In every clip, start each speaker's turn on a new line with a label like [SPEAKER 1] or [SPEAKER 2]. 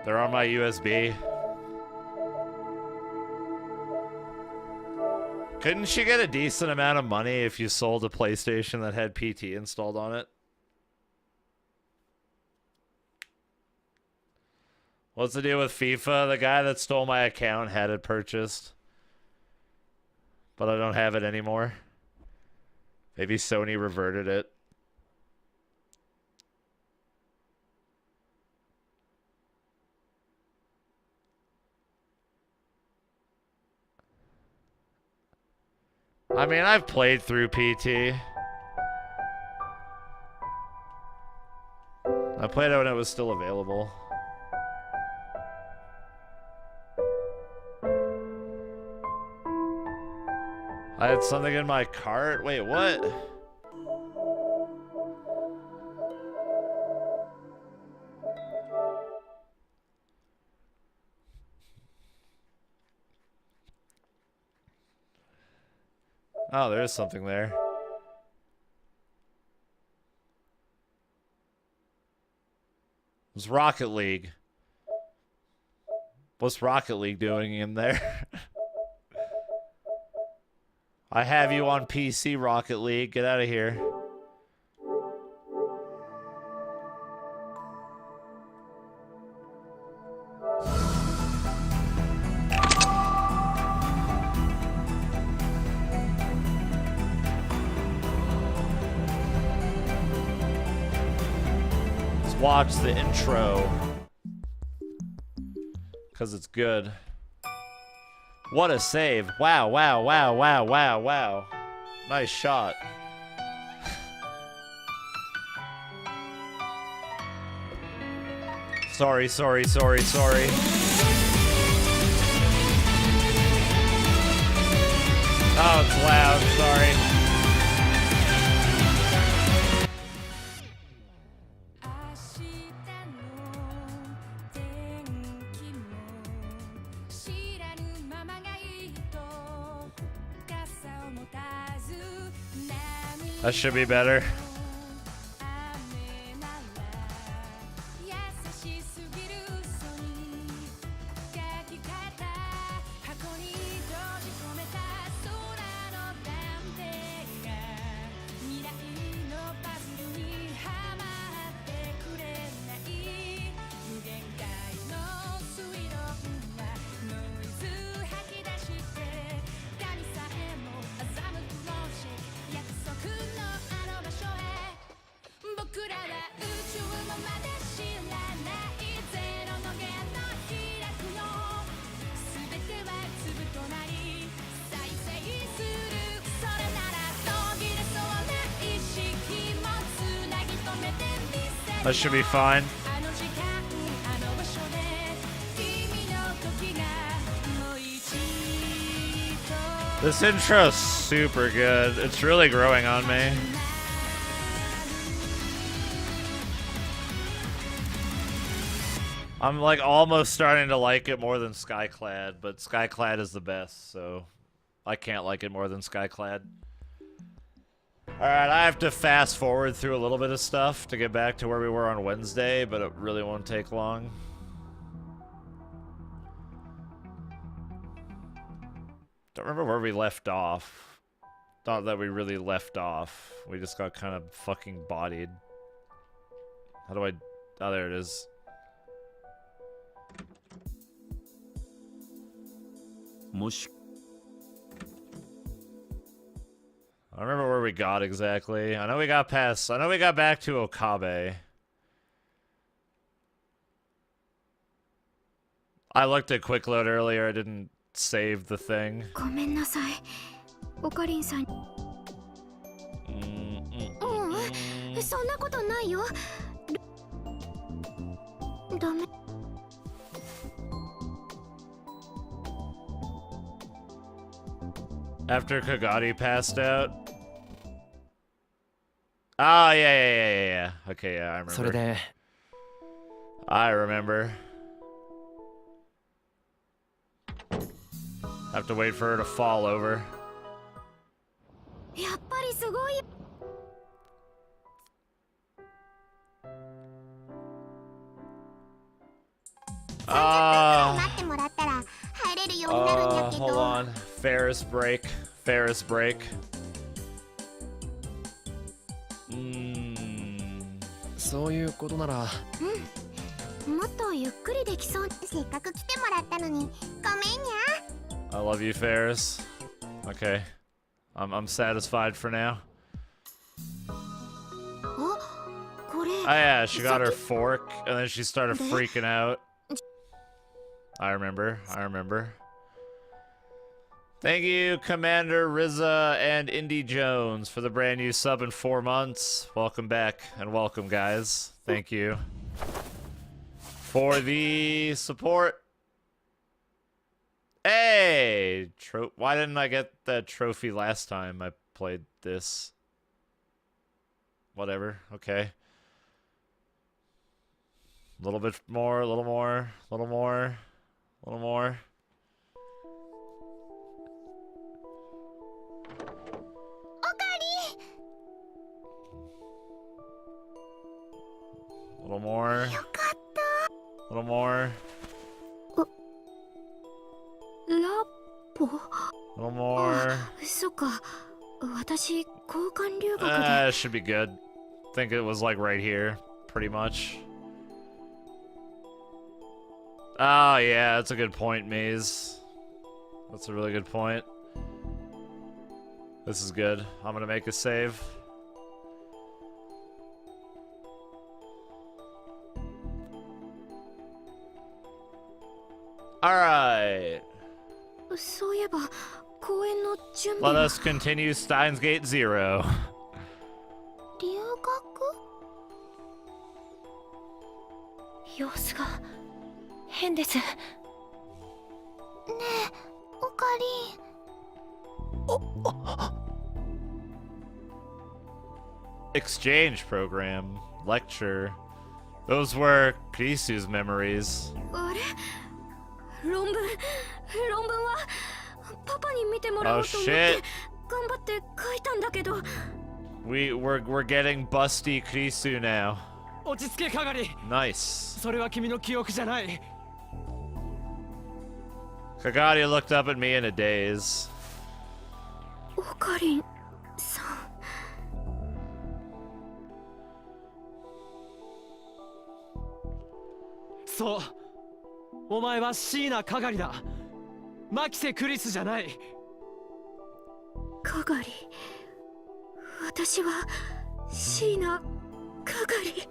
[SPEAKER 1] They're on my USB. Couldn't you get a decent amount of money if you sold a PlayStation that had PT installed on it? What's the deal with FIFA? The guy that stole my account had it purchased. But I don't have it anymore. Maybe Sony reverted it. I mean, I've played through PT. I played it when it was still available. I had something in my cart? Wait, what? Oh, there is something there. It was Rocket League. What's Rocket League doing in there? I have you on PC, Rocket League. Get out of here. Let's watch the intro. Because it's good. What a save. Wow, wow, wow, wow, wow, wow. Nice shot. Sorry. Oh, it's loud. Sorry. That should be better. That should be fine. This intro's super good. It's really growing on me. I'm like almost starting to like it more than Skyclad, but Skyclad is the best, so I can't like it more than Skyclad. Alright, I have to fast forward through a little bit of stuff to get back to where we were on Wednesday, but it really won't take long. Don't remember where we left off. Not that we really left off. We just got kind of fucking bodied. How do I... Oh, there it is. I don't remember where we got exactly. I know we got past... I know we got back to Okabe. I looked at quick load earlier. I didn't save the thing. After Kagati passed out. Oh, yeah. Okay, yeah, I remember. I remember. Have to wait for her to fall over. Hold on. Ferris break. Ferris break.
[SPEAKER 2] そういうことなら。
[SPEAKER 3] もっとゆっくりできそう。せっかく来てもらったのに、ごめんにゃ。
[SPEAKER 1] I love you, Ferris. Okay. I'm satisfied for now. Oh yeah, she got her fork and then she started freaking out. I remember. Thank you, Commander Rizza and Indy Jones, for the brand new sub in 4 months. Welcome back and welcome, guys. Thank you for the support. Hey! Why didn't I get that trophy last time I played this? Whatever. Okay. A little bit more, a little more, a little more, a little more. A little more. A little more. A little more. It should be good. I think it was like right here, pretty much. Oh yeah, that's a good point, Maze. That's a really good point. This is good. I'm gonna make a save. Alright. Let us continue Steins Gate 0. Exchange program, lecture. Those were Kurisu's memories. Oh shit. We're getting busty Kurisu now. Nice. Kagari looked up at me in a daze.
[SPEAKER 2] So, お前は椎名かがりだ。牧瀬クリスじゃない。
[SPEAKER 3] かがり。私は椎名かがり。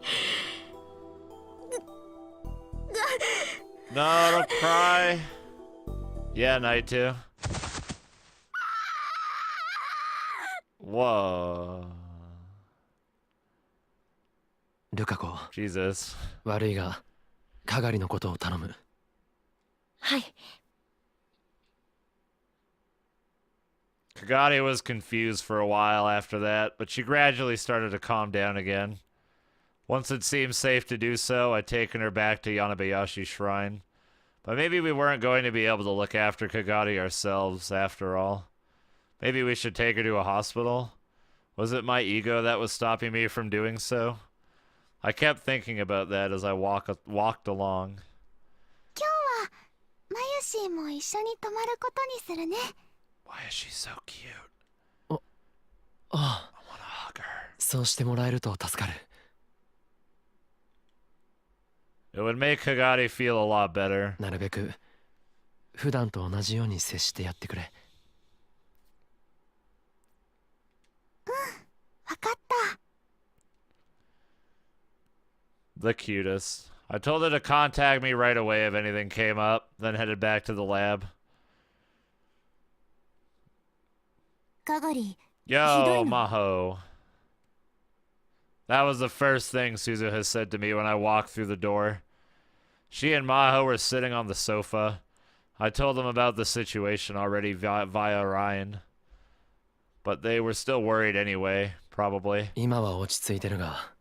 [SPEAKER 1] No, don't cry. Yeah, night too. Whoa.
[SPEAKER 2] ルカ子。
[SPEAKER 1] Jesus.
[SPEAKER 2] 悪いが、かがりのことを頼む。
[SPEAKER 3] はい。
[SPEAKER 1] Kagari was confused for a while after that, but she gradually started to calm down again. Once it seemed safe to do so, I'd taken her back to Yanabayashi Shrine. But maybe we weren't going to be able to look after Kagari ourselves, after all. Maybe we should take her to a hospital? Was it my ego that was stopping me from doing so? I kept thinking about that as I walked along.
[SPEAKER 3] 今日はマユシーも一緒に泊まることにするね。
[SPEAKER 1] Why is she so cute?
[SPEAKER 2] ああ、
[SPEAKER 1] I wanna hug her.
[SPEAKER 2] そうしてもらえると助かる。
[SPEAKER 1] It would make Kagari feel a lot better.
[SPEAKER 2] なるべく普段と同じように接してやってくれ。
[SPEAKER 3] わかった。
[SPEAKER 1] The cutest. I told her to contact me right away if anything came up, then headed back to the lab.
[SPEAKER 3] かがり。
[SPEAKER 1] Yo, Maho. That was the first thing Suzu has said to me when I walked through the door. She and Maho were sitting on the sofa. I told them about the situation already via Ryan. But they were still worried anyway, probably.
[SPEAKER 2] 今は落ち着いてるが、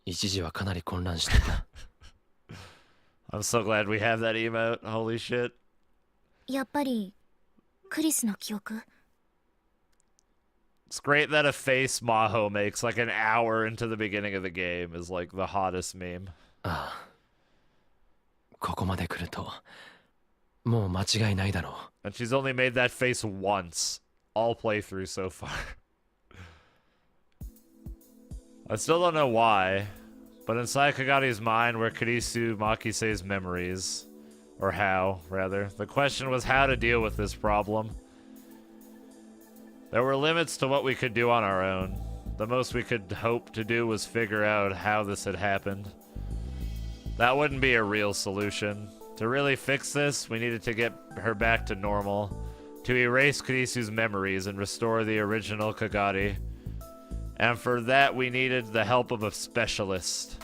[SPEAKER 2] 一時はかなり混乱していた。
[SPEAKER 1] I'm so glad we have that emote. Holy shit.
[SPEAKER 3] やっぱりクリスの記憶。
[SPEAKER 1] It's great that a face Maho makes like an hour into the beginning of the game is like the hottest meme.
[SPEAKER 2] ああ。ここまで来るともう間違いないだろう。
[SPEAKER 1] And she's only made that face once, all playthrough so far. I still don't know why, but inside Kagari's mind were Kurisu Makise's memories. Or how, rather. The question was how to deal with this problem. There were limits to what we could do on our own. The most we could hope to do was figure out how this had happened. That wouldn't be a real solution. To really fix this, we needed to get her back to normal. To erase Kurisu's memories and restore the original Kagari. And for that, we needed the help of a specialist.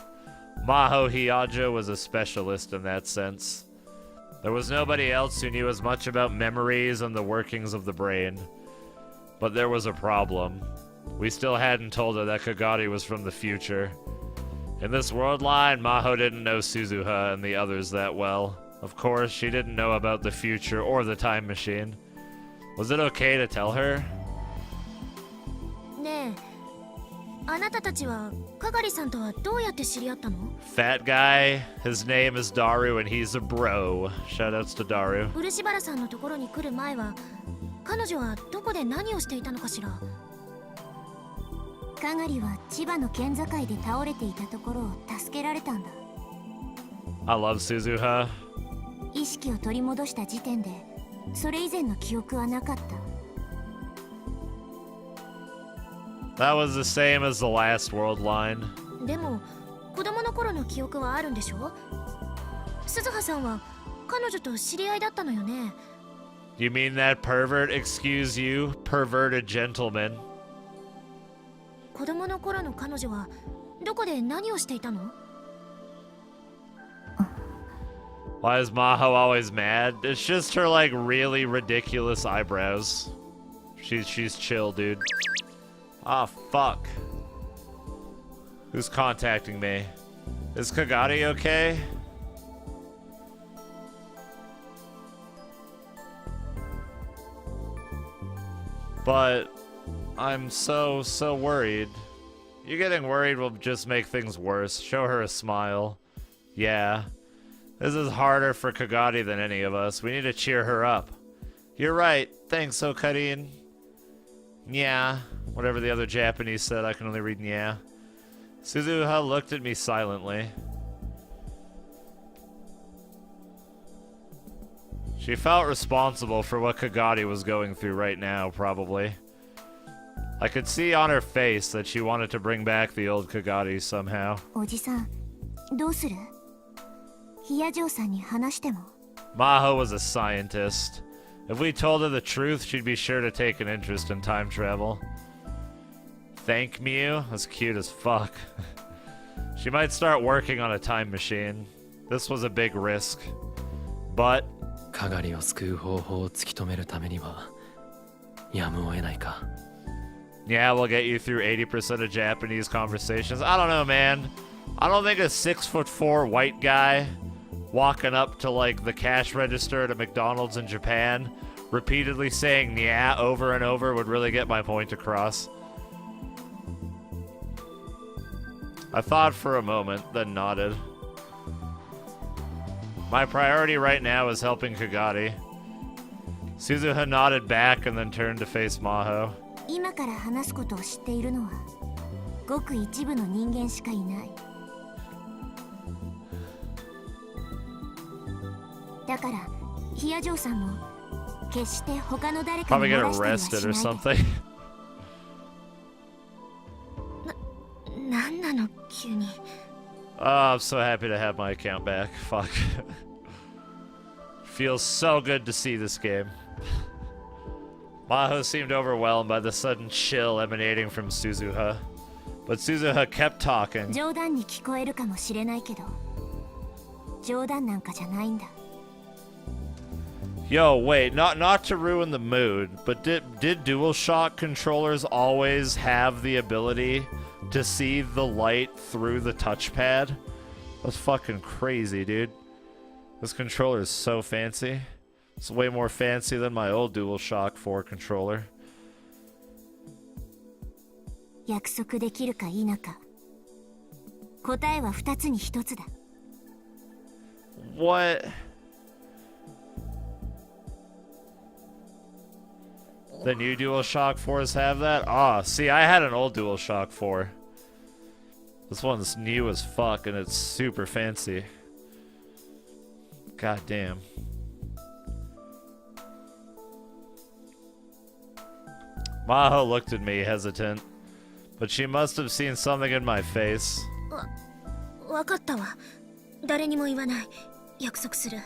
[SPEAKER 1] Maho Hiyajo was a specialist in that sense. There was nobody else who knew as much about memories and the workings of the brain. But there was a problem. We still hadn't told her that Kagari was from the future. In this world line, Maho didn't know Suzuha and the others that well. Of course, she didn't know about the future or the time machine. Was it okay to tell her?
[SPEAKER 3] ねえ、あなたたちはかがりさんとはどうやって知り合ったの？
[SPEAKER 1] Fat guy, his name is Daru and he's a bro. Shoutouts to Daru.
[SPEAKER 3] 漆原さんのところに来る前は、彼女はどこで何をしていたのかしら？かがりは千葉の県境で倒れていたところを助けられたんだ。
[SPEAKER 1] I love Suzuha.
[SPEAKER 3] 意識を取り戻した時点で、それ以前の記憶はなかった。
[SPEAKER 1] That was the same as the last world line.
[SPEAKER 3] でも、子供の頃の記憶はあるんでしょ？鈴葉さんは彼女と知り合いだったのよね。
[SPEAKER 1] You mean that pervert? Excuse you, perverted gentleman.
[SPEAKER 3] 子供の頃の彼女はどこで何をしていたの？
[SPEAKER 1] Why is Maho always mad? It's just her like really ridiculous eyebrows. She's chill, dude. Ah, fuck. Who's contacting me? Is Kagari okay? But I'm so worried. You getting worried will just make things worse. Show her a smile. Yeah. This is harder for Kagari than any of us. We need to cheer her up. You're right. Thanks, Okarin. Yeah. Whatever the other Japanese said, I can only read yeah. Suzuha looked at me silently. She felt responsible for what Kagari was going through right now, probably. I could see on her face that she wanted to bring back the old Kagari somehow.
[SPEAKER 3] おじさん、どうする？ヒヤジョーさんに話しても。
[SPEAKER 1] Maho was a scientist. If we told her the truth, she'd be sure to take an interest in time travel. Thank Mew? That's cute as fuck. She might start working on a time machine. This was a big risk. But...
[SPEAKER 2] かがりを救う方法を突き止めるためにはやむを得ないか。
[SPEAKER 1] Yeah, we'll get you through 80% of Japanese conversations. I don't know, man. I don't think a 6'4" white guy walking up to like the cash register at a McDonald's in Japan, repeatedly saying "yeah" over and over would really get my point across. I thought for a moment, then nodded. My priority right now is helping Kagari. Suzuha nodded back and then turned to face Maho.
[SPEAKER 3] 今から話すことを知っているのはごく一部の人間しかいない。だからヒヤジョーさんも決して他の誰かに
[SPEAKER 1] Probably
[SPEAKER 3] 漏
[SPEAKER 1] get
[SPEAKER 3] らしたりは
[SPEAKER 1] arrested or
[SPEAKER 3] しない
[SPEAKER 1] something.
[SPEAKER 3] で。なんなの急に。
[SPEAKER 1] Oh, I'm so happy to have my account back. Fuck. Feels so good to see this game. Maho seemed overwhelmed by the sudden chill emanating from Suzuha. But Suzuha kept talking.
[SPEAKER 3] 冗談に聞こえるかもしれないけど、冗談なんかじゃないんだ。
[SPEAKER 1] Yo, wait, not to ruin the mood, but did DualShock controllers always have the ability to see the light through the touchpad? That's fucking crazy, dude. This controller is so fancy. It's way more fancy than my old DualShock 4 controller.
[SPEAKER 3] 約束できるか否か。答えは2つに1つだ。
[SPEAKER 1] What? The new DualShock 4s have that? Ah, see, I had an old DualShock 4. This one's new as fuck and it's super fancy. God damn. Maho looked at me hesitant, but she must have seen something in my face.
[SPEAKER 3] わかったわ。誰にも言わない。約束する。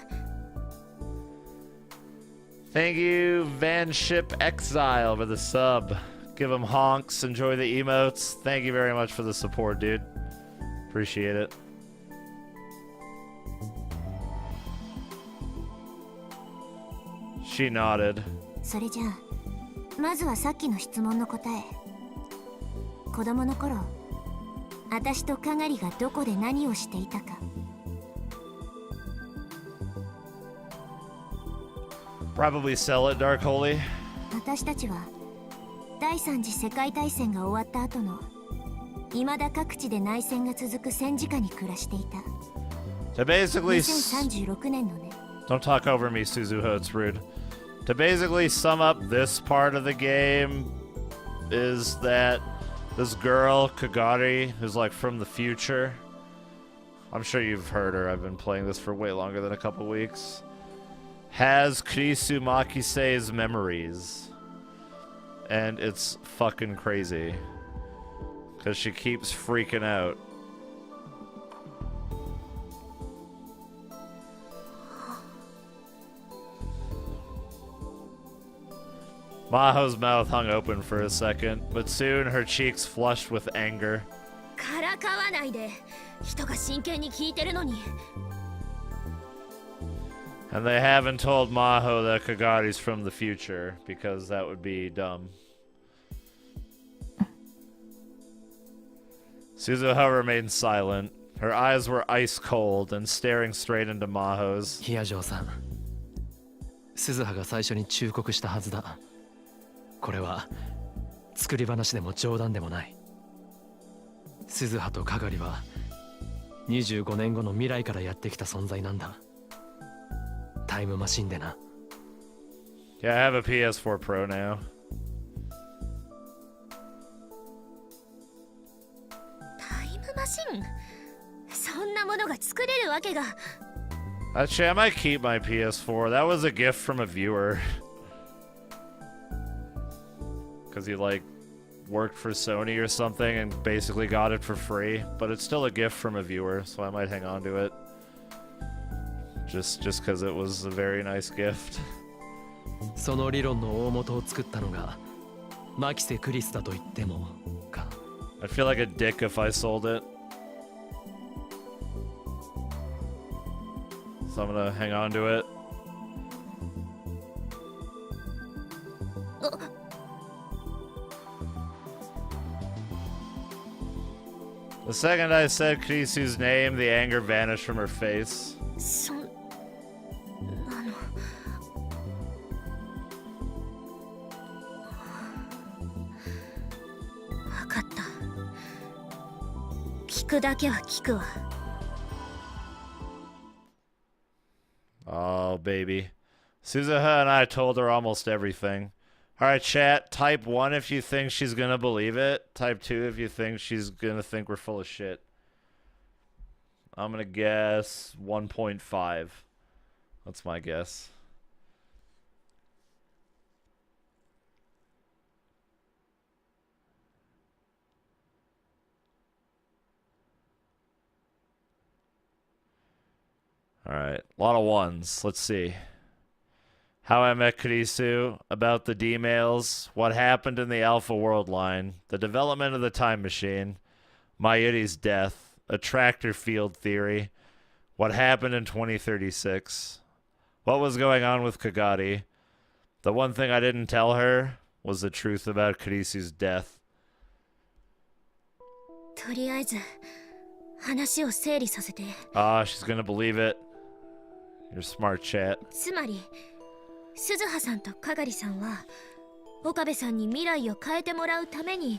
[SPEAKER 1] Thank you, Vanship Exile, for the sub. Give him honks, enjoy the emotes. Thank you very much for the support, dude. Appreciate it. She nodded.
[SPEAKER 3] それじゃあ、まずはさっきの質問の答え。子供の頃、私とかがりがどこで何をしていたか。
[SPEAKER 1] Probably sell it, Dark Holy.
[SPEAKER 3] 私たちは第三次世界大戦が終わった後の未だ各地で内戦が続く戦時下に暮らしていた。
[SPEAKER 1] To basically
[SPEAKER 3] 2036年のね。
[SPEAKER 1] Don't talk over me, Suzuho, it's rude. To basically sum up this part of the game is that this girl, Kagari, who's like from the future. I'm sure you've heard her, I've been playing this for way longer than a couple weeks. Has Kurisu Makise's memories. And it's fucking crazy. Because she keeps freaking out. Maho's mouth hung open for a second, but soon her cheeks flushed with anger.
[SPEAKER 3] からかわないで。人が真剣に聞いてるのに。
[SPEAKER 1] And they haven't told Maho that Kagari's from the future, because that would be dumb. Suzuha remained silent. Her eyes were ice cold and staring straight into Maho's.
[SPEAKER 2] ヒアジョーさん、鈴葉が最初に忠告したはずだ。これは作り話でも冗談でもない。鈴葉とかがりは25年後の未来からやってきた存在なんだ。タイムマシンでな。
[SPEAKER 1] Yeah, I have a PS4 Pro now.
[SPEAKER 3] タイムマシン？そんなものが作れるわけが。
[SPEAKER 1] Actually, I might keep my PS4. That was a gift from a viewer. Because he, like, worked for Sony or something and basically got it for free. But it's still a gift from a viewer, so I might hang on to it. Just because it was a very nice gift.
[SPEAKER 2] その理論の大元を作ったのがマキセ・クリスだと言ってもか。
[SPEAKER 1] I'd feel like a dick if I sold it. So I'm gonna hang on to it. The second I said Kurisu's name, the anger vanished from her face.
[SPEAKER 3] そんなの。わかった。聞くだけは聞くわ。
[SPEAKER 1] Oh, baby. Suzuha and I told her almost everything. Alright, chat, type 1 if you think she's gonna believe it. Type 2 if you think she's gonna think we're full of shit. I'm gonna guess 1.5. That's my guess. Alright, a lot of ones. Let's see. How I Met Kurisu, about the D-mails, what happened in the Alpha World line, the development of the time machine, Mayuri's death, Attractor Field theory, what happened in 2036, what was going on with Kagari. The one thing I didn't tell her was the truth about Kurisu's death.
[SPEAKER 3] とりあえず話を整理させて。
[SPEAKER 1] Ah, she's gonna believe it. You're smart, chat.
[SPEAKER 3] つまり鈴葉さんとかがりさんは岡部さんに未来を変えてもらうために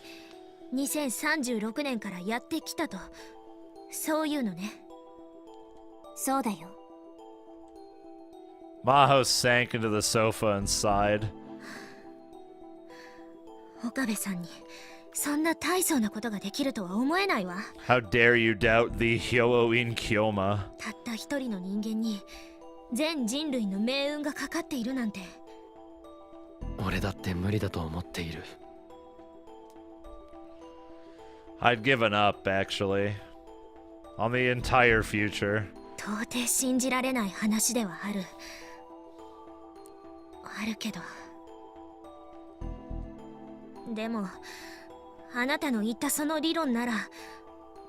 [SPEAKER 3] 2036年からやってきたと、そういうのね。そうだよ。
[SPEAKER 1] Maho sank into the sofa and sighed.
[SPEAKER 3] 岡部さんにそんな大層なことができるとは思えないわ。
[SPEAKER 1] How dare you doubt the Hououin Kyouma?
[SPEAKER 3] たった一人の人間に全人類の命運がかかっているなんて。
[SPEAKER 2] 俺だって無理だと思っている。
[SPEAKER 1] I'd given up, actually. On the entire future.
[SPEAKER 3] 到底信じられない話ではある。あるけど。でも、あなたの言ったその理論なら、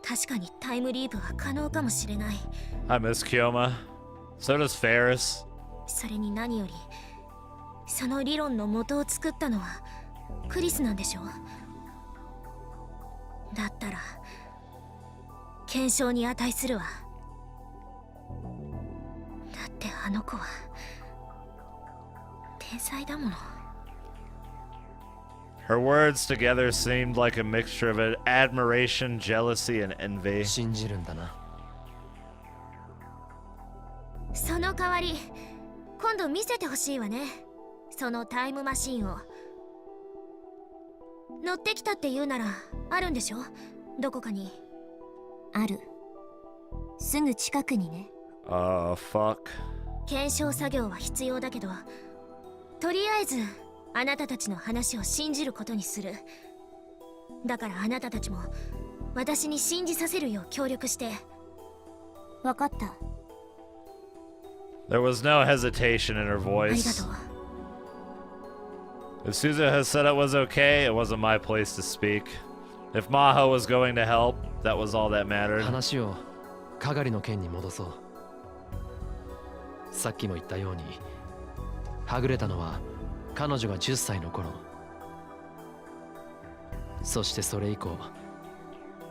[SPEAKER 3] 確かにタイムリープは可能かもしれない。
[SPEAKER 1] Hi, Miss Kyouma. So does Ferris.
[SPEAKER 3] それに何より、その理論の元を作ったのはクリスなんでしょう。だったら、検証に値するわ。だってあの子は天才だもの。
[SPEAKER 1] Her words together seemed like a mixture of admiration, jealousy, and envy.
[SPEAKER 2] 信じるんだな。
[SPEAKER 3] その代わり今度見せてほしいわね。そのタイムマシンを。乗ってきたって言うならあるんでしょ、どこかに。ある。すぐ近くにね。
[SPEAKER 1] Fuck.
[SPEAKER 3] 検証作業は必要だけど、とりあえずあなたたちの話を信じることにする。だからあなたたちも私に信じさせるよう協力して。わかった。
[SPEAKER 1] There was no hesitation in her
[SPEAKER 3] ありが
[SPEAKER 1] voice.
[SPEAKER 3] とう。
[SPEAKER 1] If Suzu has said it was okay, it wasn't my place to speak. If Maho was going to help, that was all that mattered.
[SPEAKER 2] 話をかがりの件に戻そう。さっきも言ったように、はぐれたのは彼女が10歳の頃。そしてそれ以降、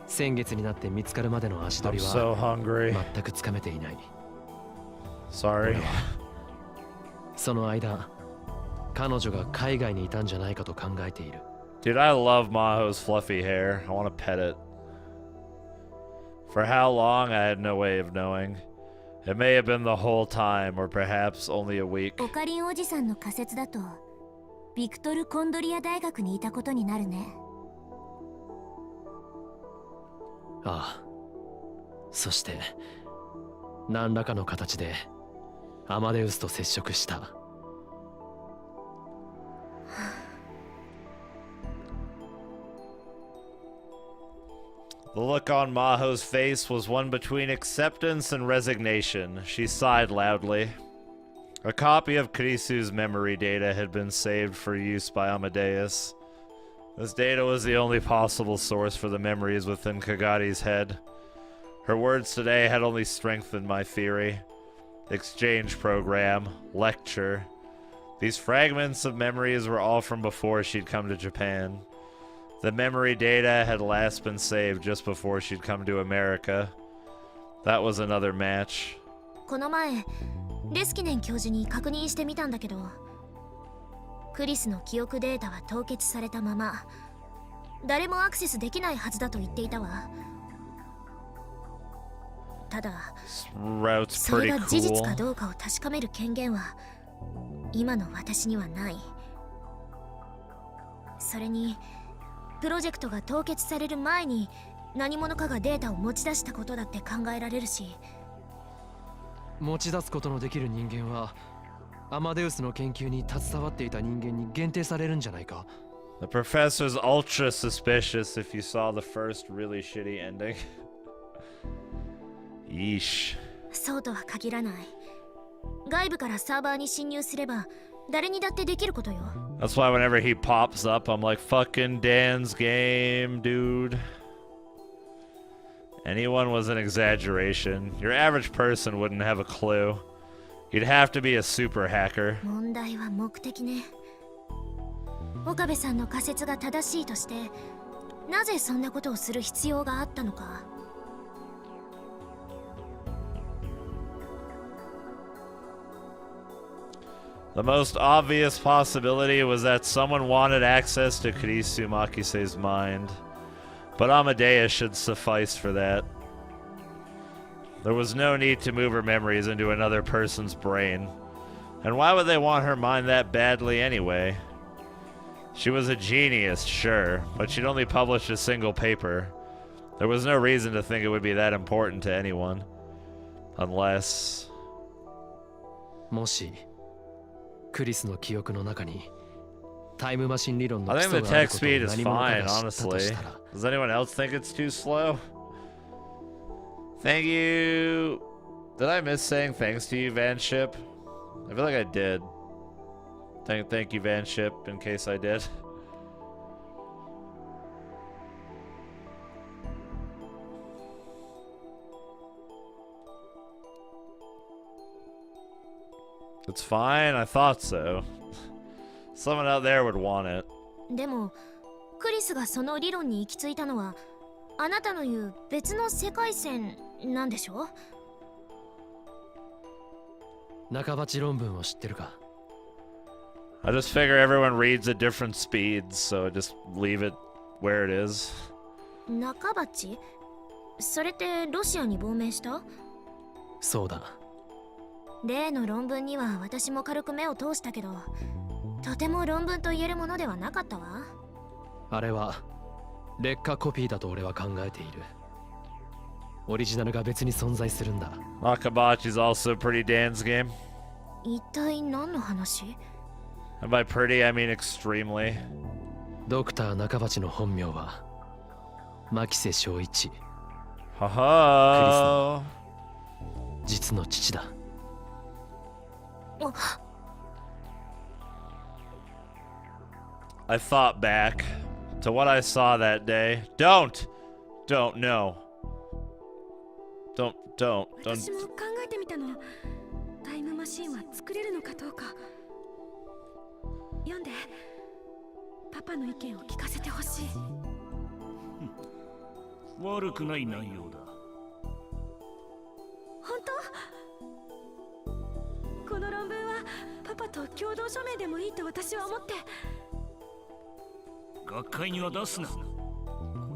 [SPEAKER 2] 先月になって見つかるまでの足
[SPEAKER 1] I'm
[SPEAKER 2] 取り
[SPEAKER 1] so
[SPEAKER 2] は
[SPEAKER 1] hungry.
[SPEAKER 2] 全くつかめていない。
[SPEAKER 1] Sorry.
[SPEAKER 2] その間、彼女が海外にいたんじゃないかと考えている。
[SPEAKER 1] Dude, I love Maho's fluffy hair. I want to pet it. For how long, I had no way of knowing. It may have been the whole time, or perhaps only a week.
[SPEAKER 3] オカリンおじさんの仮説だと、ビクトル・コンドリア大学にいたことになるね。
[SPEAKER 2] ああ。そして、何らかの形でアマデウスと接触した。
[SPEAKER 1] The look on Maho's face was one between acceptance and resignation. She sighed loudly. A copy of Kurisu's memory data had been saved for use by Amadeus. This data was the only possible source for the memories within Kagari's head. Her words today had only strengthened my theory. Exchange program, lecture. These fragments of memories were all from before she'd come to Japan. The memory data had last been saved just before she'd come to America. That was another match.
[SPEAKER 3] この前、レスキネン教授に確認してみたんだけど、クリスの記憶データは凍結されたまま、誰もアクセスできないはずだと言っていたわ。ただ、
[SPEAKER 1] Route's
[SPEAKER 3] それ
[SPEAKER 1] pretty
[SPEAKER 3] が事実か
[SPEAKER 1] cool.
[SPEAKER 3] どうかを確かめる権限は今の私にはない。それにプロジェクトが凍結される前に何者かがデータを持ち出したことだって考えられるし。
[SPEAKER 2] 持ち出すことのできる人間はアマデウスの研究に携わっていた人間に限定されるんじゃないか。
[SPEAKER 1] The professor's ultra suspicious if you saw the first really shitty ending. Yeesh.
[SPEAKER 3] そうとは限らない。外部からサーバーに侵入すれば誰にだってできることよ。
[SPEAKER 1] That's why whenever he pops up, I'm like, fucking Dan's game, dude. Anyone was an exaggeration. Your average person wouldn't have a clue. You'd have to be a super hacker.
[SPEAKER 3] 問題は目的ね。岡部さんの仮説が正しいとして、なぜそんなことをする必要があったのか。
[SPEAKER 1] The most obvious possibility was that someone wanted access to Kurisu Makise's mind. But Amadeus should suffice for that. There was no need to move her memories into another person's brain. And why would they want her mind that badly anyway? She was a genius, sure, but she'd only published a single paper. There was no reason to think it would be that important to anyone. Unless...
[SPEAKER 2] もしクリスの記憶の中にタイムマシン理論の
[SPEAKER 1] I
[SPEAKER 2] 基
[SPEAKER 1] think
[SPEAKER 2] 礎
[SPEAKER 1] the
[SPEAKER 2] がある
[SPEAKER 1] text
[SPEAKER 2] ことを
[SPEAKER 1] speed is
[SPEAKER 2] 何者か
[SPEAKER 1] fine,
[SPEAKER 2] が知ったと
[SPEAKER 1] honestly.
[SPEAKER 2] したら
[SPEAKER 1] Does anyone else think it's too slow? Thank you. Did I miss saying thanks to you, Vanship? I feel like I did. Thank you, Vanship, in case I did. It's fine, I thought so. Someone out there would want it.
[SPEAKER 3] でもクリスがその理論に行き着いたのはあなたの言う別の世界線なんでしょ？
[SPEAKER 2] 中鉢論文を知ってるか？
[SPEAKER 1] I just figure everyone reads at different speeds, so I just leave it where it is.
[SPEAKER 3] 中鉢？それってロシアに亡命した？
[SPEAKER 2] そうだ。
[SPEAKER 3] 例の論文には私も軽く目を通したけど、とても論文と言えるものではなかったわ。
[SPEAKER 2] あれは劣化コピーだと俺は考えている。オリジナルが別に存在するんだ。
[SPEAKER 1] Nakabachi's also pretty Dan's game.
[SPEAKER 3] 一体何の話？
[SPEAKER 1] And by pretty, I mean extremely.
[SPEAKER 2] ドクター中鉢の本名は牧瀬正一。
[SPEAKER 1] Ha ha.
[SPEAKER 2] 実の父だ。
[SPEAKER 1] I thought back to what I saw that day. Don't, no. Don't.
[SPEAKER 4] 私も考えてみたの。タイムマシンは作れるのかどうか。読んで。パパの意見を聞かせてほしい。
[SPEAKER 5] 悪くない内容だ。
[SPEAKER 4] 本当？この論文はパパと共同署名でもいいと私は思って。
[SPEAKER 5] 学会には出すな。こ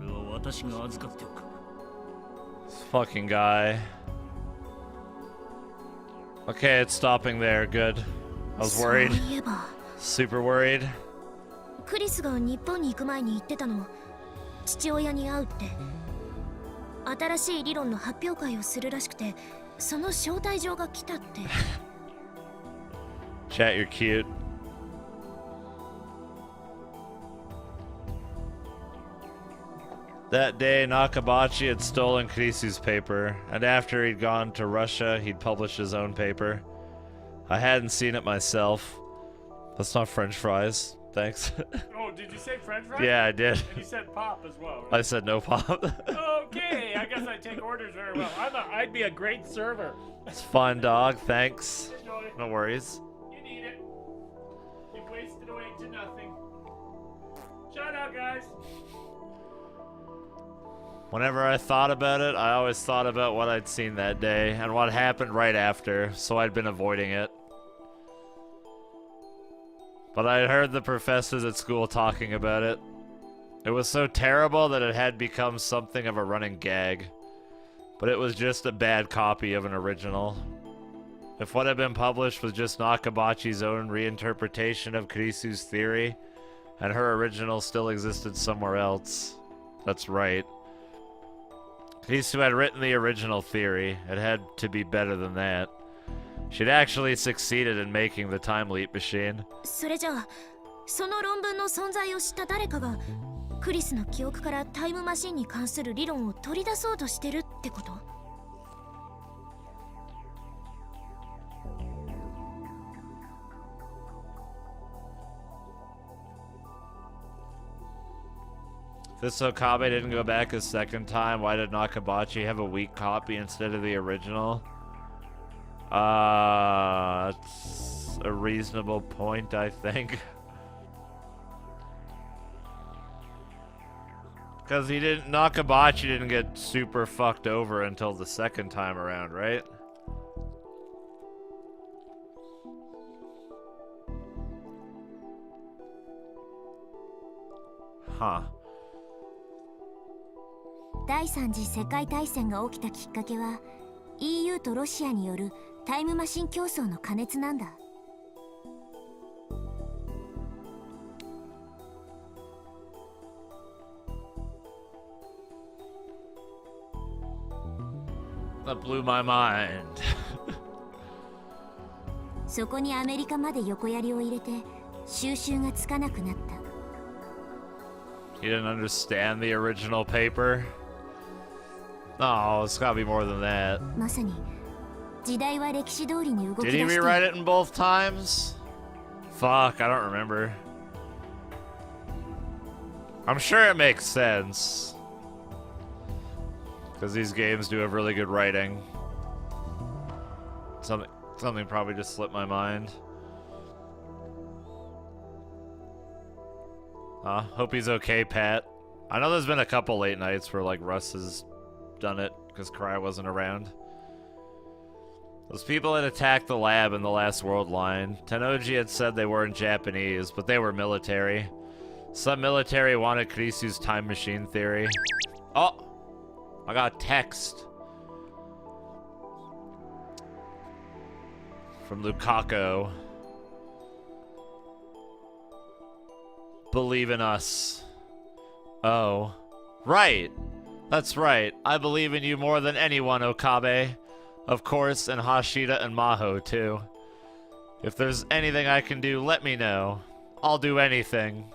[SPEAKER 5] れは私が預かっておく。
[SPEAKER 1] This fucking guy. Okay, it's stopping there. Good. I was
[SPEAKER 3] そう
[SPEAKER 1] worried.
[SPEAKER 3] いえば
[SPEAKER 1] Super worried.
[SPEAKER 3] クリスが日本に行く前に言ってたの。父親に会うって。新しい理論の発表会をするらしくて、その招待状が来たって。
[SPEAKER 1] Chat, you're cute. That day, Nakabachi had stolen Kurisu's paper, and after he'd gone to Russia, he'd published his own paper. I hadn't seen it myself. That's not French fries. Thanks.
[SPEAKER 6] Oh, did you say French fries?
[SPEAKER 1] Yeah, I did.
[SPEAKER 6] And you said pop as well,
[SPEAKER 1] I
[SPEAKER 6] right?
[SPEAKER 1] said no pop.
[SPEAKER 6] Okay, I guess I take orders very well. I'd be a great server.
[SPEAKER 1] It's fun, dog. Thanks.
[SPEAKER 6] Enjoy.
[SPEAKER 1] No worries.
[SPEAKER 6] You need it. You've wasted away to nothing. Shout out, guys.
[SPEAKER 1] Whenever I thought about it, I always thought about what I'd seen that day and what happened right after, so I'd been avoiding it. But I heard the professors at school talking about it. It was so terrible that it had become something of a running gag. But it was just a bad copy of an original. If what had been published was just Nakabachi's own reinterpretation of Kurisu's theory, and her original still existed somewhere else, that's right. Kurisu had written the original theory. It had to be better than that. She'd actually succeeded in making the time leap machine.
[SPEAKER 3] それじゃあ、その論文の存在を知った誰かがクリスの記憶からタイムマシンに関する理論を取り出そうとしてるってこと？This
[SPEAKER 1] Okabe didn't go back a second time. Why did Nakabachi have a weak copy instead of the original? It's a reasonable point, I think. Because Nakabachi didn't get super fucked over until the second time around, right? Huh.
[SPEAKER 3] 第三次世界大戦が起きたきっかけは EU とロシアによるタイムマシン競争の過熱なんだ。
[SPEAKER 1] That blew my mind.
[SPEAKER 4] そこにアメリカまで横槍を入れて収集がつかなくなった。
[SPEAKER 1] You didn't understand the original paper? Oh, it's gotta be more than that.
[SPEAKER 4] まさに時代は歴史通りに動き
[SPEAKER 1] Did
[SPEAKER 4] 出
[SPEAKER 1] he
[SPEAKER 4] してい
[SPEAKER 1] rewrite
[SPEAKER 4] る。
[SPEAKER 1] it in both times? Fuck, I don't remember. I'm sure it makes sense. Because these games do have really good writing. Something probably just slipped my mind. Hope he's okay, Pat. I know there's been a couple late nights where, like, Russ has done it because Cry wasn't around. Those people that attacked the lab in the last world line, Tennoji had said they weren't Japanese, but they were military. Some military wanted Kurisu's time machine theory. Oh! I got a text. From Lukaku. Believe in us. Oh. Right! That's right. I believe in you more than anyone, Okabe. Of course, and Hashida and Maho, too. If there's anything I can do, let me know. I'll do anything.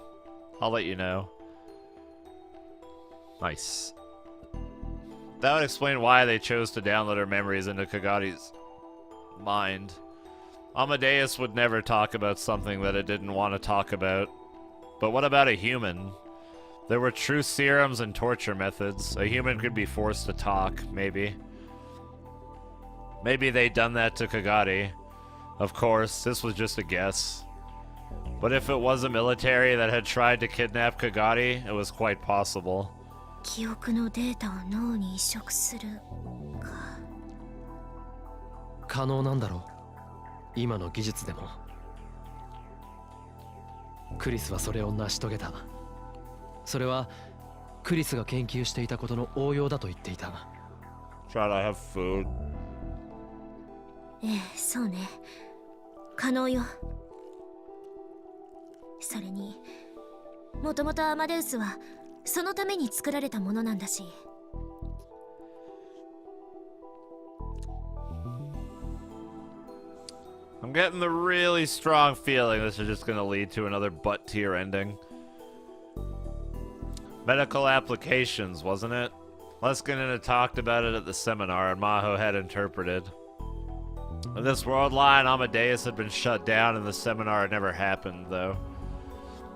[SPEAKER 1] I'll let you know. Nice. That would explain why they chose to download her memories into Kagari's mind. Amadeus would never talk about something that it didn't want to talk about. But what about a human? There were true serums and torture methods. A human could be forced to talk, maybe. Maybe they'd done that to Kagari. Of course, this was just a guess. But if it was a military that had tried to kidnap Kagari, it was quite possible.
[SPEAKER 3] 記憶のデータを脳に移植するか。
[SPEAKER 2] 可能なんだろう、今の技術でも。クリスはそれを成し遂げた。それはクリスが研究していたことの応用だと言っていた。
[SPEAKER 1] Try to have food.
[SPEAKER 3] ええ、そうね。可能よ。それに、もともとアマデウスはそのために作られたものなんだし。
[SPEAKER 1] I'm getting the really strong feeling this is just going to lead to another butt tier ending. Medical applications, wasn't it? Leskin had talked about it at the seminar and Maho had interpreted. In this world line, Amadeus had been shut down and the seminar had never happened, though.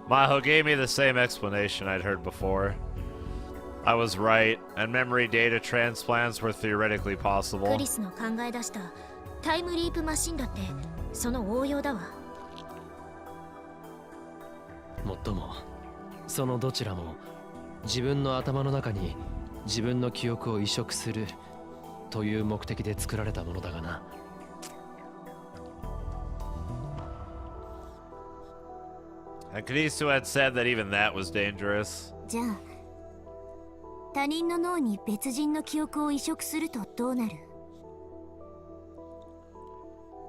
[SPEAKER 1] Maho gave me the same explanation I'd heard before. I was right, and memory data transplants were theoretically possible.
[SPEAKER 3] クリスの考え出したタイムリープマシンだってその応用だわ。
[SPEAKER 2] もっとも、そのどちらも自分の頭の中に自分の記憶を移植するという目的で作られたものだがな。
[SPEAKER 1] And Kurisu had said that even that was dangerous.
[SPEAKER 4] じゃあ他人の脳に別人の記憶を移植するとどうなる？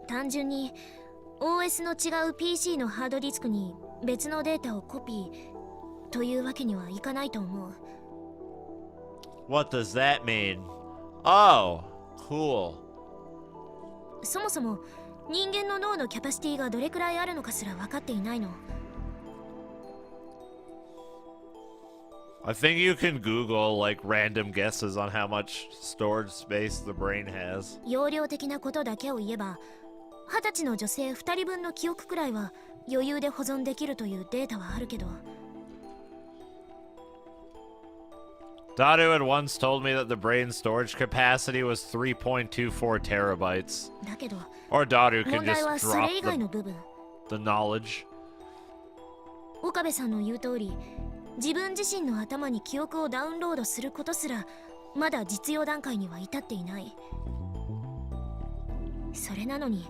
[SPEAKER 3] 単純に OS の違う PC のハードディスクに別のデータをコピーというわけにはいかないと思う。
[SPEAKER 1] What does that mean? Oh, cool.
[SPEAKER 3] そもそも人間の脳のキャパシティがどれくらいあるのかすら分かっていないの。
[SPEAKER 1] I think you can Google like random guesses on how much storage space the brain has.
[SPEAKER 3] 容量的なことだけを言えば20歳の女性2人分の記憶くらいは余裕で保存できるというデータはあるけど。
[SPEAKER 1] Daru had once told me that the brain's storage capacity was 3.24 terabytes.
[SPEAKER 3] だけど
[SPEAKER 1] Or Daru can
[SPEAKER 3] 問題は
[SPEAKER 1] just
[SPEAKER 3] そ
[SPEAKER 1] drop
[SPEAKER 3] れ以外の部分。
[SPEAKER 1] the knowledge.
[SPEAKER 3] 岡部さんの言う通り自分自身の頭に記憶をダウンロードすることすらまだ実用段階には至っていない。それなのに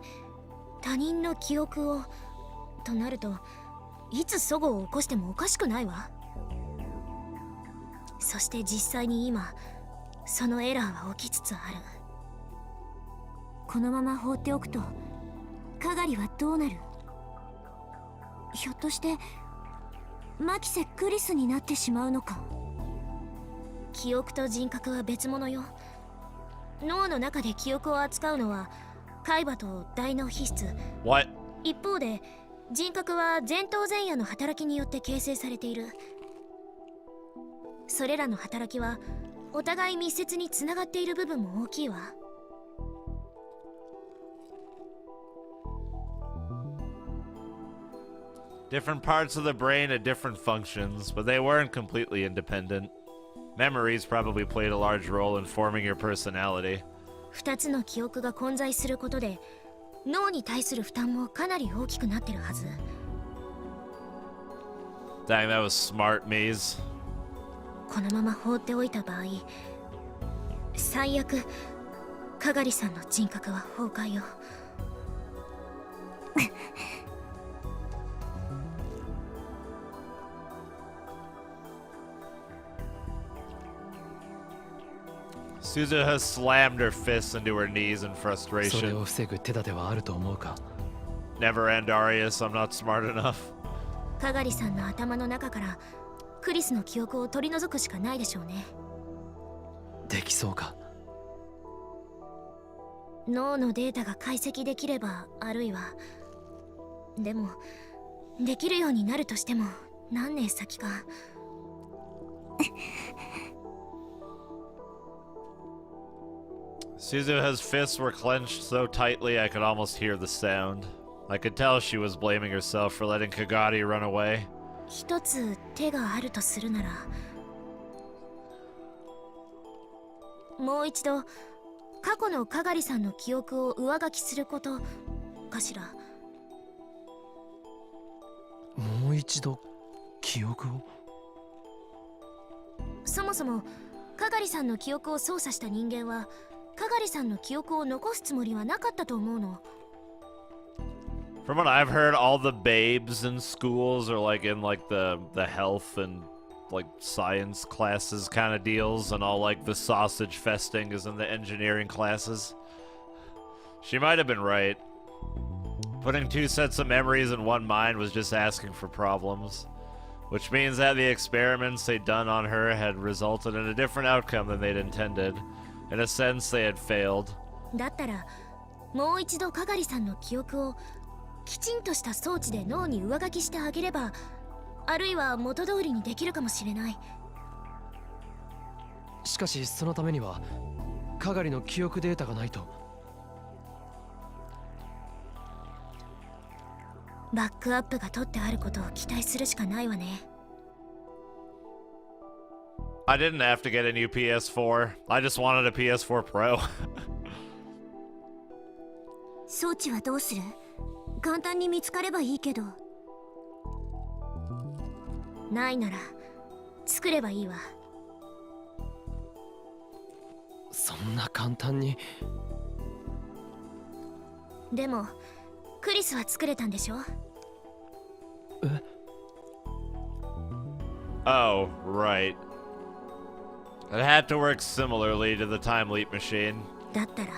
[SPEAKER 3] 他人の記憶をとなるといつ齟齬を起こしてもおかしくないわ。そして実際に今そのエラーは起きつつある。
[SPEAKER 4] このまま放っておくとカガリはどうなる？ひょっとしてマキセ・クリスになってしまうのか？
[SPEAKER 3] 記憶と人格は別物よ。脳の中で記憶を扱うのは海馬と大脳皮質。
[SPEAKER 1] What?
[SPEAKER 3] 一方で人格は前頭前野の働きによって形成されている。それらの働きはお互い密接につながっている部分も大きいわ。
[SPEAKER 1] Different parts of the brain had different functions, but they weren't completely independent. Memories probably played a large role in forming your personality.
[SPEAKER 3] 2つの記憶が混在することで脳に対する負担もかなり大きくなってるはず。
[SPEAKER 1] Dang, that was smart, Mies.
[SPEAKER 3] このまま放っておいた場合、最悪かがりさんの人格は崩壊よ。
[SPEAKER 1] Suzu has slammed her fists into her knees in
[SPEAKER 2] それ
[SPEAKER 1] frustration.
[SPEAKER 2] を防ぐ手立てはあると思うか？
[SPEAKER 1] Never end, Arius. I'm not smart enough.
[SPEAKER 3] かがりさんの頭の中からクリスの記憶を取り除くしかないでしょうね。
[SPEAKER 2] できそうか？
[SPEAKER 3] 脳のデータが解析できれば、あるいはでもできるようになるとしても何年先か。
[SPEAKER 1] Suzuha's fists were clenched so tightly I could almost hear the sound. I could tell she was blaming herself for letting Kagari run away.
[SPEAKER 3] 一つ手があるとするなら、もう一度過去のかがりさんの記憶を上書きすることかしら。
[SPEAKER 2] もう一度記憶を？
[SPEAKER 3] そもそもかがりさんの記憶を操作した人間はかがりさんの記憶を残すつもりはなかったと思うの。
[SPEAKER 1] From what I've heard, all the babes in schools are like in like the health and like science classes kind of deals, and all like the sausage festing is in the engineering classes. She might have been right. Putting two sets of memories in one mind was just asking for problems. Which means that the experiments they'd done on her had resulted in a different outcome than they'd intended. In a sense, they had failed.
[SPEAKER 3] だったらもう一度かがりさんの記憶をきちんとした装置で脳に上書きしてあげれば、あるいは元通りにできるかもしれない。
[SPEAKER 2] しかしそのためにはかがりの記憶データがないと。
[SPEAKER 3] バックアップが取ってあることを期待するしかないわね。
[SPEAKER 1] I didn't have to get a new PS4. I just wanted a PS4 Pro.
[SPEAKER 4] 装置はどうする？簡単に見つかればいいけど。
[SPEAKER 3] ないなら作ればいいわ。
[SPEAKER 2] そんな簡単に？
[SPEAKER 3] でもクリスは作れたんでしょ？
[SPEAKER 2] え？
[SPEAKER 1] Oh, right. It had to work similarly to the time leap machine.
[SPEAKER 3] だったら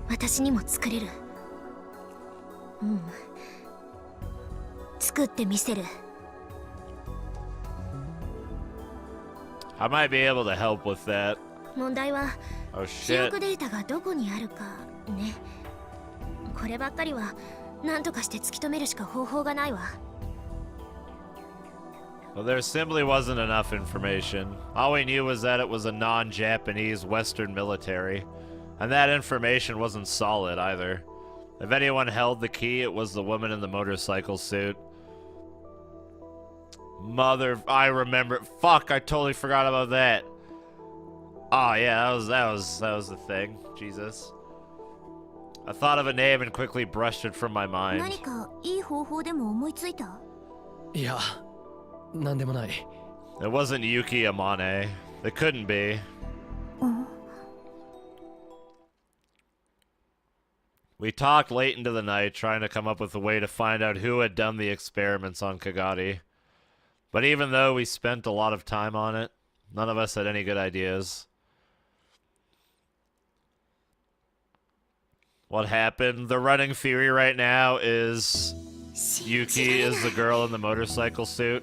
[SPEAKER 3] 私にも作れる。うん、作ってみせる。
[SPEAKER 1] I might be able to help with that.
[SPEAKER 3] 問題は
[SPEAKER 1] Oh
[SPEAKER 3] 記
[SPEAKER 1] shit.
[SPEAKER 3] 憶データがどこにあるかね。こればっかりは何とかして突き止めるしか方法がないわ。
[SPEAKER 1] Well, there simply wasn't enough information. All we knew was that it was a non-Japanese Western military, and that information wasn't solid either. If anyone held the key, it was the woman in the motorcycle suit. I remember. Fuck, I totally forgot about that. Oh yeah, that was the thing. Jesus. I thought of a name and quickly brushed it from my mind.
[SPEAKER 4] 何かいい方法でも思いついた？
[SPEAKER 2] いや、なんでもない。
[SPEAKER 1] It wasn't Yuki Amane. It couldn't be.
[SPEAKER 4] うん。
[SPEAKER 1] We talked late into the night, trying to come up with a way to find out who had done the experiments on Kagari. But even though we spent a lot of time on it, none of us had any good ideas. What happened? The running theory right now is Yuki is the girl in the motorcycle suit.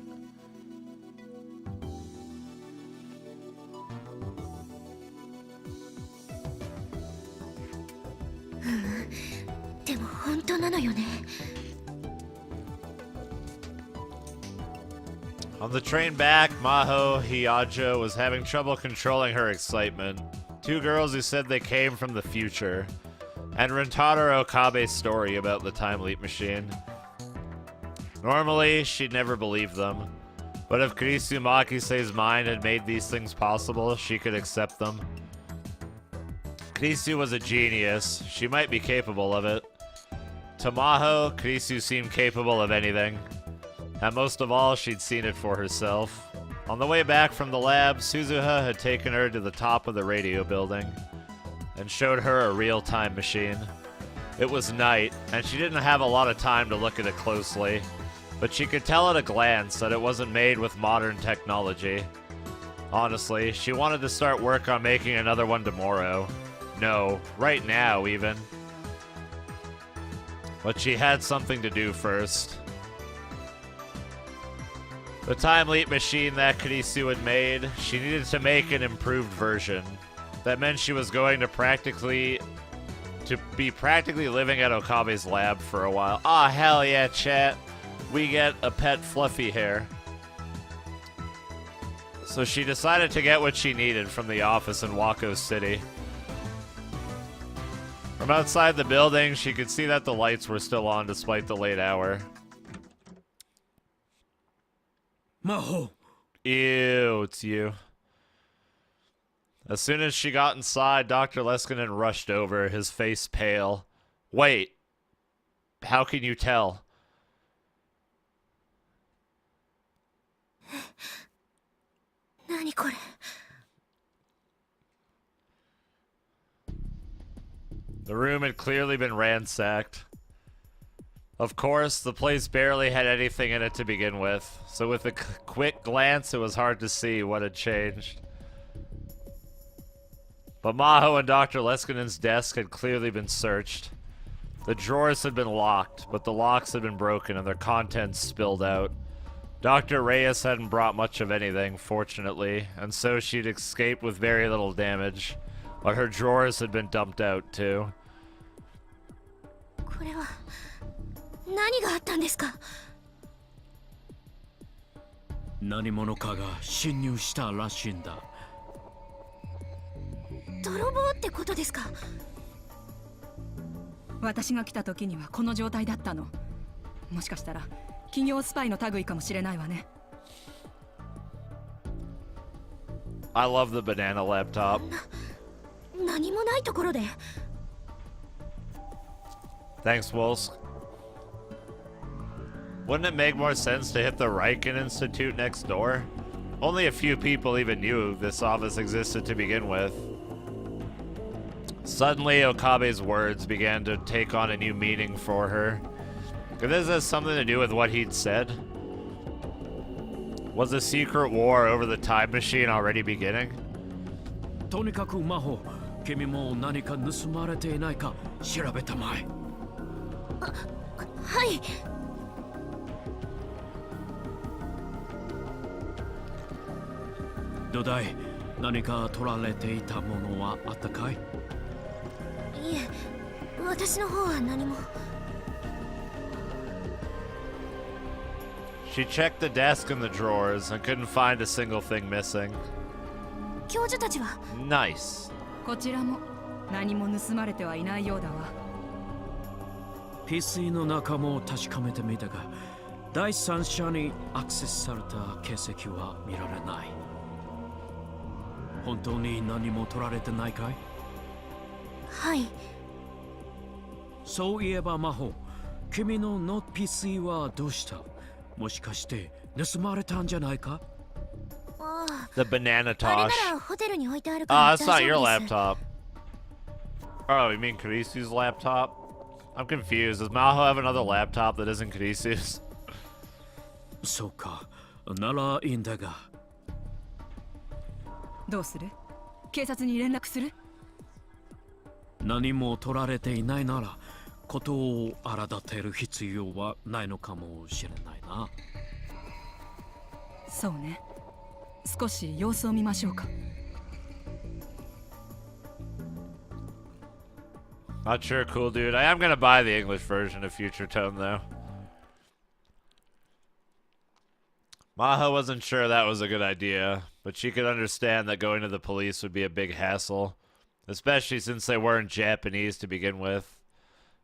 [SPEAKER 3] なのよね。
[SPEAKER 1] On the train back, Maho Hiyajo was having trouble controlling her excitement. Two girls who said they came from the future, and Rintarou Okabe's story about the time leap machine. Normally, she'd never believe them, but if Kurisu Makise's mind had made these things possible, she could accept them. Kurisu was a genius. She might be capable of it. To Maho, Kurisu seemed capable of anything. And most of all, she'd seen it for herself. On the way back from the lab, Suzuha had taken her to the top of the radio building and showed her a real time machine. It was night, and she didn't have a lot of time to look at it closely, but she could tell at a glance that it wasn't made with modern technology. Honestly, she wanted to start work on making another one tomorrow. No, right now even. But she had something to do first. The time leap machine that Kurisu had made, she needed to make an improved version. That meant she was going to be practically living at Okabe's lab for a while. Ah, hell yeah, chat. We get a pet fluffy hair. So she decided to get what she needed from the office in Wako City. From outside the building, she could see that the lights were still on despite the late hour.
[SPEAKER 5] Maho!
[SPEAKER 1] Ew, it's you. As soon as she got inside, Dr. Leskinen rushed over, his face pale. Wait. How can you tell?
[SPEAKER 3] Nani kore?
[SPEAKER 1] The room had clearly been ransacked. Of course, the place barely had anything in it to begin with, so with a quick glance, it was hard to see what had changed. But Maho and Dr. Leskinen's desk had clearly been searched. The drawers had been locked, but the locks had been broken and their contents spilled out. Dr. Reyes hadn't brought much of anything, fortunately, and so she'd escaped with very little damage. But her drawers had been dumped out, too.
[SPEAKER 3] これは何があったんですか?
[SPEAKER 5] 何者かが侵入したらしいんだ。
[SPEAKER 3] 泥棒ってことですか?
[SPEAKER 7] 私が来た時にはこの状態だったの。もしかしたら企業スパイの類かもしれないわね。
[SPEAKER 1] I love the banana laptop.
[SPEAKER 3] 何もないところで?
[SPEAKER 1] Thanks, Wolsk. Wouldn't it make more sense to hit the Riken Institute next door? Only a few people even knew this office existed to begin with. Suddenly, Okabe's words began to take on a new meaning for her. Could this have something to do with what he'd said? Was the secret war over the time machine already beginning?
[SPEAKER 5] とにかくマホ、君も何か盗まれていないか調べたまえ。
[SPEAKER 3] はい。
[SPEAKER 5] どうだい、何か取られていたものはあったかい?
[SPEAKER 3] いえ、私の方は何も。
[SPEAKER 1] She checked the desk and the drawers and couldn't find a single thing missing.
[SPEAKER 3] 教授たちは?
[SPEAKER 1] Nice.
[SPEAKER 7] こちらも何も盗まれてはいないようだわ。
[SPEAKER 5] PC の中も確かめてみたが、第三者にアクセスされた形跡は見られない。本当に何も取られてないかい?
[SPEAKER 3] はい。
[SPEAKER 5] そういえばマホ、君のノート PC はどうした? もしかして盗まれたんじゃないか?
[SPEAKER 1] The banana
[SPEAKER 3] あれ
[SPEAKER 1] tosh.
[SPEAKER 3] ならホテルに置いてあるから
[SPEAKER 1] Ah, that's not
[SPEAKER 3] 大
[SPEAKER 1] your
[SPEAKER 3] 丈夫です。
[SPEAKER 1] laptop. Oh, you mean Kurisu's laptop? I'm confused. Does Maho have another laptop that isn't Kurisu's?
[SPEAKER 5] そうか、ならいいんだが。
[SPEAKER 7] どうする? 警察に連絡する?
[SPEAKER 5] 何も取られていないなら、ことを荒立てる必要はないのかもしれないな。
[SPEAKER 7] そうね。少し様子を見ましょうか。
[SPEAKER 1] Not sure, cool dude. I am gonna buy the English version of Future Tone though. Maho wasn't sure that was a good idea, but she could understand that going to the police would be a big hassle, especially since they weren't Japanese to begin with.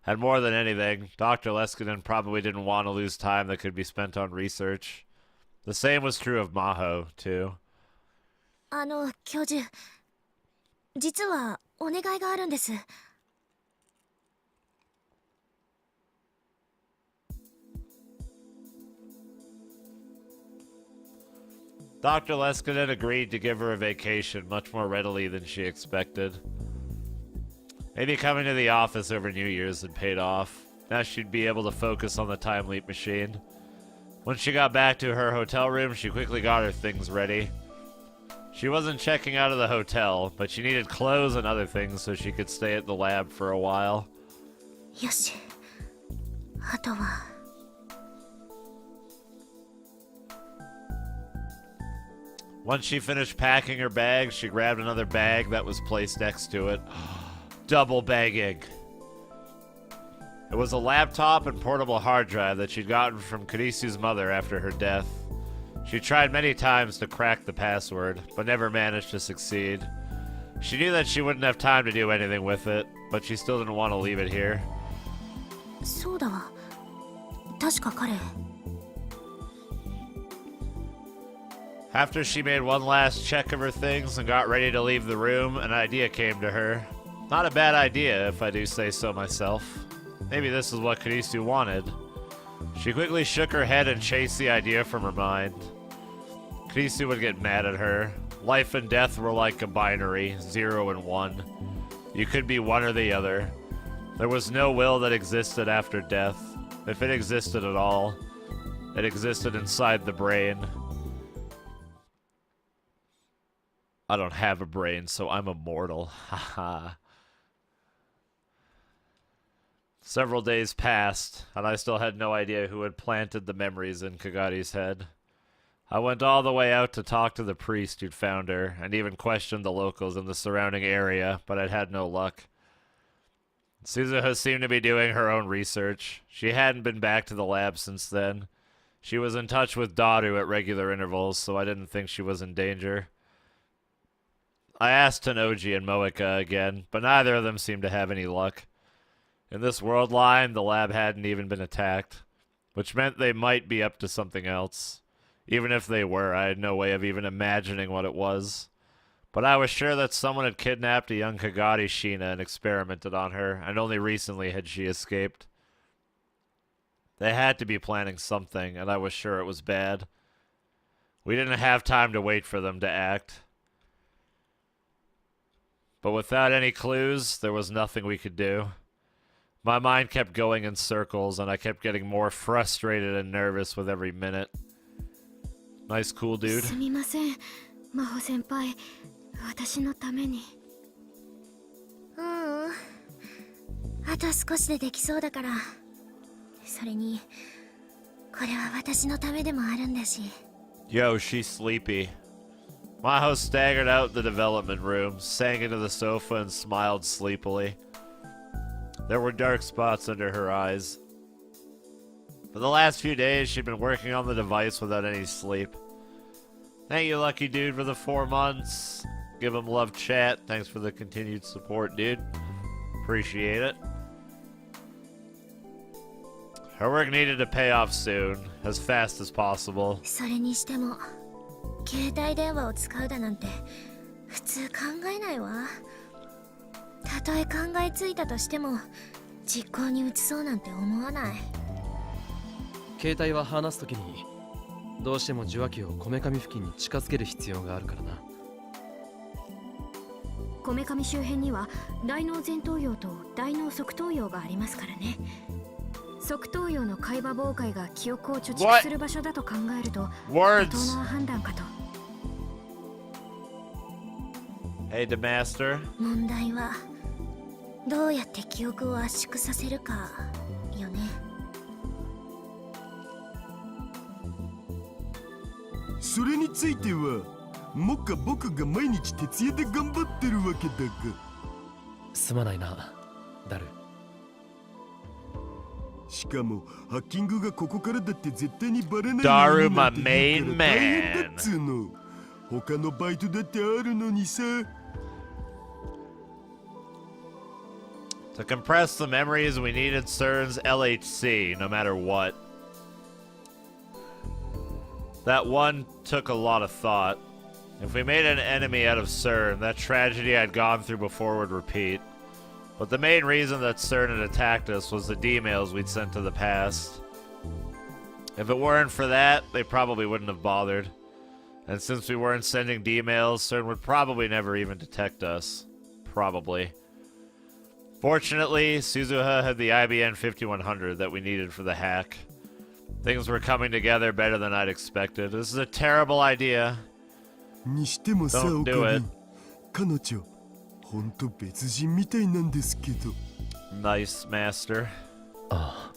[SPEAKER 1] And more than anything, Dr. Leskinen probably didn't want to lose time that could be spent on research. The same was true of Maho, too.
[SPEAKER 3] 教授、実はお願いがあるんです。
[SPEAKER 1] Dr. Leskinen agreed to give her a vacation much more readily than she expected. Maybe coming to the office over New Year's had paid off. Now she'd be able to focus on the time leap machine. When she got back to her hotel room, she quickly got her things ready. She wasn't checking out of the hotel, but she needed clothes and other things so she could stay at the lab for a while.
[SPEAKER 3] よし。あとは。
[SPEAKER 1] Once she finished packing her bag, she grabbed another bag that was placed next to it. Double bagging. It was a laptop and portable hard drive that she'd gotten from Kurisu's mother after her death. She tried many times to crack the password, but never managed to succeed. She knew that she wouldn't have time to do anything with it, but she still didn't want to leave it here.
[SPEAKER 3] そうだわ。確か彼。
[SPEAKER 1] After she made one last check of her things and got ready to leave the room, an idea came to her. Not a bad idea, if I do say so myself. Maybe this is what Kurisu wanted. She quickly shook her head and chased the idea from her mind. Kurisu would get mad at her. Life and death were like a binary, 0 and 1. You could be one or the other. There was no will that existed after death. If it existed at all, it existed inside the brain. I don't have a brain, so I'm immortal. Haha. Several days passed, and I still had no idea who had planted the memories in Kagari's head. I went all the way out to talk to the priest who'd found her, and even questioned the locals in the surrounding area, but I'd had no luck. Suzuha seemed to be doing her own research. She hadn't been back to the lab since then. She was in touch with Daru at regular intervals, so I didn't think she was in danger. I asked Tanoji and Moeka again, but neither of them seemed to have any luck. In this world line, the lab hadn't even been attacked, which meant they might be up to something else. Even if they were, I had no way of even imagining what it was. But I was sure that someone had kidnapped a young Kagari Shina and experimented on her, and only recently had she escaped. They had to be planning something, and I was sure it was bad. We didn't have time to wait for them to act. But without any clues, there was nothing we could do. My mind kept going in circles, and I kept getting more frustrated and nervous with every minute. Nice, cool dude.
[SPEAKER 4] すみません、真帆先輩。私のために。
[SPEAKER 3] あと少しでできそうだから。それに、これは私のためでもあるんだし。
[SPEAKER 1] Yo, she's sleepy. Maho staggered out the development room, sank into the sofa, and smiled sleepily. There were dark spots under her eyes. For the last few days, she'd been working on the device without any sleep. Thank you, lucky dude, for the 4 months. Give him love chat. Thanks for the continued support, dude. Appreciate it. Her work needed to pay off soon, as fast as possible.
[SPEAKER 3] それにしても、携帯電話を使うだなんて普通考えないわ。たとえ考えついたとしても実行に移そうなんて思わない。
[SPEAKER 2] 携帯は話すときにどうしても受話器をこめかみ付近に近づける必要があるからな。
[SPEAKER 4] こめかみ周辺には大脳前頭葉と大脳側頭葉がありますからね。側頭葉の海馬妨害が記憶を貯蓄する場所だと考えると妥当な判断かと。
[SPEAKER 1] Hey, the master.
[SPEAKER 3] 問題はどうやって記憶を圧縮させるかよね。
[SPEAKER 8] それについてはもっか僕が毎日徹夜で頑張ってるわけだが。
[SPEAKER 2] すまないな、ダル。
[SPEAKER 8] しかもハッキングがここからだって絶対にバレない
[SPEAKER 1] ダル
[SPEAKER 8] ようになんて言う
[SPEAKER 1] my
[SPEAKER 8] から
[SPEAKER 1] main
[SPEAKER 8] 大変だっつうの。他のバイトだってあるのにさ。
[SPEAKER 1] To compress the memories, we needed CERN's LHC, no matter what. That one took a lot of thought. If we made an enemy out of CERN, that tragedy I'd gone through before would repeat. But the main reason that CERN had attacked us was the D-mails we'd sent to the past. If it weren't for that, they probably wouldn't have bothered. And since we weren't sending D-mails, CERN would probably never even detect us. Probably. Fortunately, Suzuha had the IBN 5100 that we needed for the hack. Things were coming together better than I'd expected. This is a terrible idea.
[SPEAKER 8] にしてもさ、
[SPEAKER 1] Don't
[SPEAKER 8] オ
[SPEAKER 1] do
[SPEAKER 8] カビ
[SPEAKER 1] it.
[SPEAKER 8] 彼女ほんと別人みたいなんですけど。
[SPEAKER 1] Nice, Master.
[SPEAKER 2] あ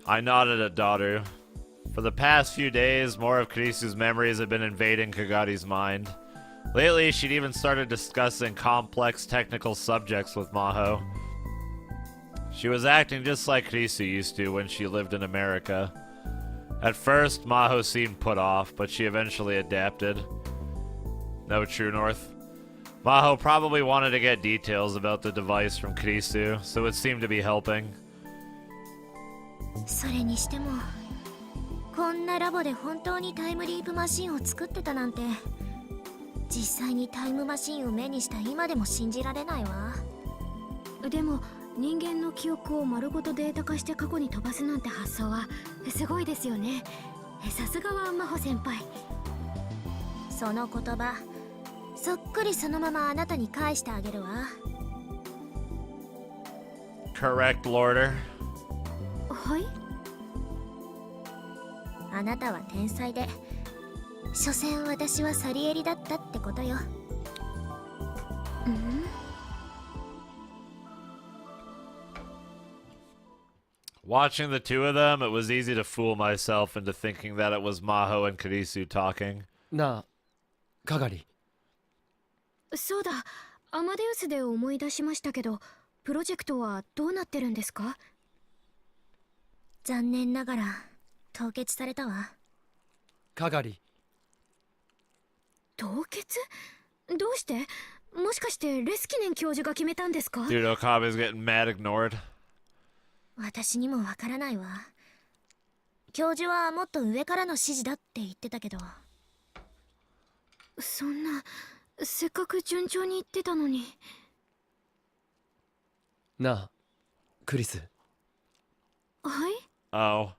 [SPEAKER 1] I nodded at Daru. For the past few days, more of Kurisu's memories had been invading Kagari's mind. Lately, she'd even started discussing complex technical subjects with Maho. She was acting just like Kurisu used to when she lived in America. At first, Maho seemed put off, but she eventually adapted. No, True North. Maho probably wanted to get details about the device from Kurisu, so it seemed to be helping.
[SPEAKER 3] それにしてもこんなラボで本当にタイムリープマシンを作ってたなんて実際にタイムマシンを目にした今でも信じられないわ。
[SPEAKER 4] でも人間の記憶を丸ごとデータ化して過去に飛ばすなんて発想はすごいですよね。さすがは真帆先輩。
[SPEAKER 3] その言葉そっくりそのままあなたに返してあげるわ。
[SPEAKER 1] Correct, Lorder.
[SPEAKER 4] はい。
[SPEAKER 3] あなたは天才で所詮私はサリエリだったってことよ。
[SPEAKER 1] Watching the two of them, it was easy to fool myself into thinking that it was Maho and Kurisu talking.
[SPEAKER 2] なあ、かがり。
[SPEAKER 4] そうだ、アマデウスで思い出しましたけど、プロジェクトはどうなってるんですか？
[SPEAKER 3] 残念ながら凍結されたわ。
[SPEAKER 2] かがり。
[SPEAKER 4] 凍結？どうして？もしかしてレスキネン教授が決めたんですか？
[SPEAKER 1] Dude, Okabe's getting mad ignored.
[SPEAKER 3] 私にもわからないわ。教授はもっと上からの指示だって言ってたけど。
[SPEAKER 4] そんな、せっかく順調に言ってたのに。
[SPEAKER 2] なあ、クリス。
[SPEAKER 4] はい？
[SPEAKER 1] Oh.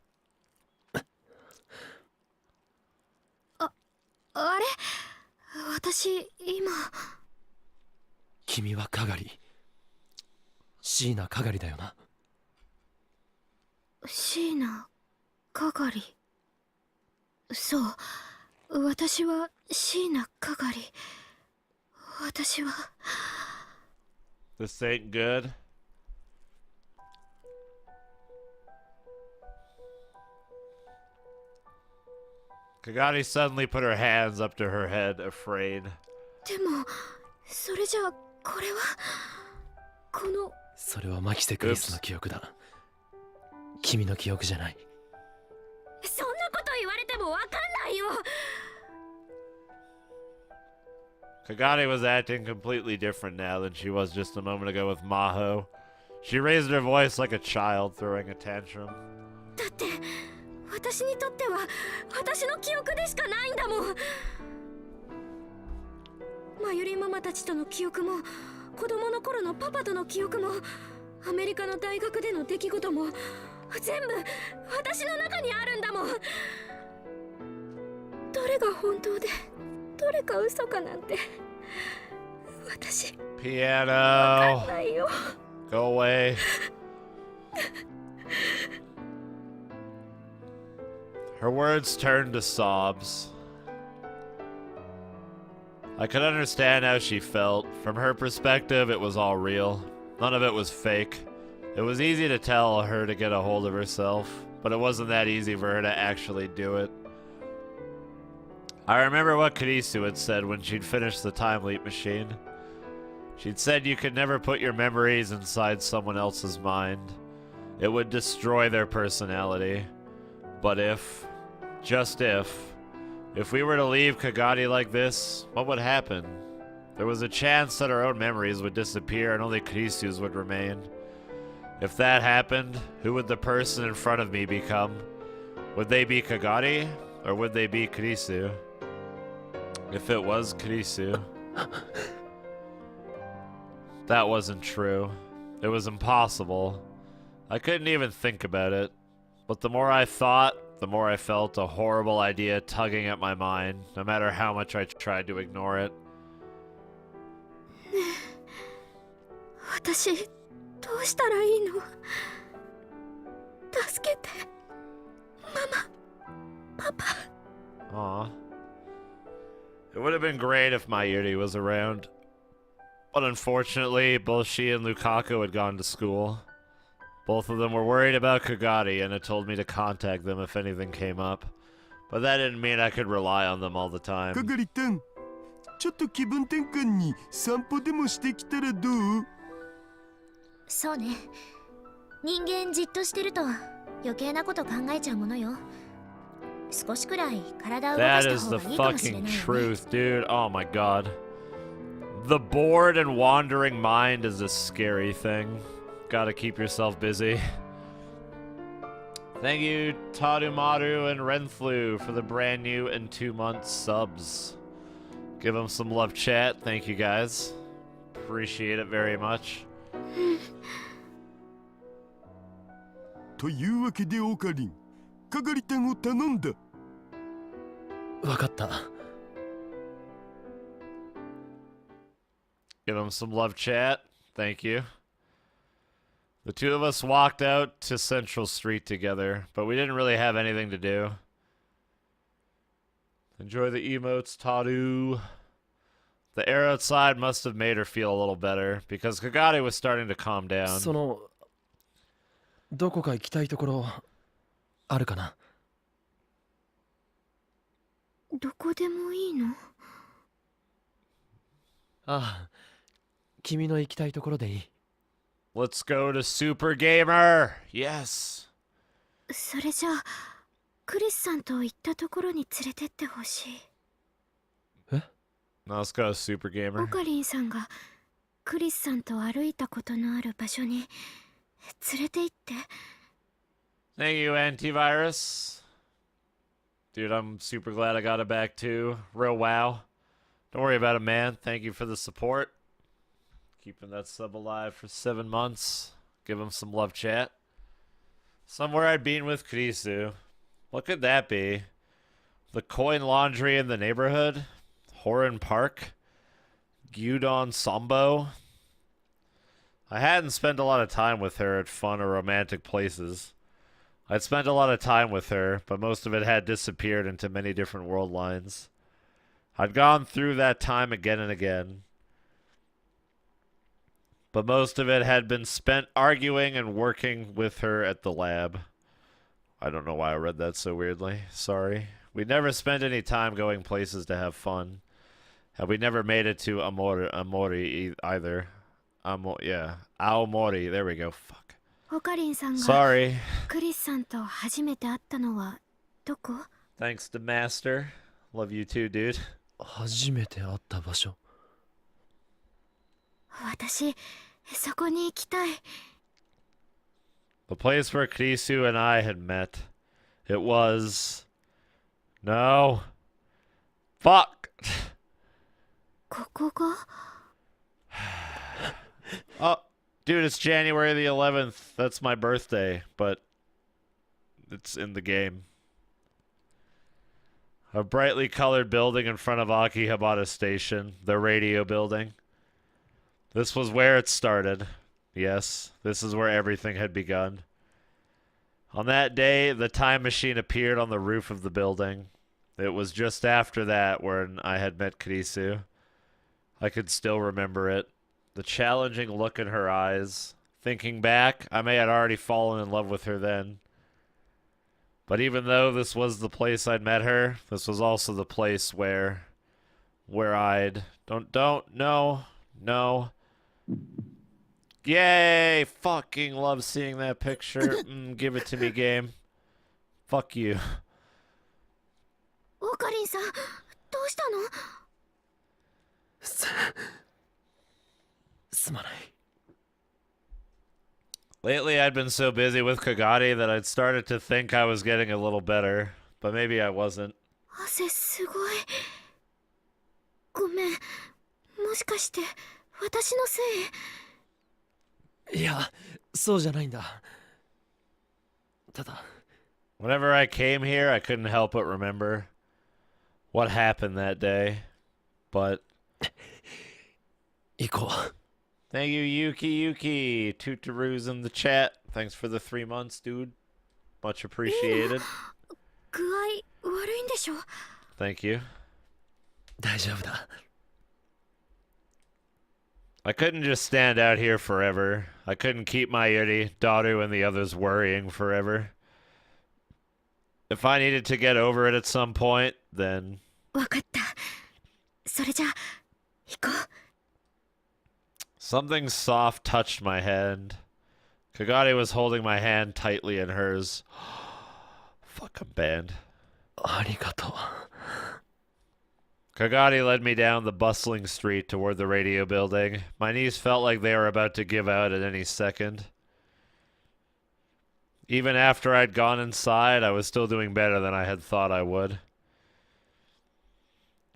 [SPEAKER 4] あれ？私、今。
[SPEAKER 2] 君はかがり。椎名かがりだよな。
[SPEAKER 4] 椎名かがり。そう、私は椎名かがり。私は。
[SPEAKER 1] This ain't good. Kagari suddenly put her hands up to her head, afraid.
[SPEAKER 4] でも、それじゃあ、これは。この。
[SPEAKER 2] それはマキセ・クリスの記憶だ。君の記憶じゃない。
[SPEAKER 4] そんなこと言われてもわかんないよ。
[SPEAKER 1] Kagari was acting completely different now than she was just a moment ago with Maho. She raised her voice like a child throwing a tantrum.
[SPEAKER 4] だって私にとっては私の記憶でしかないんだもん。マユリママたちとの記憶も子供の頃のパパとの記憶もアメリカの大学での出来事も全部私の中にあるんだもん。どれが本当でどれか嘘かなんて私
[SPEAKER 1] Piano.
[SPEAKER 4] わかんないよ。
[SPEAKER 1] Go away. Her words turned to sobs. I could understand how she felt. From her perspective, it was all real. None of it was fake. It was easy to tell her to get a hold of herself, but it wasn't that easy for her to actually do it. I remember what Kurisu had said when she'd finished the time leap machine. She'd said you could never put your memories inside someone else's mind. It would destroy their personality. But if, just if we were to leave Kagari like this, what would happen? There was a chance that our own memories would disappear and only Kurisu's would remain. If that happened, who would the person in front of me become? Would they be Kagari, or would they be Kurisu? If it was Kurisu... That wasn't true. It was impossible. I couldn't even think about it. But the more I thought, the more I felt a horrible idea tugging at my mind, no matter how much I tried to ignore it.
[SPEAKER 4] 私どうしたらいいの助けてママパパ
[SPEAKER 1] Aw. It would have been great if Mayuri was around. But unfortunately, both she and Lukaku had gone to school. Both of them were worried about Kagari and had told me to contact them if anything came up. But that didn't mean I could rely on them all the time.
[SPEAKER 8] かがりたん、ちょっと気分転換に散歩でもしてきたらどう？
[SPEAKER 3] そうね。人間じっとしてると余計なこと考えちゃうものよ。少しくらい体を動か
[SPEAKER 1] That
[SPEAKER 3] した
[SPEAKER 1] is
[SPEAKER 3] 方
[SPEAKER 1] the
[SPEAKER 3] がいいかもしれ
[SPEAKER 1] fucking
[SPEAKER 3] ないよね。
[SPEAKER 1] truth, dude. Oh my god. The bored and wandering mind is a scary thing. Gotta keep yourself busy. Thank you, Tarumaru and Renflu, for the brand new and 2-month subs. Give them some love chat. Thank you, guys. Appreciate it very much.
[SPEAKER 8] というわけでオカリン、かがりたんを頼んだ。
[SPEAKER 2] わかった。
[SPEAKER 1] Give them some love chat. Thank you. The two of us walked out to Central Street together, but we didn't really have anything to do. Enjoy the emotes, Taru. The air outside must have made her feel a little better, because Kagari was starting to calm down.
[SPEAKER 2] そのどこか行きたいところあるかな？
[SPEAKER 4] どこでもいいの？
[SPEAKER 2] ああ、君の行きたいところでいい。
[SPEAKER 1] Let's go to Super Gamer! Yes!
[SPEAKER 4] それじゃあクリスさんと行ったところに連れてってほしい。
[SPEAKER 2] え？
[SPEAKER 1] Now let's go to Super
[SPEAKER 4] オ
[SPEAKER 1] Gamer.
[SPEAKER 4] カリンさんがクリスさんと歩いたことのある場所に連れて行って。
[SPEAKER 1] Thank you, Antivirus. Dude, I'm super glad I got it back too. Real wow. Don't worry about it, man. Thank you for the support. Keeping that sub alive for 7 months. Give him some love chat. Somewhere I'd been with Kurisu. What could that be? The coin laundry in the neighborhood? Horan Park? Gyudon Sambo? I hadn't spent a lot of time with her at fun or romantic places. I'd spent a lot of time with her, but most of it had disappeared into many different world lines. I'd gone through that time again and again. But most of it had been spent arguing and working with her at the lab. I don't know why I read that so weirdly. Sorry. We never spent any time going places to have fun. And we never made it to Amori either. Yeah. Aomori. There we go. Fuck.
[SPEAKER 4] オカリンさんが
[SPEAKER 1] Sorry.
[SPEAKER 4] クリスさんと初めて会ったのはどこ？
[SPEAKER 1] Thanks to Master. Love you too, dude.
[SPEAKER 2] 初めて会った場所。
[SPEAKER 4] 私そこに行きたい。
[SPEAKER 1] The place where Kurisu and I had met. It was... No. Fuck.
[SPEAKER 4] ここが？
[SPEAKER 1] Oh, dude, it's January the 11th. That's my birthday, but it's in the game. A brightly colored building in front of Akihabara Station, the radio building. This was where it started. Yes, this is where everything had begun. On that day, the time machine appeared on the roof of the building. It was just after that when I had met Kurisu. I could still remember it. The challenging look in her eyes. Thinking back, I may have already fallen in love with her then. But even though this was the place I'd met her, this was also the place where I'd no. Yay! Fucking love seeing that picture. Give it to me, game. Fuck you.
[SPEAKER 4] オカリンさん、どうしたの？
[SPEAKER 2] すまない。
[SPEAKER 1] Lately, I'd been so busy with Kagari that I'd started to think I was getting a little better, but maybe I wasn't.
[SPEAKER 4] 汗すごい。ごめん。もしかして私のせい？
[SPEAKER 2] いや、そうじゃないんだ。ただ、
[SPEAKER 1] Whenever I came here, I couldn't help but remember what happened that day. But
[SPEAKER 2] 行こう。
[SPEAKER 1] thank you, Yuki. Tutaroos in the chat. Thanks for the 3 months, dude. Much appreciated.
[SPEAKER 4] 具合悪いんでしょ？
[SPEAKER 1] Thank you.
[SPEAKER 2] 大丈夫だ。
[SPEAKER 1] I couldn't just stand out here forever. I couldn't keep Mayuri, Daru, and the others worrying forever. If I needed to get over it at some point, then...
[SPEAKER 4] わかった。それじゃ行こう。
[SPEAKER 1] Something soft touched my hand. Kagari was holding my hand tightly in hers. Fucking band.
[SPEAKER 2] ありがとう。
[SPEAKER 1] Kagari led me down the bustling street toward the radio building. My knees felt like they were about to give out at any second. Even after I'd gone inside, I was still doing better than I had thought I would.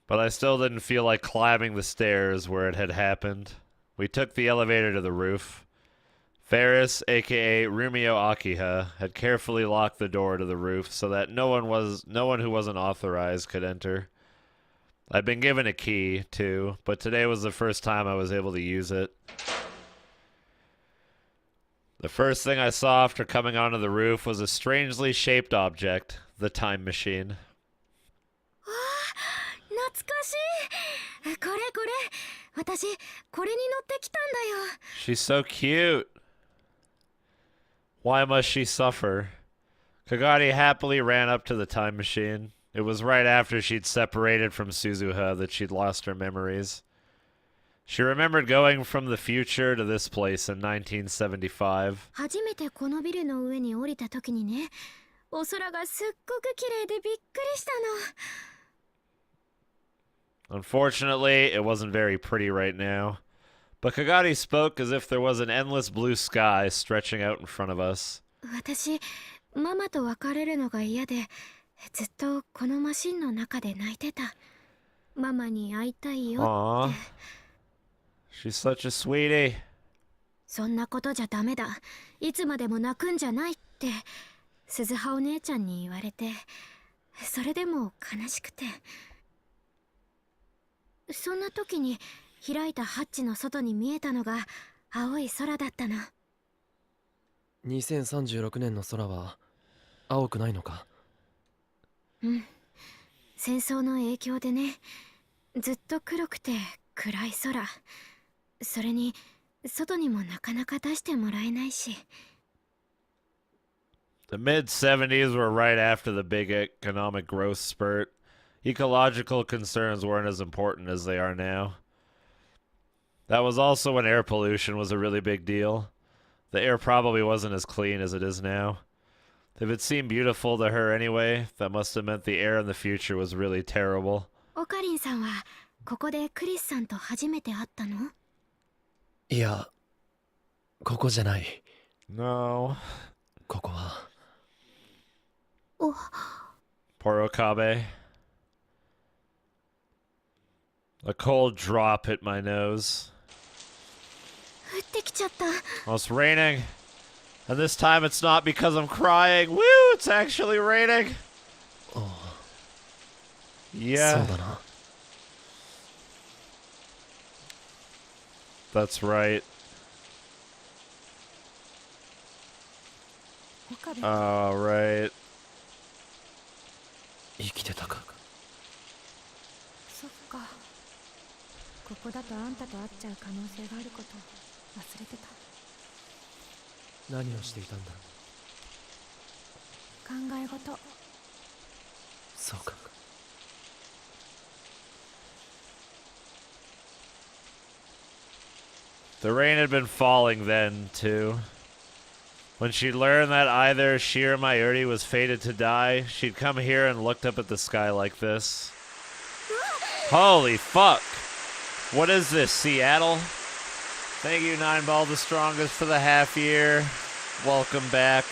[SPEAKER 1] But I still didn't feel like climbing the stairs where it had happened. We took the elevator to the roof. Ferris, aka Rumio Akiha, had carefully locked the door to the roof so that no one who wasn't authorized could enter. I'd been given a key, too, but today was the first time I was able to use it. The first thing I saw after coming onto the roof was a strangely shaped object, the time machine.
[SPEAKER 4] 懐かしい。これ。私これに乗ってきたんだよ。
[SPEAKER 1] She's so cute. Why must she suffer? Kagari happily ran up to the time machine. It was right after she'd separated from Suzuha that she'd lost her memories. She remembered going from the future to this place in 1975.
[SPEAKER 4] 初めてこのビルの上に降りた時にね、お空がすっごく綺麗でびっくりしたの。
[SPEAKER 1] Unfortunately, it wasn't very pretty right now. But Kagari spoke as if there was an endless blue sky stretching out in front of us.
[SPEAKER 4] 私、ママと別れるのが嫌で、ずっとこのマシンの中で泣いてた。ママに会いたいよって。
[SPEAKER 1] Aww. She's such a sweetie.
[SPEAKER 4] そんなことじゃダメだ。いつまでも泣くんじゃないって、鈴葉お姉ちゃんに言われて、それでも悲しくて。そんな時に開いたハッチの外に見えたのが青い空だったの。
[SPEAKER 2] 2036年の空は青くないのか？
[SPEAKER 4] うん。戦争の影響でね、ずっと黒くて暗い空。それに外にもなかなか出してもらえないし。
[SPEAKER 1] The mid-70s were right after the big economic growth spurt. Ecological concerns weren't as important as they are now. That was also when air pollution was a really big deal. The air probably wasn't as clean as it is now. If it seemed beautiful to her anyway, that must have meant the air in the future was really terrible.
[SPEAKER 4] オカリンさんはここでクリスさんと初めて会ったの？
[SPEAKER 2] いや、ここじゃない。
[SPEAKER 1] No.
[SPEAKER 2] ここは。
[SPEAKER 4] お。
[SPEAKER 1] Poor Okabe. A cold drop hit my nose.
[SPEAKER 4] 降ってきちゃった。
[SPEAKER 1] Oh, it's raining. And this time it's not because I'm crying. Woo! It's actually raining.
[SPEAKER 2] Oh.
[SPEAKER 1] Yeah.
[SPEAKER 2] そうだな。
[SPEAKER 1] That's right. All right.
[SPEAKER 2] 生きてたか。
[SPEAKER 4] そっか。ここだとあんたと会っちゃう可能性があること忘れてた。
[SPEAKER 2] 何をしていたんだ？
[SPEAKER 4] 考え事。
[SPEAKER 2] そうか。
[SPEAKER 1] The rain had been falling then, too. When she learned that either she or Mayuri was fated to die, she'd come here and looked up at the sky like this. Holy fuck! What is this, Seattle? Thank you, Nineball the Strongest, for the half year. Welcome back.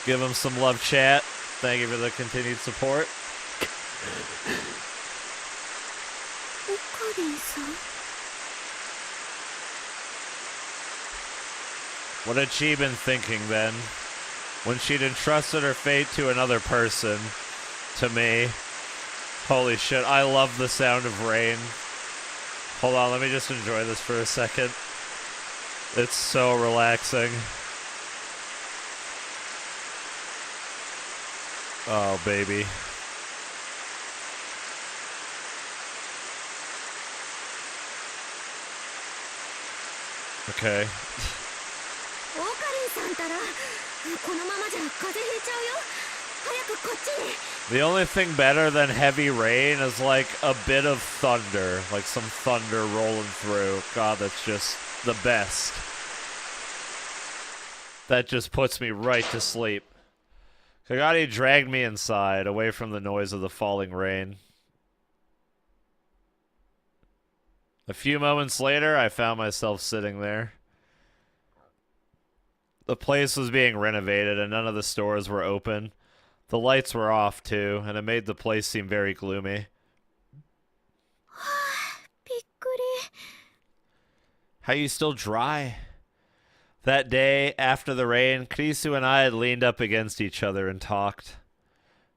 [SPEAKER 1] Give him some love, chat. Thank you for the continued support. What had she been thinking then, when she'd entrusted her fate to another person, to me? Holy shit, I love the sound of rain. Hold on, let me just enjoy this for a second. It's so relaxing. Oh, baby. Okay. The only thing better than heavy rain is like a bit of thunder, like some thunder rolling through. God, that's just the best. That just puts me right to sleep. Kagari dragged me inside, away from the noise of the falling rain. A few moments later, I found myself sitting there. The place was being renovated and none of the stores were open. The lights were off too, and it made the place seem very gloomy. How you still dry? That day, after the rain, Kurisu and I had leaned up against each other and talked.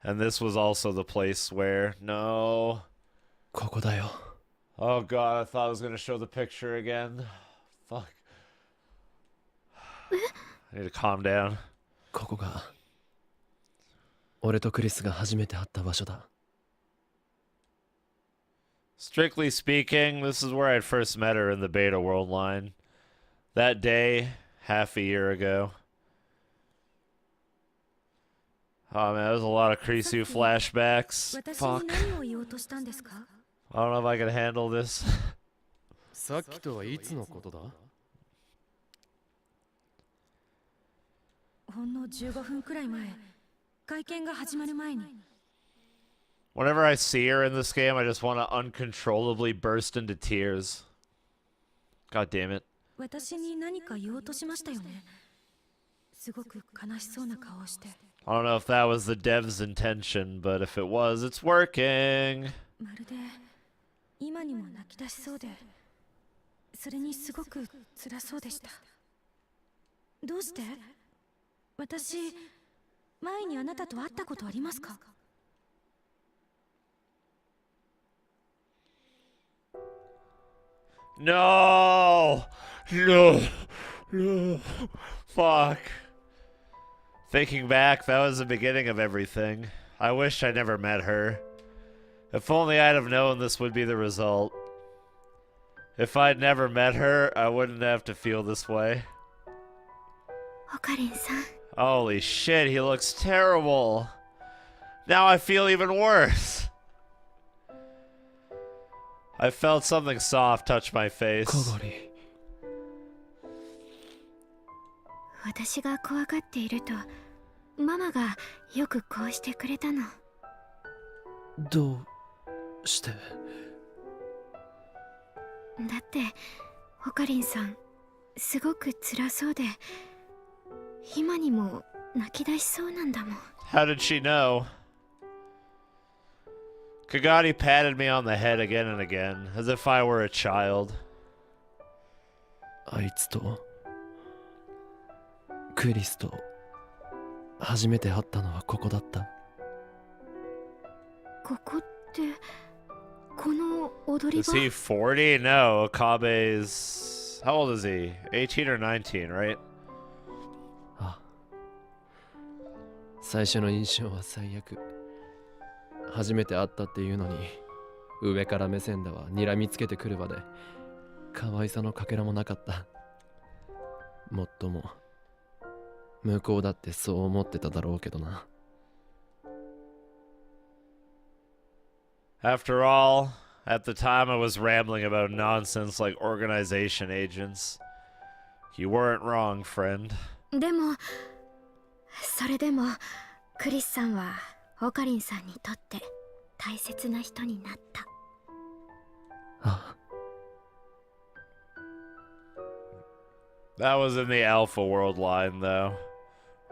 [SPEAKER 1] And this was also the place where... No.
[SPEAKER 2] ここだよ。
[SPEAKER 1] Oh god, I thought I was going to show the picture again. Fuck. I need to calm down.
[SPEAKER 2] ここが俺とクリスが初めて会った場所だ。
[SPEAKER 1] Strictly speaking, this is where I'd first met her in the Beta World line. That day, half a year ago. Oh man, there's a lot of Kurisu flashbacks. Fuck. I don't know if I can handle this.
[SPEAKER 2] さっきとはいつのことだ?
[SPEAKER 4] ほんの15分くらい前、会見が始まる前に。
[SPEAKER 1] Whenever I see her in this game, I just want to uncontrollably burst into tears. God damn it.
[SPEAKER 4] 私に何か言おうとしましたよね。すごく悲しそうな顔をして。
[SPEAKER 1] I don't know if that was the dev's intention, but if it was, it's working.
[SPEAKER 4] まるで今にも泣き出しそうで、それにすごく辛そうでした。どうして？私、前にあなたと会ったことありますか？
[SPEAKER 1] No! No! No! Fuck. Thinking back, that was the beginning of everything. I wish I never met her. If only I'd have known this would be the result. If I'd never met her, I wouldn't have to feel this way. Holy shit, he looks terrible. Now I feel even worse. I felt something soft touch my face.
[SPEAKER 4] 私が怖がっていると、ママがよくこうしてくれたの。
[SPEAKER 2] どうして？
[SPEAKER 4] だってホカリンさんすごく辛そうで、今にも泣き出しそうなんだもん。
[SPEAKER 1] How did she know? Kagari patted me on the head again and again, as if I were a child.
[SPEAKER 2] あいつとクリスと初めて会ったのはここだった。
[SPEAKER 4] ここってこの踊り場。
[SPEAKER 1] Is he 40? No, Okabe's... How old is he? 18 or 19, right?
[SPEAKER 2] あ、最初の印象は最悪。初めて会ったっていうのに上から目線だわ、睨みつけてくるわで可愛さのかけらもなかった。もっとも向こうだってそう思ってただろうけどな。
[SPEAKER 1] After all, at the time I was rambling about nonsense like organization agents. You weren't wrong, friend.
[SPEAKER 4] でもそれでもクリスさんはオカリンさんにとって大切な人になった。
[SPEAKER 2] あ、
[SPEAKER 1] That was in the Alpha World line, though.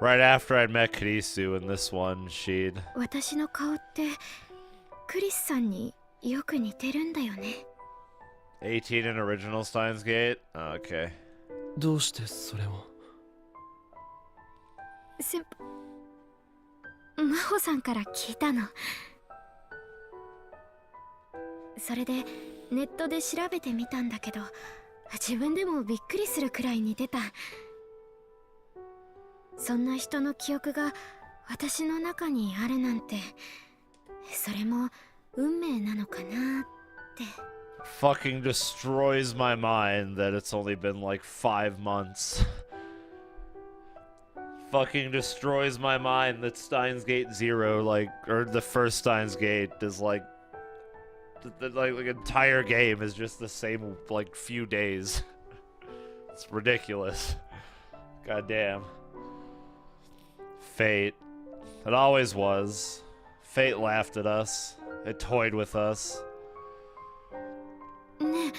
[SPEAKER 1] Right after I'd met Kurisu in this one, she'd...
[SPEAKER 4] 私の顔ってクリスさんによく似てるんだよね。
[SPEAKER 1] 18 in original Steins Gate? Okay.
[SPEAKER 2] どうしてそれを。
[SPEAKER 4] 先輩、真帆さんから聞いたの。それでネットで調べてみたんだけど、自分でもびっくりするくらい似てた。そんな人の記憶が私の中にあるなんて、それも運命なのかなって。
[SPEAKER 1] Fucking destroys my mind that it's only been like 5 months. Fucking destroys my mind that Steins Gate 0, like, or the first Steins Gate is like, the entire game is just the same, like, few days. It's ridiculous. Goddamn. Fate. It always was. Fate laughed at us. It toyed with us.
[SPEAKER 4] ね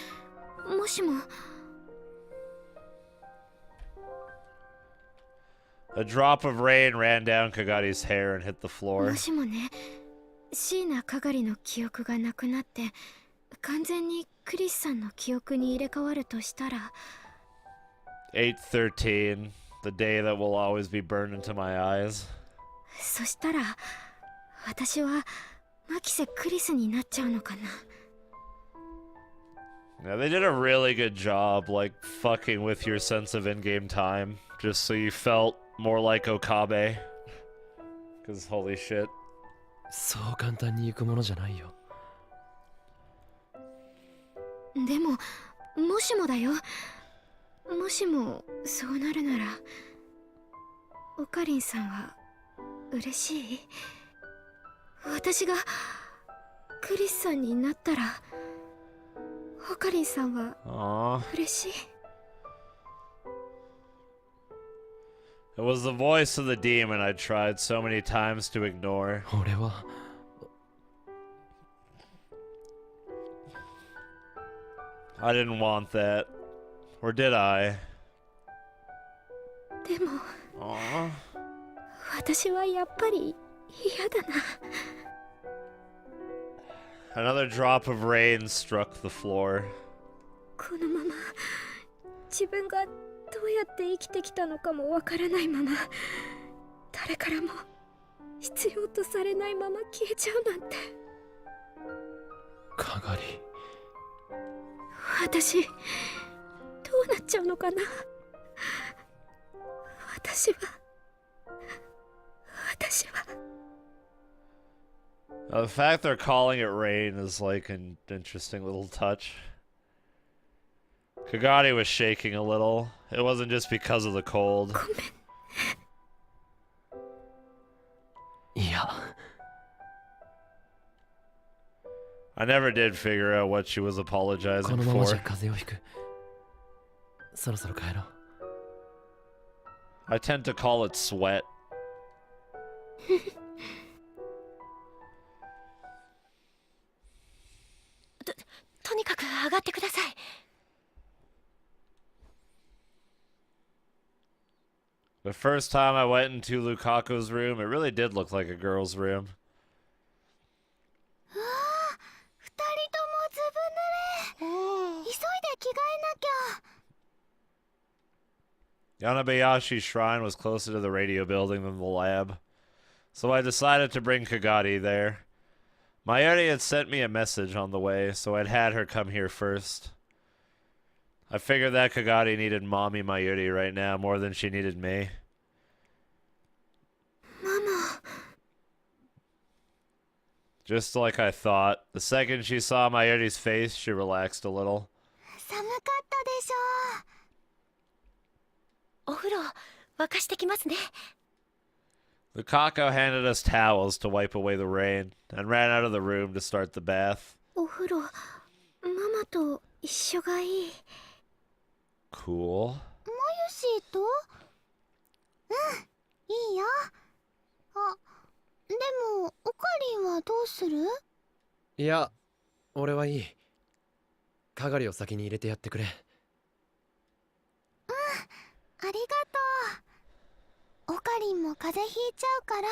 [SPEAKER 4] え、もしも。
[SPEAKER 1] A drop of rain ran down Kagari's hair and hit the floor.
[SPEAKER 4] もしもね、椎名かがりの記憶がなくなって完全にクリスさんの記憶に入れ替わるとしたら。
[SPEAKER 1] 8/13, the day that will always be burned into my eyes.
[SPEAKER 4] そしたら私はマキセクリスになっちゃうのかな。
[SPEAKER 1] Yeah, they did a really good job, like, fucking with your sense of in-game time, just so you felt more like Okabe. Because holy shit.
[SPEAKER 2] そう簡単に行くものじゃないよ。
[SPEAKER 4] でももしもだよ、もしもそうなるならオカリンさんは嬉しい？私がクリスさんになったらオカリンさんは嬉しい？
[SPEAKER 1] It was the voice of the demon I tried so many times to ignore.
[SPEAKER 2] 俺は
[SPEAKER 1] I didn't want that. Or did I?
[SPEAKER 4] でも
[SPEAKER 1] Aww.
[SPEAKER 4] 私はやっぱり嫌だな。
[SPEAKER 1] Another drop of rain struck the floor.
[SPEAKER 4] このまま自分がどうやって生きてきたのかもわからないまま、誰からも必要とされないまま消えちゃうなんて。
[SPEAKER 2] かがり、
[SPEAKER 4] 私どうなっちゃうのかな。私は
[SPEAKER 1] The fact they're calling it rain is like an interesting little touch. Kagari was shaking a little. It wasn't just because of the cold.
[SPEAKER 4] ごめん。
[SPEAKER 2] いや、
[SPEAKER 1] I never did figure out what she was
[SPEAKER 2] こ
[SPEAKER 1] apologizing
[SPEAKER 2] のままじ
[SPEAKER 1] for.
[SPEAKER 2] ゃ風邪をひく。そろそろ帰ろう。
[SPEAKER 1] I tend to call it sweat.
[SPEAKER 4] とにかく上がってください。
[SPEAKER 1] The first time I went into Lukaku's room, it really did look like a girl's room.
[SPEAKER 3] 二人ともずぶ濡れ。急いで着替えなきゃ。
[SPEAKER 1] Yanabayashi's shrine was closer to the radio building than the lab, so I decided to bring Kagari there. Mayuri had sent me a message on the way, so I'd had her come here first. I figured that Kagari needed mommy Mayuri right now more than she needed me.
[SPEAKER 4] ママ。
[SPEAKER 1] Just like I thought, the second she saw Mayuri's face, she relaxed a little.
[SPEAKER 3] 寒かったでしょお風呂沸かしてきますね。
[SPEAKER 1] Lukako handed us towels to wipe away the rain and ran out of the room to start the bath.
[SPEAKER 4] お風呂ママと一緒がいい。
[SPEAKER 1] Cool.
[SPEAKER 4] マユシーと？いいよ。あ、でもオカリンはどうする？
[SPEAKER 2] いや、俺はいい。かがりを先に入れてやってくれ。
[SPEAKER 4] ありがとう。オカリンも風邪ひいちゃうから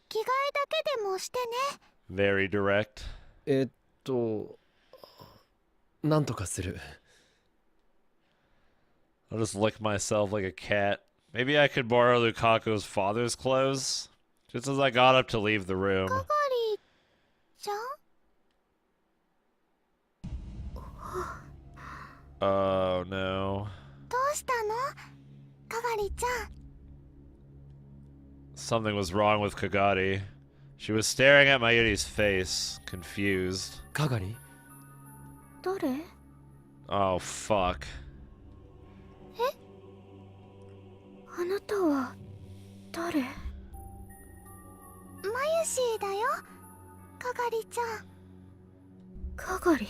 [SPEAKER 4] 着替えだけでもしてね。
[SPEAKER 1] Very direct.
[SPEAKER 2] なんとかする。
[SPEAKER 1] I'll just lick myself like a cat. Maybe I could borrow Lukaku's father's clothes? Just as I got up to leave the room.
[SPEAKER 4] かがりちゃん？
[SPEAKER 1] Oh no.
[SPEAKER 4] どうしたの？かがりちゃん。
[SPEAKER 1] Something was wrong with Kagari. She was staring at Mayuri's face, confused.
[SPEAKER 2] かがり？
[SPEAKER 4] 誰？
[SPEAKER 1] Oh fuck.
[SPEAKER 4] あなたは誰？マユシーだよ、かがりちゃん。かがり？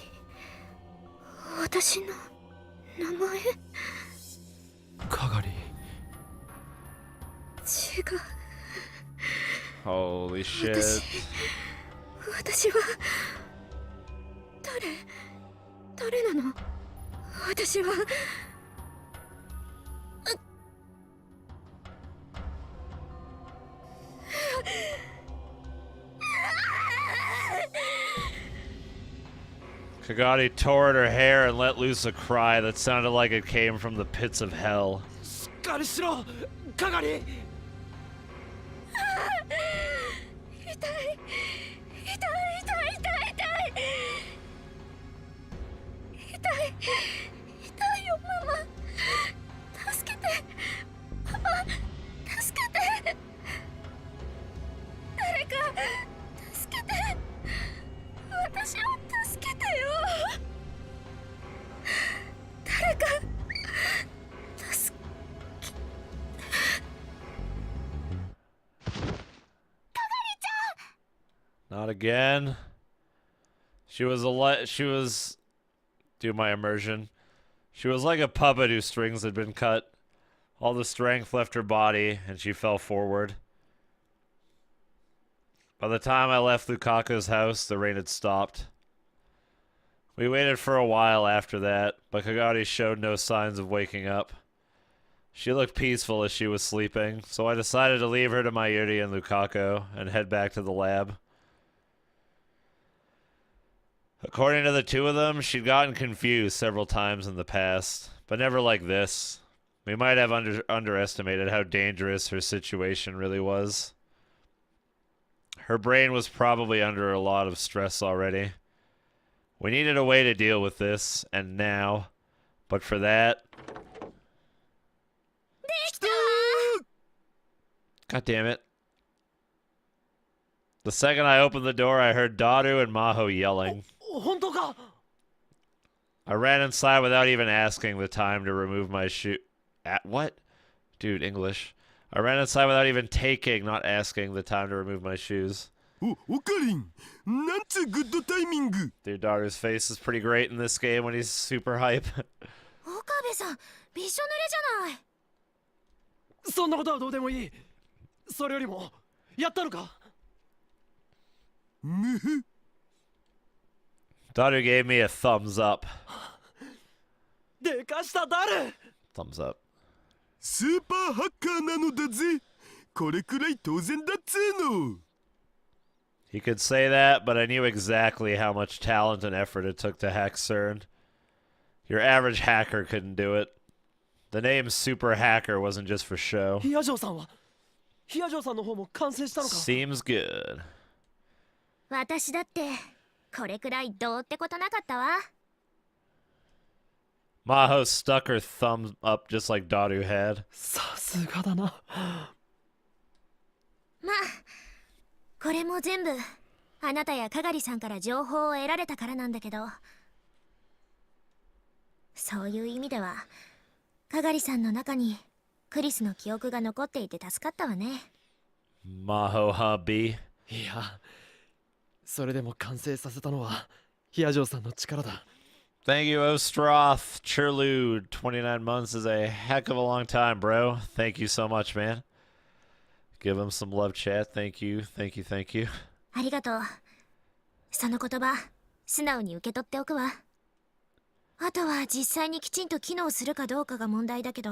[SPEAKER 4] 私の名前？
[SPEAKER 2] かがり。
[SPEAKER 4] 違う。
[SPEAKER 1] Holy shit.
[SPEAKER 4] 私は誰なの？私は。
[SPEAKER 1] Kagari tore at her hair and let loose a cry that sounded like it came from the pits of hell.
[SPEAKER 2] しっかりしろ、かがり。
[SPEAKER 4] 痛いよママ。助けて。パパ、助けて。誰か助けて。私を助けてよ。誰か助け。かがりちゃん。
[SPEAKER 1] Not again. She was do my immersion. She was like a puppet whose strings had been cut. All the strength left her body, and she fell forward. By the time I left Lukaku's house, the rain had stopped. We waited for a while after that, but Kagari showed no signs of waking up. She looked peaceful as she was sleeping, so I decided to leave her to Mayuri and Lukaku and head back to the lab. According to the two of them, she'd gotten confused several times in the past, but never like this. We might have underestimated how dangerous her situation really was. Her brain was probably under a lot of stress already. We needed a way to deal with this, and now. But for that... God damn it. The second I opened the door, I heard Daru and Maho yelling. I ran inside without even asking the time to remove my shoe. At what? Dude, English. I ran inside without even not asking the time to remove my shoes.
[SPEAKER 8] Okarin, なんつグッドタイミング。
[SPEAKER 1] Dude, Daru's face is pretty great in this game when he's super hype.
[SPEAKER 3] 岡部さん、びしょ濡れじゃない。
[SPEAKER 2] そんなことはどうでもいい。それよりも、やったのか？
[SPEAKER 8] むふ。
[SPEAKER 1] Daru gave me a thumbs up.
[SPEAKER 2] でかしたダル。
[SPEAKER 1] Thumbs up.
[SPEAKER 8] スーパーハッカーなのだぜ。これくらい当然だっつーの。
[SPEAKER 1] He could say that, but I knew exactly how much talent and effort it took to hack CERN. Your average hacker couldn't do it. The name Super Hacker wasn't just for show.
[SPEAKER 2] ヒヤジョーさんは？ヒヤジョーさんの方も完成したのか？
[SPEAKER 1] Seems good.
[SPEAKER 3] 私だってこれくらいどうってことなかったわ。
[SPEAKER 1] Maho stuck her thumb up just like Daru had.
[SPEAKER 2] さすがだな。
[SPEAKER 3] まあこれも全部あなたやかがりさんから情報を得られたからなんだけど、そういう意味ではかがりさんの中にクリスの記憶が残っていて助かったわね。
[SPEAKER 1] Maho hubby.
[SPEAKER 2] いや、それでも完成させたのはヒアジョーさんの力だ。
[SPEAKER 1] Thank you, Ostroth. Churlude, 29 months is a heck of a long time, bro. Thank you so much, man. Give him some love chat. Thank you, thank you, thank you.
[SPEAKER 3] ありがとう。その言葉、素直に受け取っておくわ。あとは実際にきちんと機能するかどうかが問題だけど、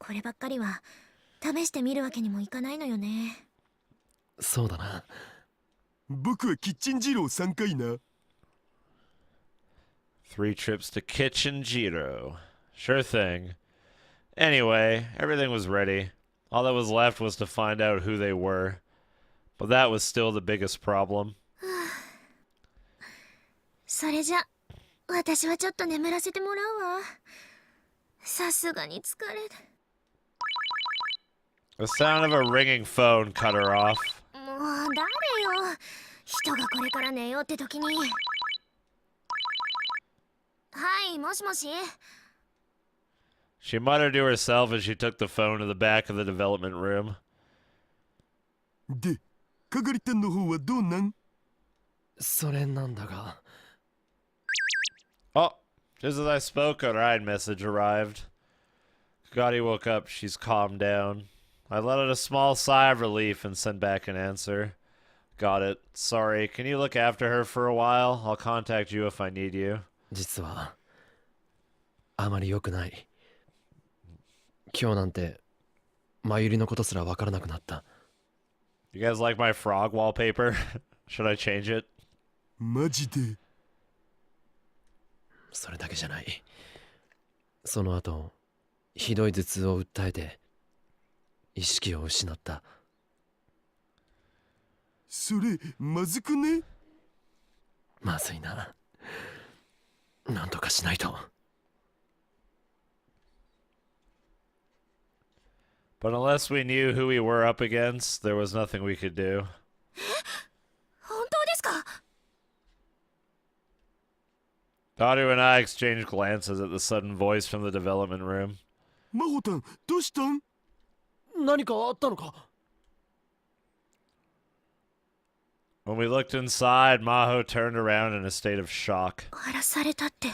[SPEAKER 3] こればっかりは試してみるわけにもいかないのよね。
[SPEAKER 2] そうだな。
[SPEAKER 8] 僕はキッチン二郎3回な。
[SPEAKER 1] 3 trips to Kitchen Jiro. Sure thing. Anyway, everything was ready. All that was left was to find out who they were. But that was still the biggest problem.
[SPEAKER 3] それじゃ、私はちょっと眠らせてもらうわ。さすがに疲れる。
[SPEAKER 1] The sound of a ringing phone cut her off.
[SPEAKER 3] もう誰よ。人がこれから寝ようって時に。はい、もしもし。
[SPEAKER 1] She muttered to herself as she took the phone to the back of the development room.
[SPEAKER 8] で、係店の方はどうなん？
[SPEAKER 2] それなんだが。
[SPEAKER 1] Oh, just as I spoke, a ride message arrived. Gotti woke up. She's calmed down. I let out a small sigh of relief and sent back an answer. Got it. Sorry. Can you look after her for a while? I'll contact you if I need you.
[SPEAKER 2] 実はあまり良くない。今日なんてマユリのことすら分からなくなった。
[SPEAKER 1] You guys like my frog wallpaper? Should I change it?
[SPEAKER 8] マジで。
[SPEAKER 2] それだけじゃない。その後ひどい頭痛を訴えて意識を失った。
[SPEAKER 8] それまずくね？
[SPEAKER 2] まずいな。なんとかしないと。
[SPEAKER 1] But unless we knew who we were up against, there was nothing we could do.
[SPEAKER 3] 本当ですか
[SPEAKER 1] Daru and I exchanged glances at the sudden voice from the development room.
[SPEAKER 8] マホタン、どうしたん？
[SPEAKER 2] 何かあったのか？
[SPEAKER 1] When we looked inside, Maho turned around in a state of shock.
[SPEAKER 3] 荒らされたって。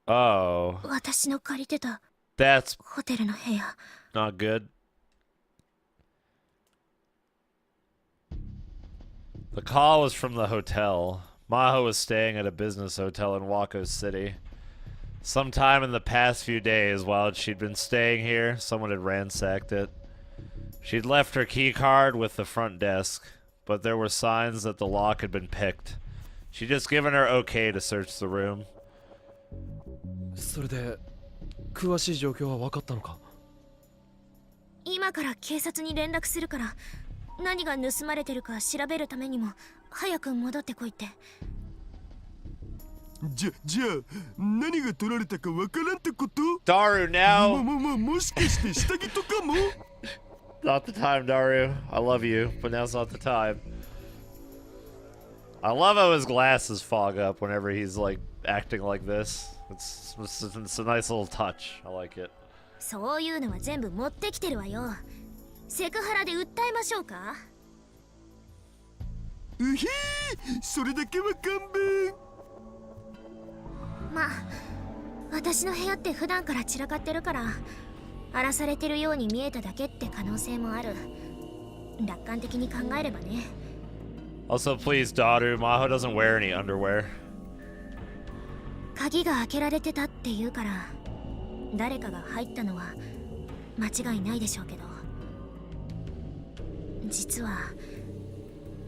[SPEAKER 1] Oh,
[SPEAKER 3] 私の借りてた
[SPEAKER 1] that's
[SPEAKER 3] ホテルの部屋。
[SPEAKER 1] not good. The call was from the hotel. Maho was staying at a business hotel in Wako City. Sometime in the past few days, while she'd been staying here, someone had ransacked it. She'd left her key card with the front desk, but there were signs that the lock had been picked. She'd just given her okay to search the room.
[SPEAKER 2] それで詳しい状況は分かったのか？
[SPEAKER 3] 今から警察に連絡するから、何が盗まれてるか調べるためにも早く戻ってこいって。
[SPEAKER 8] じゃあ何が取られたかわからんってこと？
[SPEAKER 1] Daru, now!
[SPEAKER 8] もしかして下着とかも？
[SPEAKER 1] Not the time, Daru. I love you, but now's not the time. I love how his glasses fog up whenever he's like acting like this. It's a nice little touch. I like it.
[SPEAKER 3] そういうのは全部持ってきてるわよ。セクハラで訴えましょうか？
[SPEAKER 8] うひー、それだけは勘弁。
[SPEAKER 3] まあ、私の部屋って普段から散らかってるから荒らされてるように見えただけって可能性もある。楽観的に考えればね。
[SPEAKER 1] Also, please, Daru, Maho doesn't wear any underwear.
[SPEAKER 3] 鍵が開けられてたって言うから誰かが入ったのは間違いないでしょうけど、実は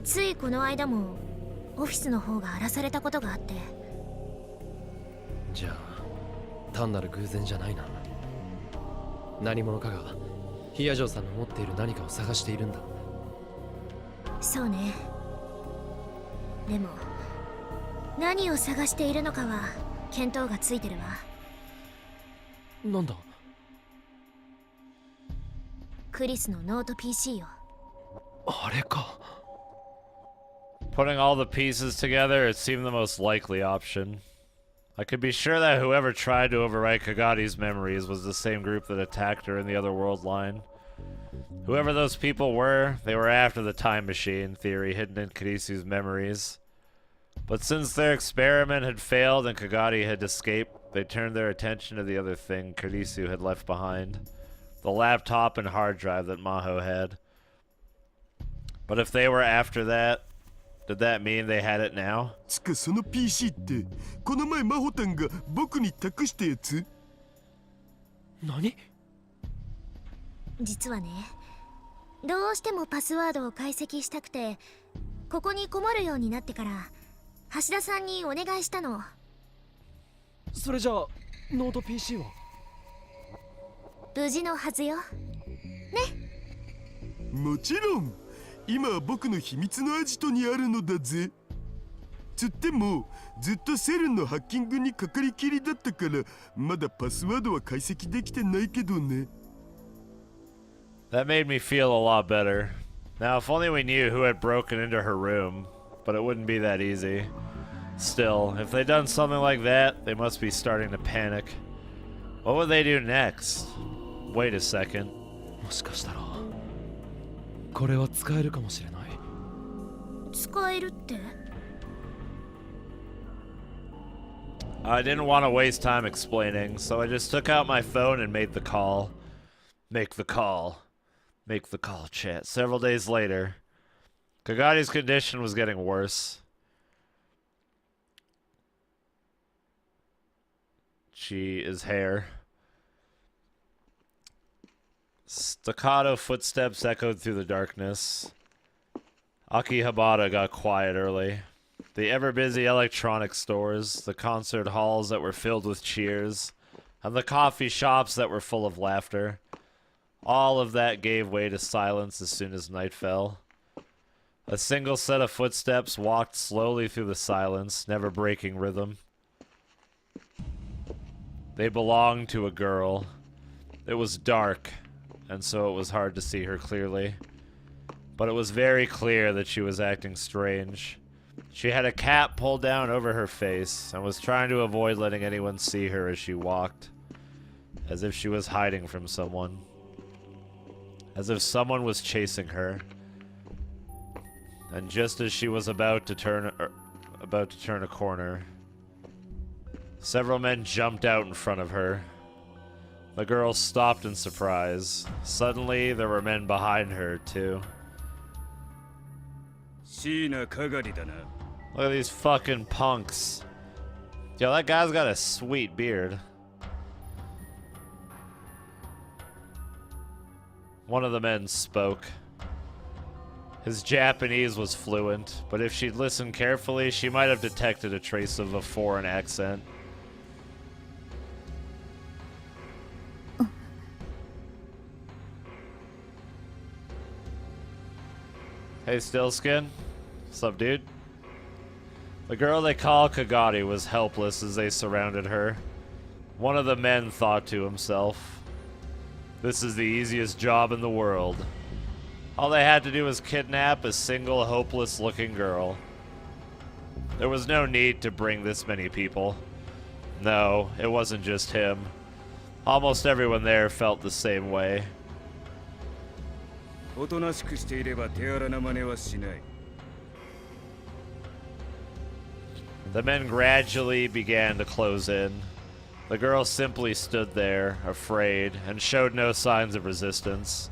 [SPEAKER 3] ついこの間もオフィスの方が荒らされたことがあって。
[SPEAKER 2] じゃあ単なる偶然じゃないな。何者かがヒアジョーさんの持っている何かを探しているんだ。
[SPEAKER 3] そうね。でも何を探しているのかは見当がついてるわ。
[SPEAKER 2] なんだ？
[SPEAKER 3] クリスのノート PC よ。
[SPEAKER 2] あれか。
[SPEAKER 1] Putting all the pieces together, it seemed the most likely option. I could be sure that whoever tried to overwrite Kagari's memories was the same group that attacked her in the other world line. Whoever those people were, they were after the time machine theory hidden in Kurisu's memories. But since their experiment had failed and Kagari had escaped, they turned their attention to the other thing Kurisu had left behind. The laptop and hard drive that Maho had. But if they were after that, did that mean they had it now?
[SPEAKER 8] つかその PC ってこの前真帆たんが僕に託したやつ？
[SPEAKER 2] 何？
[SPEAKER 3] 実はね、どうしてもパスワードを解析したくて、ここにこもるようになってから橋田さんにお願いしたの。
[SPEAKER 2] それじゃあノート PC は？
[SPEAKER 3] 無事のはずよ。ね。
[SPEAKER 8] もちろん。今は僕の秘密のアジトにあるのだぜ。つってもずっとセルンのハッキングにかかりきりだったからまだパスワードは解析できてないけどね。
[SPEAKER 1] That made me feel a lot better. Now, if only we knew who had broken into her room, but it wouldn't be that easy. Still, if they'd done something like that, they must be starting to panic. What would they do next? Wait a second.
[SPEAKER 2] もしかしたらこれは使えるかもしれない。
[SPEAKER 3] 使えるって？
[SPEAKER 1] I didn't want to waste time explaining, so I just took out my phone and made the call. Make the call. Make the call, chat. Several days later, Kagari's condition was getting worse. His hair. Staccato footsteps echoed through the darkness. Akihabara got quiet early. The ever-busy electronics stores, the concert halls that were filled with cheers, and the coffee shops that were full of laughter. All of that gave way to silence as soon as night fell. A single set of footsteps walked slowly through the silence, never breaking rhythm. They belonged to a girl. It was dark, and so it was hard to see her clearly. But it was very clear that she was acting strange. She had a cap pulled down over her face, and was trying to avoid letting anyone see her as she walked. As if she was hiding from someone. As if someone was chasing her. And just as she was about to turn a corner, several men jumped out in front of her. The girl stopped in surprise. Suddenly, there were men behind her, too. Look at these fucking punks. Yo, that guy's got a sweet beard. One of the men spoke. His Japanese was fluent, but if she'd listened carefully, she might have detected a trace of a foreign accent. Hey, Stillskin. What's up, dude? The girl they call Kagari was helpless as they surrounded her. One of the men thought to himself, "This is the easiest job in the world." All they had to do was kidnap a single hopeless-looking girl. There was no need to bring this many people. No, it wasn't just him. Almost everyone there felt the same way. The men gradually began to close in. The girl simply stood there, afraid, and showed no signs of resistance.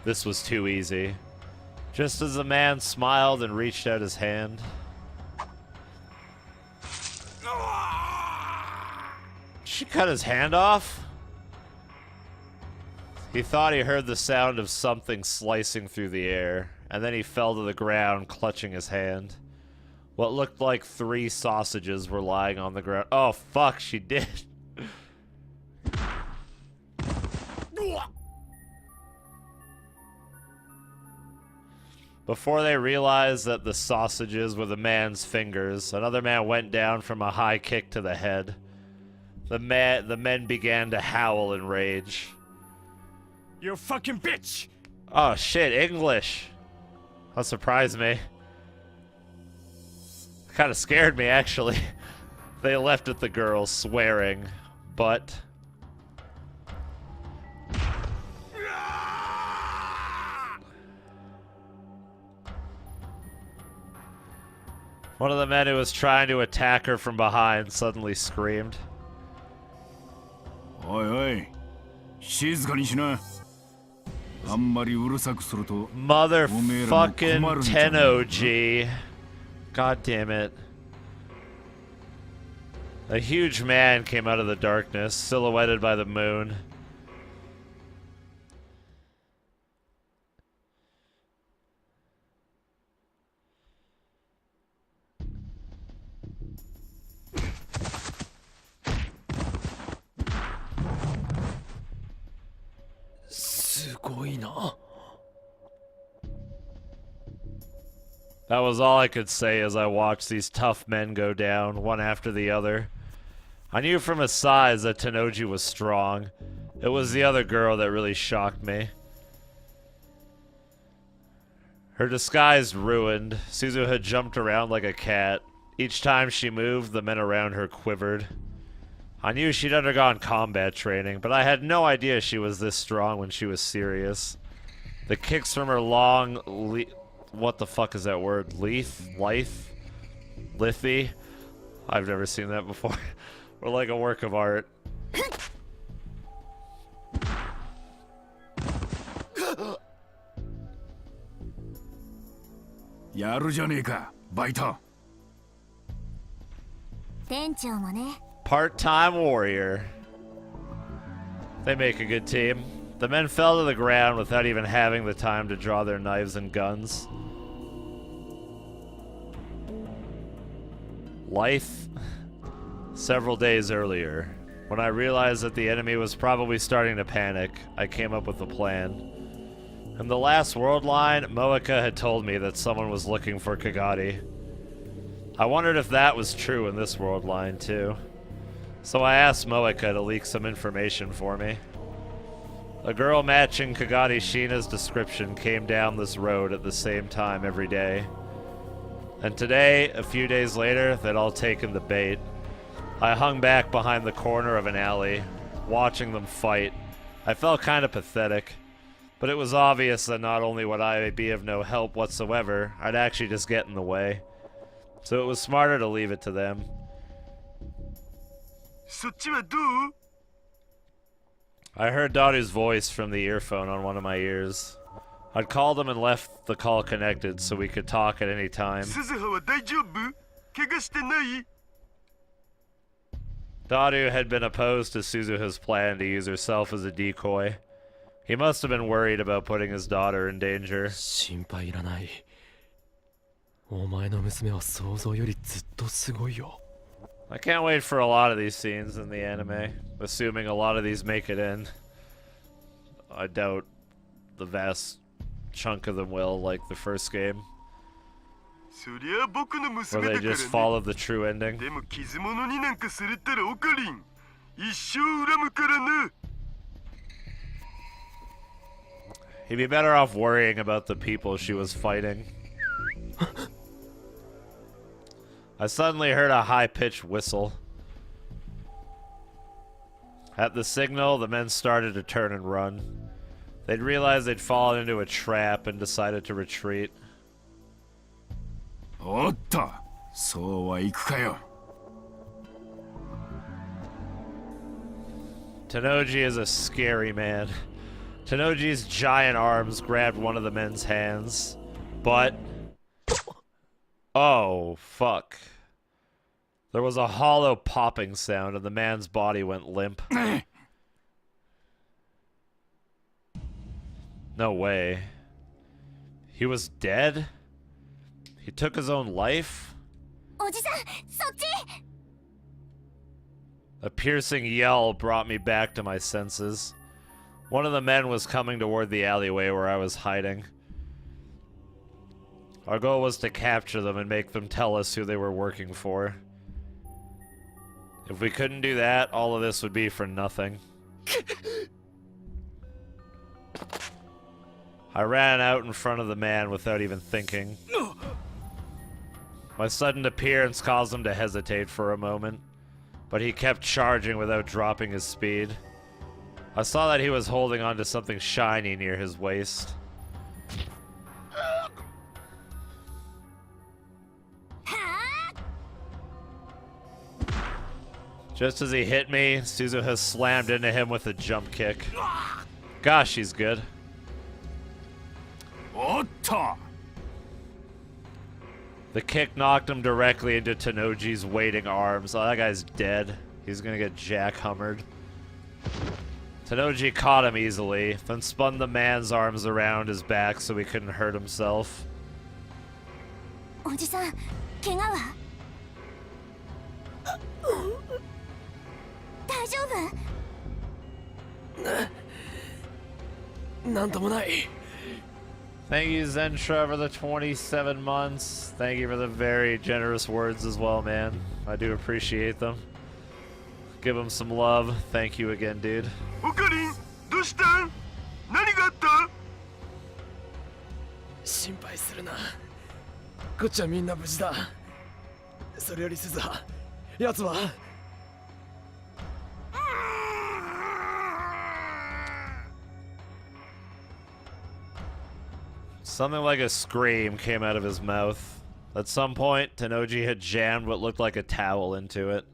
[SPEAKER 1] This was too easy. Just as the man smiled and reached out his hand. She cut his hand off? He thought he heard the sound of something slicing through the air, and then he fell to the ground, clutching his hand. What looked like 3 sausages were lying on the ground. Oh, fuck, she did. Before they realized that the sausages were the man's fingers, another man went down from a high kick to the head. The men began to howl in rage.
[SPEAKER 6] You fucking bitch!
[SPEAKER 1] Oh shit, English. That surprised me. Kind of scared me, actually. They left at the girl, swearing, but... One of the men who was trying to attack her from behind suddenly screamed.
[SPEAKER 8] Oi, oi. Shizuka ni shina. Ammari urusaku suru to
[SPEAKER 1] Motherfucking Tennoji. God damn it. A huge man came out of the darkness, silhouetted by the moon. That was all I could say as I watched these tough men go down, one after the other. I knew from his size that Tennoji was strong. It was the other girl that really shocked me. Her disguise ruined. Suzu had jumped around like a cat. Each time she moved, the men around her quivered. I knew she'd undergone combat training, but I had no idea she was this strong when she was serious. The kicks from her long, what the fuck is that word? Lithy? I've never seen that before. Or like a work of art.
[SPEAKER 8] Yaru janeka, Beta.
[SPEAKER 1] Part-time warrior. They make a good team. The men fell to the ground without even having the time to draw their knives and guns. Life. Several days earlier, when I realized that the enemy was probably starting to panic, I came up with a plan. In the last world line, Moeka had told me that someone was looking for Kagati. I wondered if that was true in this world line too. So I asked Moeka to leak some information for me. A girl matching Kagati Shina's description came down this road at the same time every day. And today, a few days later, they'd all taken the bait. I hung back behind the corner of an alley, watching them fight. I felt kind of pathetic, but it was obvious that not only would I be of no help whatsoever, I'd actually just get in the way. So it was smarter to leave it to them. I heard Daru's voice from the earphone on one of my ears. I'd called him and left the call connected so we could talk at any time. Daru had been opposed to Suzuha's plan to use herself as a decoy. He must have been worried about putting his daughter in danger. I can't wait for a lot of these scenes in the anime, assuming a lot of these make it in. I doubt the vast chunk of them will, like the first game. Where they just follow the true ending. He'd be better off worrying about the people she was fighting. I suddenly heard a high-pitched whistle. At the signal, the men started to turn and run. They'd realized they'd fallen into a trap and decided to retreat. Tennoji is a scary man. Tennoji's giant arms grabbed one of the men's hands, but... oh, fuck. There was a hollow popping sound and the man's body went limp. No way. He was dead? He took his own life? A piercing yell brought me back to my senses. One of the men was coming toward the alleyway where I was hiding. Our goal was to capture them and make them tell us who they were working for. If we couldn't do that, all of this would be for nothing. I ran out in front of the man without even thinking. My sudden appearance caused him to hesitate for a moment. but he kept charging without dropping his speed. I saw that he was holding onto something shiny near his waist. Just as he hit me, Suzuha slammed into him with a jump kick. Gosh, he's good. The kick knocked him directly into Tenoji's waiting arms. Oh, that guy's dead. He's gonna get jack-hummered. Tenoji caught him easily, then spun the man's arms around his back so he couldn't hurt himself.
[SPEAKER 3] Oji-san, 怪我は? 大丈夫?
[SPEAKER 2] なんともない。
[SPEAKER 1] Thank you, Zentra, for the 27 months. Thank you for the very generous words as well, man. I do appreciate them. Give him some love. Thank you again, dude.
[SPEAKER 8] Okarin, どうしたん? 何があった?
[SPEAKER 2] 心配するな。こっちはみんな無事だ。それより鈴葉、奴は。
[SPEAKER 1] Something like a scream came out of his mouth. At some point, Tenoji had jammed what looked like a towel into it.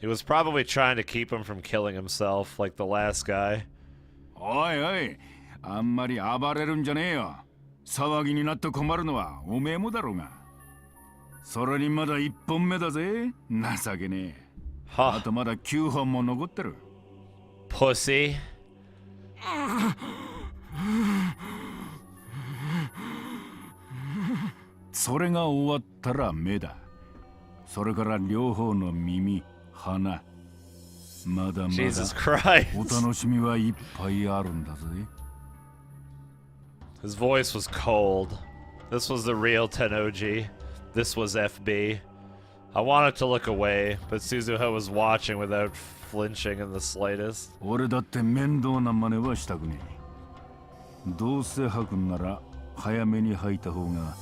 [SPEAKER 1] He was probably trying to keep him from killing himself, like the last guy.
[SPEAKER 9] おいおい、あんまり暴れるんじゃねえよ。騒ぎになって困るのはおめえもだろうが。それにまだ1本目だぜ。情けねえ。あとまだ9本も残ってる。
[SPEAKER 1] Pussy.
[SPEAKER 9] それが終わったら目だ。それから両方の耳、鼻。まだまだ
[SPEAKER 1] Jesus Christ.
[SPEAKER 9] お楽しみはいっぱいあるんだぜ。
[SPEAKER 1] His voice was cold. This was the real Tenoji. This was FB. I wanted to look away, but Suzuha was watching without flinching in the slightest.
[SPEAKER 9] 俺だって面倒な真似はしたくねえ。どうせ吐くんなら早めに吐いた方が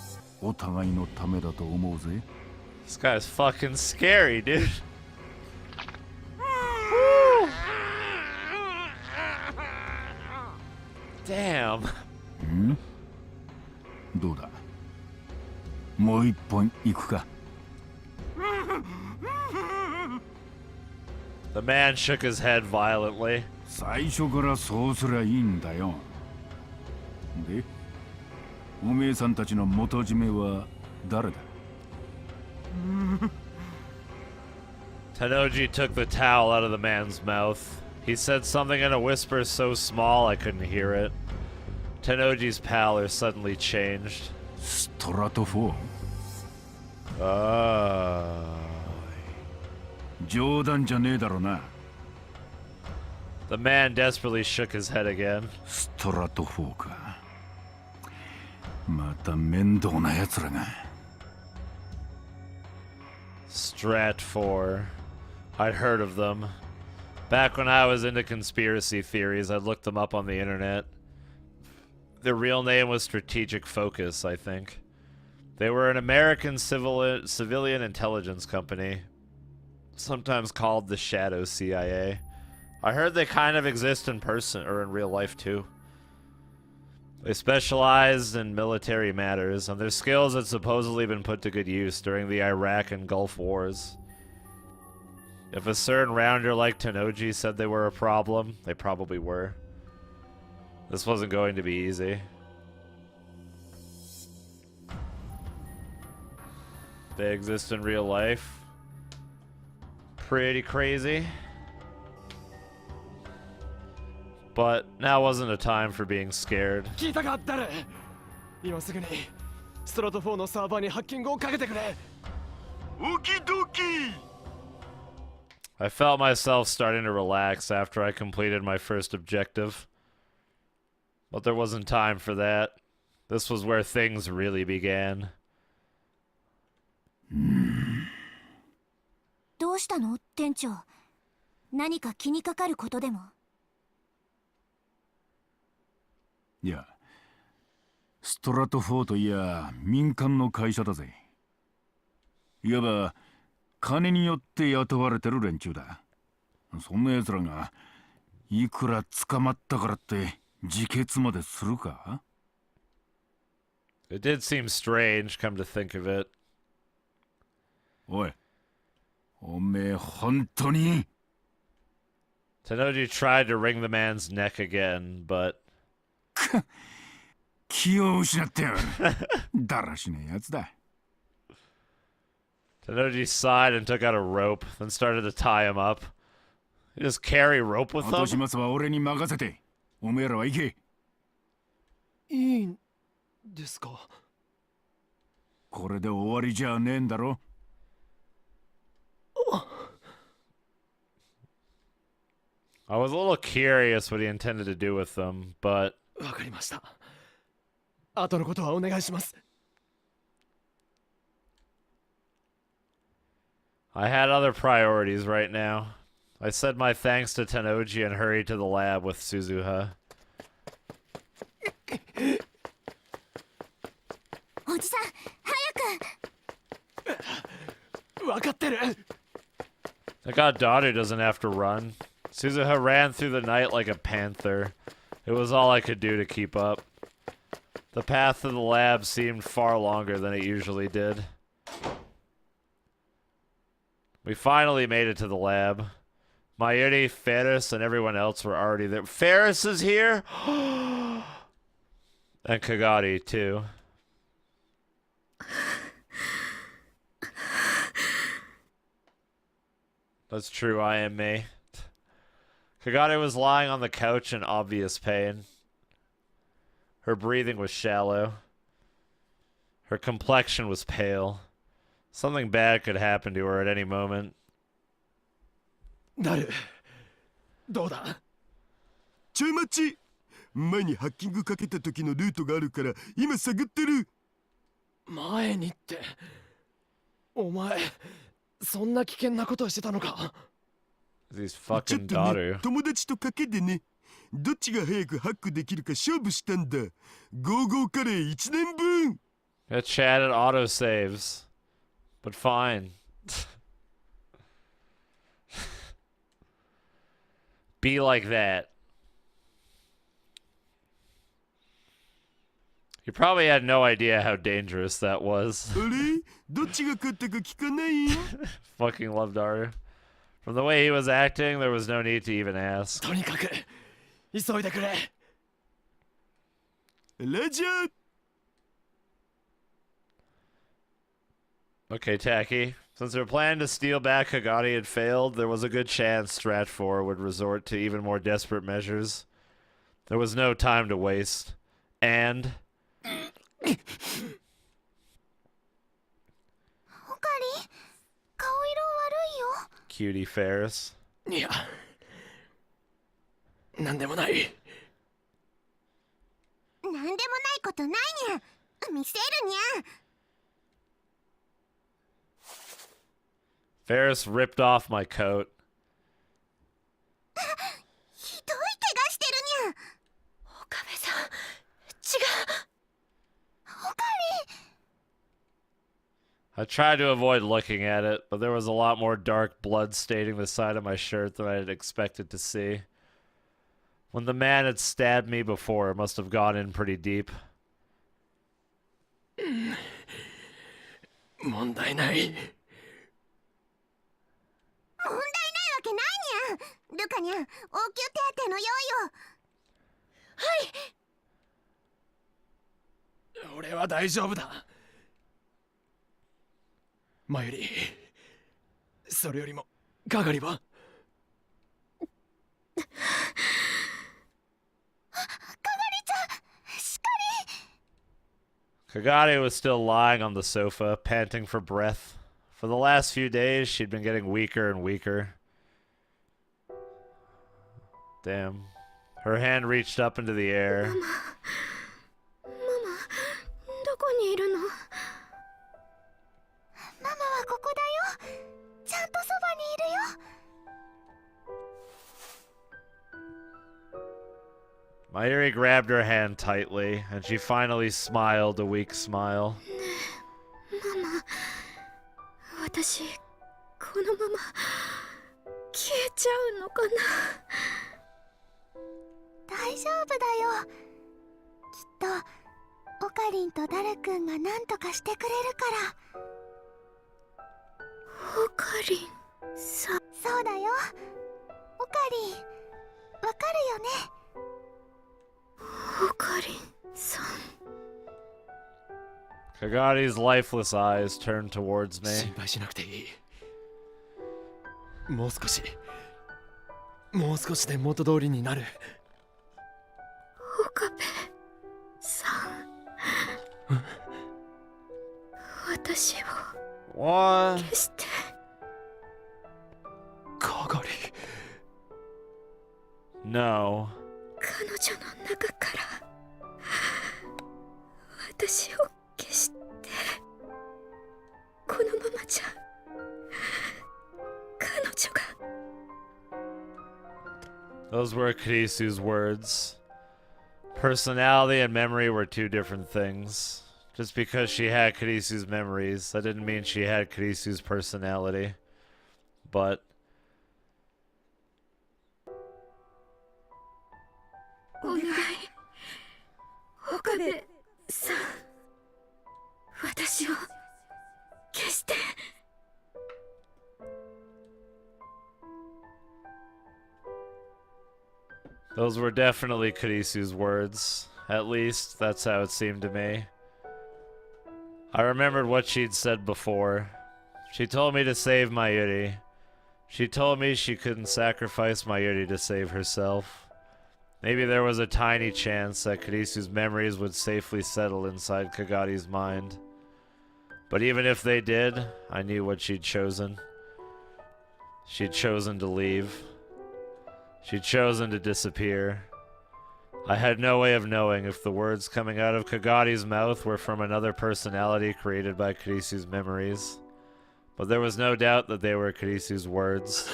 [SPEAKER 9] お互いのためだと思うぜ。
[SPEAKER 1] This guy's fucking scary, dude. Damn.
[SPEAKER 9] ん? どうだ? もう一本行くか?
[SPEAKER 1] The man shook his head violently.
[SPEAKER 9] 最初からそうすりゃいいんだよ。で、おめえさんたちの元締めは誰だ?
[SPEAKER 1] Tenoji took the towel out of the man's mouth. He said something in a whisper so small I couldn't hear it. Tenoji's pallor suddenly changed.
[SPEAKER 9] ストラトフォー。冗談じゃねえだろな。
[SPEAKER 1] The man desperately shook his head again.
[SPEAKER 9] ストラトフォーか。また面倒な奴らが。
[SPEAKER 1] Strat 4. I'd heard of them. Back when I was into conspiracy theories, I'd looked them up on the internet. Their real name was Strategic Focus, I think. They were an American civilian intelligence company, sometimes called the Shadow CIA. I heard they kind of exist in person, or in real life too. They specialized in military matters, and their skills had supposedly been put to good use during the Iraq and Gulf Wars. If a certain rounder like Tenoji said they were a problem, they probably were. This wasn't going to be easy. They exist in real life. Pretty crazy. But now wasn't a time for being scared.
[SPEAKER 2] 聞いたかったね。今すぐにストラト4のサーバーにハッキングをかけてくれ。
[SPEAKER 8] オキドキ。
[SPEAKER 1] I felt myself starting to relax after I completed my first objective. But there wasn't time for that. This was where things really began.
[SPEAKER 3] どうしたの、店長？何か気にかかることでも？
[SPEAKER 9] いや、ストラト4といや民間の会社だぜ。いわば金によって雇われてる連中だ。そんな奴らがいくら捕まったからって自決までするか？
[SPEAKER 1] It did seem strange, come to think of it.
[SPEAKER 9] おい、おめえ本当に？
[SPEAKER 1] Tenoji tried to wring the man's neck again, but
[SPEAKER 9] 気を失ってやる。だらしねえやつだ。
[SPEAKER 1] Tenoji sighed and took out a rope, then started to tie him up. You just carry rope with
[SPEAKER 9] 後始
[SPEAKER 1] them?
[SPEAKER 9] 末は俺に任せて、おめえらは行け。
[SPEAKER 2] いいんですか？
[SPEAKER 9] これで終わりじゃねえんだろ。
[SPEAKER 1] I was a little curious what he intended to do with them, but
[SPEAKER 2] わかりました。後のことはお願いします。
[SPEAKER 1] I had other priorities right now. I said my thanks to Tenoji and hurried to the lab with Suzuha.
[SPEAKER 3] おじさん、早く。
[SPEAKER 2] わかってる。
[SPEAKER 1] Thank God Daughter doesn't have to run. Suzuha ran through the night like a panther. It was all I could do to keep up. The path to the lab seemed far longer than it usually did. We finally made it to the lab. Mayuri, Ferris, and everyone else were already there. Ferris is here? And Kagari, too. That's true, I am me. Kagari was lying on the couch in obvious pain. Her breathing was shallow. Her complexion was pale. Something bad could happen to her at any moment.
[SPEAKER 2] なる。どうだ？
[SPEAKER 8] ちょい待ち。前にハッキングかけた時のルートがあるから今探ってる。
[SPEAKER 2] 前にって。お前、そんな危険なことをしてたのか
[SPEAKER 1] ？These
[SPEAKER 8] ちょっ
[SPEAKER 1] fucking
[SPEAKER 8] とね、
[SPEAKER 1] daughter.
[SPEAKER 8] 友達と賭けでね。どっちが早くハックできるか勝負したんだ。ゴーゴーカレー1年分。
[SPEAKER 1] It chatted autosaves. But fine. Be like that. You probably had no idea how dangerous that was.
[SPEAKER 8] あれ？どっちが勝ったか聞かない？
[SPEAKER 1] Fucking loved Daru. From the way he was acting, there was no need to even ask.
[SPEAKER 2] とにかく、急いでくれ。
[SPEAKER 8] ラジャー。
[SPEAKER 1] Okay, Tacky. Since their plan to steal back Kagari had failed, there was a good chance Stratfor would resort to even more desperate measures. There was no time to waste. And...
[SPEAKER 3] おかり、顔色悪いよ。
[SPEAKER 1] Cutie Ferris.
[SPEAKER 2] いや、なんでもない。
[SPEAKER 3] なんでもないことないにゃ。見せるにゃ。
[SPEAKER 1] Ferris ripped off my coat.
[SPEAKER 3] ひどい怪我してるにゃ。岡部さん、違う。おかり。
[SPEAKER 1] I tried to avoid looking at it, but there was a lot more dark blood staining the side of my shirt than I had expected to see. When the man had stabbed me before, it must have gone in pretty deep.
[SPEAKER 2] 問題ない。
[SPEAKER 3] 問題ないわけないにゃ。ルカにゃ、応急手当ての用意を。はい。
[SPEAKER 2] 俺は大丈夫だ。前より、それよりも、ガガリは
[SPEAKER 1] Kagari was still lying on the sofa, panting for breath. For the last few days, she'd been getting weaker and weaker. Damn. Her hand reached up into the air.
[SPEAKER 3] ママ、どこにいるの？ママはここだよ。ちゃんとそばにいるよ。
[SPEAKER 1] Mayuri grabbed her hand tightly, and she finally smiled a weak smile.
[SPEAKER 3] ママ、私、大丈夫だよ。きっとオカリンとダルくんが何とかしてくれるから。オカリンさん。そうだよ。オカリン、わかるよね。オカリンさん。
[SPEAKER 1] Kagari's lifeless eyes turned towards me.
[SPEAKER 2] 心配しなくていい。もう少しで元通りになる。
[SPEAKER 3] 岡部さん。私を
[SPEAKER 1] What?
[SPEAKER 3] 消して。
[SPEAKER 2] かがり。
[SPEAKER 1] No.
[SPEAKER 3] 彼女の中から私を消して。このままじゃ彼女が。
[SPEAKER 1] Those were Kurisu's words. Personality and memory were two different things. Just because she had Kurisu's memories, that didn't mean she had Kurisu's personality. But...
[SPEAKER 3] お願い、岡部さん、私を消して。
[SPEAKER 1] Those were definitely Kurisu's words. At least, that's how it seemed to me. I remembered what she'd said before. She told me to save Mayuri. She told me she couldn't sacrifice Mayuri to save herself. Maybe there was a tiny chance that Kurisu's memories would safely settle inside Kagari's mind. But even if they did, I knew what she'd chosen. She'd chosen to leave. She'd chosen to disappear. I had no way of knowing if the words coming out of Kagari's mouth were from another personality created by Kurisu's memories. But there was no doubt that they were Kurisu's words.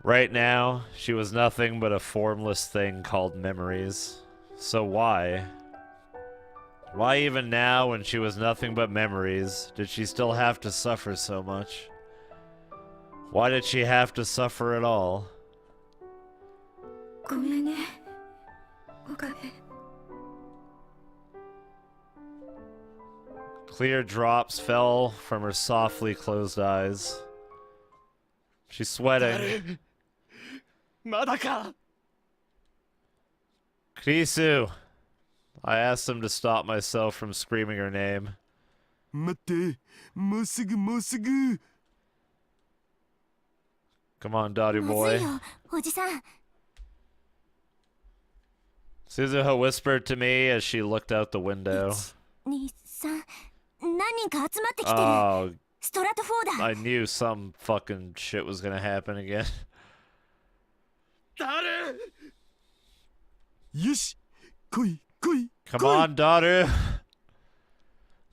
[SPEAKER 1] Right now, she was nothing but a formless thing called memories. So why? Why even now, when she was nothing but memories, did she still have to suffer so much? Why did she have to suffer at all?
[SPEAKER 3] ごめんね、岡部。
[SPEAKER 1] Clear drops fell from her softly closed eyes. She's sweating.
[SPEAKER 2] まだか。
[SPEAKER 1] Kurisu! I asked him to stop myself from screaming her name.
[SPEAKER 8] 待って、もうすぐもうすぐ。
[SPEAKER 1] Come on, Daru boy.
[SPEAKER 3] おじさん。
[SPEAKER 1] Suzuha whispered to me as she looked out the window.
[SPEAKER 3] 2、3、何人か集まってきてる。
[SPEAKER 1] Oh,
[SPEAKER 3] ストラト4だ。
[SPEAKER 1] I knew some fucking shit was gonna happen again.
[SPEAKER 2] 誰？
[SPEAKER 8] よし、来い来い。
[SPEAKER 1] Come on, Daru.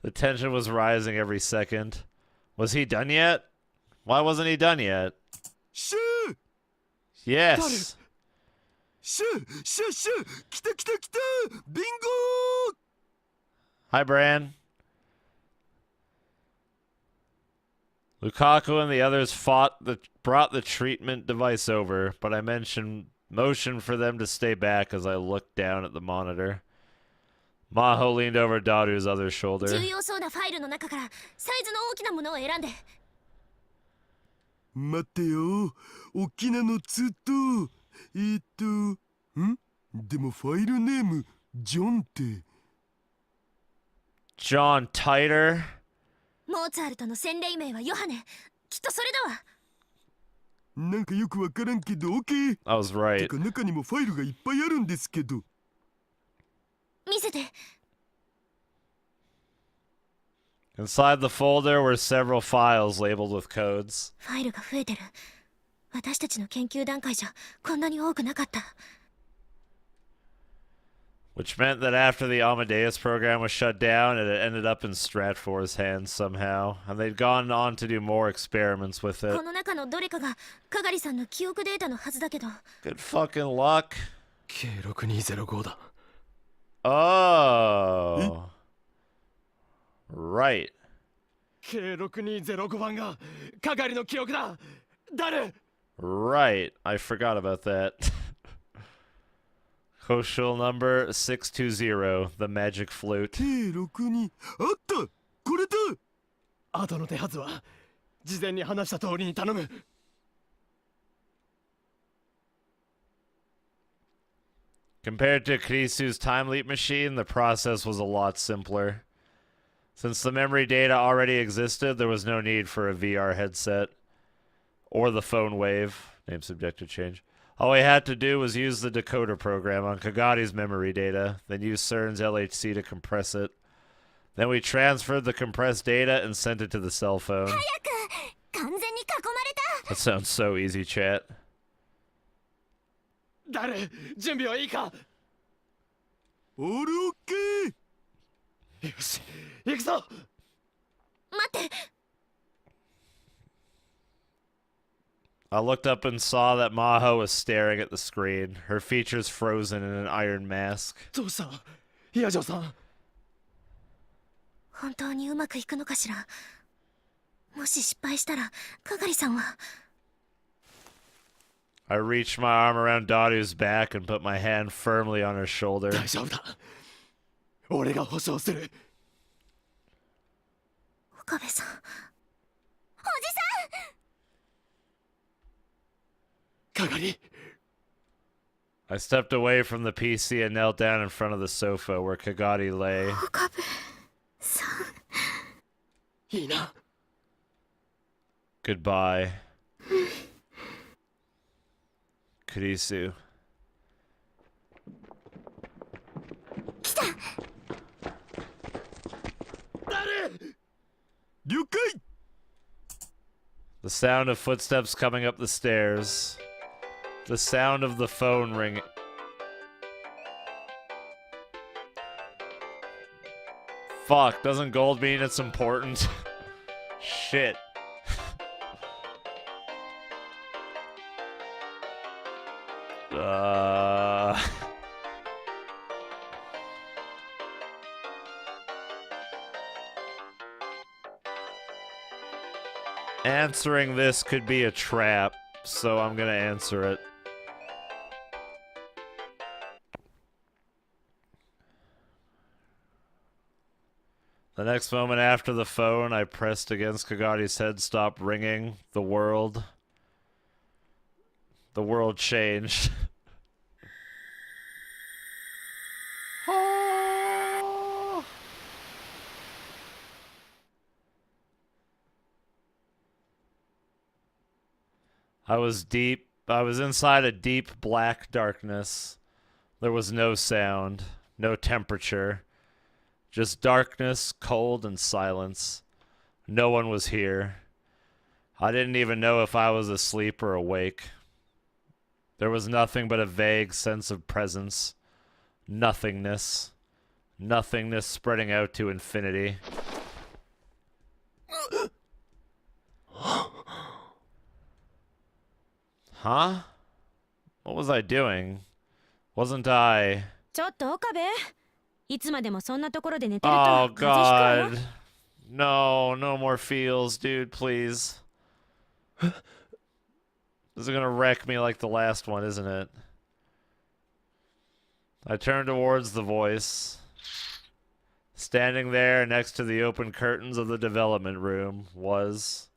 [SPEAKER 1] The tension was rising every second. Was he done yet? Why wasn't he done yet?
[SPEAKER 8] シュー
[SPEAKER 1] Yes.
[SPEAKER 8] シューシューシュー来た来た来たビンゴ
[SPEAKER 1] Hi, Bran. Lukaku and the others brought the treatment device over, but I motioned for them to stay back as I looked down at the monitor. Maho leaned over Daru's other shoulder.
[SPEAKER 3] 重要そうなファイルの中からサイズの大きなものを選んで。
[SPEAKER 8] 待ってよ、大きなのずっと。でもファイルネーム、ジョンって。
[SPEAKER 1] John Titer?
[SPEAKER 3] モーツァルトの洗礼名はヨハネ。きっとそれだわ。
[SPEAKER 8] なんかよくわからんけど、OK。
[SPEAKER 1] I was right.
[SPEAKER 8] てか中にもファイルがいっぱいあるんですけど。
[SPEAKER 3] 見せて。
[SPEAKER 1] Inside the folder were several files labeled with codes.
[SPEAKER 3] ファイルが増えてる。私たちの研究段階じゃこんなに多くなかった。
[SPEAKER 1] Which meant that after the Amadeus program was shut down, it had ended up in Stratfor's hands somehow, and they'd gone on to do more experiments with it.
[SPEAKER 3] この中のどれかがカガリさんの記憶データのはずだけど。
[SPEAKER 1] Good fucking luck.
[SPEAKER 2] K6205 だ。
[SPEAKER 1] Oh. Right.
[SPEAKER 2] K6205 番がかがりの記憶だ。誰？
[SPEAKER 1] Right, I forgot about that. Koshul number 620, the magic flute.
[SPEAKER 8] 662あったこれだ
[SPEAKER 2] 後の手はずは事前に話した通りに頼む。
[SPEAKER 1] Compared to Kurisu's time leap machine, the process was a lot simpler. Since the memory data already existed, there was no need for a VR headset or the phone wave. Name subject to change. All we had to do was use the decoder program on Kagati's memory data, then use CERN's LHC to compress it. Then we transferred the compressed data and sent it to the cell phone. That sounds so easy, chat.
[SPEAKER 2] 誰準備はいいか。
[SPEAKER 8] オールオッケー。
[SPEAKER 2] よし行くぞ。
[SPEAKER 3] 待って。
[SPEAKER 1] I looked up and saw that Maho was staring at the screen, her features frozen in an iron mask.
[SPEAKER 2] どうした？ヤジョさん。
[SPEAKER 3] 本当にうまくいくのかしら。もし失敗したら、かがりさんは。
[SPEAKER 1] I reached my arm around Daru's back and put my hand firmly on her shoulder.
[SPEAKER 2] 大丈夫だ。俺が保証する。
[SPEAKER 3] 岡部さん。おじ
[SPEAKER 2] さん。かがり。
[SPEAKER 1] I stepped away from the PC and knelt down in front of the sofa where Kagati lay.
[SPEAKER 3] 岡部さん。
[SPEAKER 2] いいな。
[SPEAKER 1] Goodbye. Kurisu.
[SPEAKER 3] 来た。
[SPEAKER 8] 了解
[SPEAKER 1] The sound of footsteps coming up the stairs. The sound of the phone ringing. Fuck, doesn't gold mean it's important? Shit. Answering this could be a trap, so I'm gonna answer it. The next moment after the phone I pressed against Kagati's head stopped ringing. The world changed. I was inside a deep black darkness. There was no sound, no temperature, just darkness, cold, and silence. No one was here. I didn't even know if I was asleep or awake. There was nothing but a vague sense of presence. Nothingness. Nothingness spreading out to infinity. Huh? What was I doing? Wasn't I...
[SPEAKER 4] ちょっと岡部、いつまでもそんなところで寝てると
[SPEAKER 1] Oh
[SPEAKER 4] 風邪ひくわよ。
[SPEAKER 1] god. No, no more feels, dude, please. This is gonna wreck me like the last one, isn't it? I turned towards the voice. Standing there next to the open curtains of the development room was...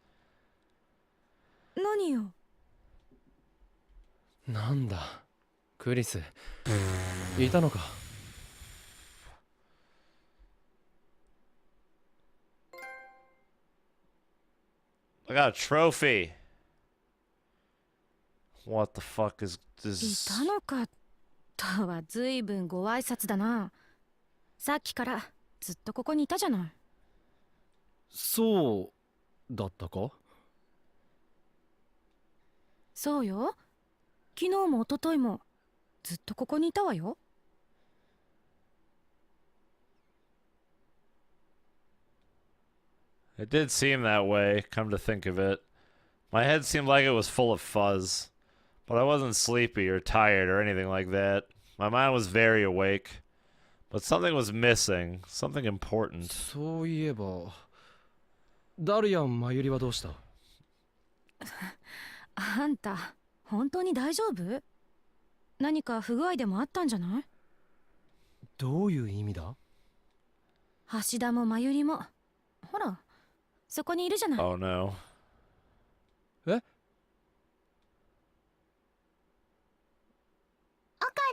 [SPEAKER 4] 何よ。
[SPEAKER 2] なんだ、クリス。いたのか。
[SPEAKER 1] I got a trophy. What the fuck is
[SPEAKER 4] い
[SPEAKER 1] this?
[SPEAKER 4] たのかとはずいぶんご挨拶だな。さっきからずっとここにいたじゃない。
[SPEAKER 2] そうだったか。
[SPEAKER 4] そうよ。昨日も一昨日もずっとここにいたわよ。
[SPEAKER 1] It did seem that way, come to think of it. My head seemed like it was full of fuzz. But I wasn't sleepy or tired or anything like that. My mind was very awake. But something was missing. Something important.
[SPEAKER 2] そういえば、ダルやマユリはどうした？
[SPEAKER 4] あんた本当に大丈夫？何か不具合でもあったんじゃない？
[SPEAKER 2] どういう意味だ？
[SPEAKER 4] 橋田もまゆりもほらそこにいるじゃない。
[SPEAKER 1] Oh no.
[SPEAKER 2] え？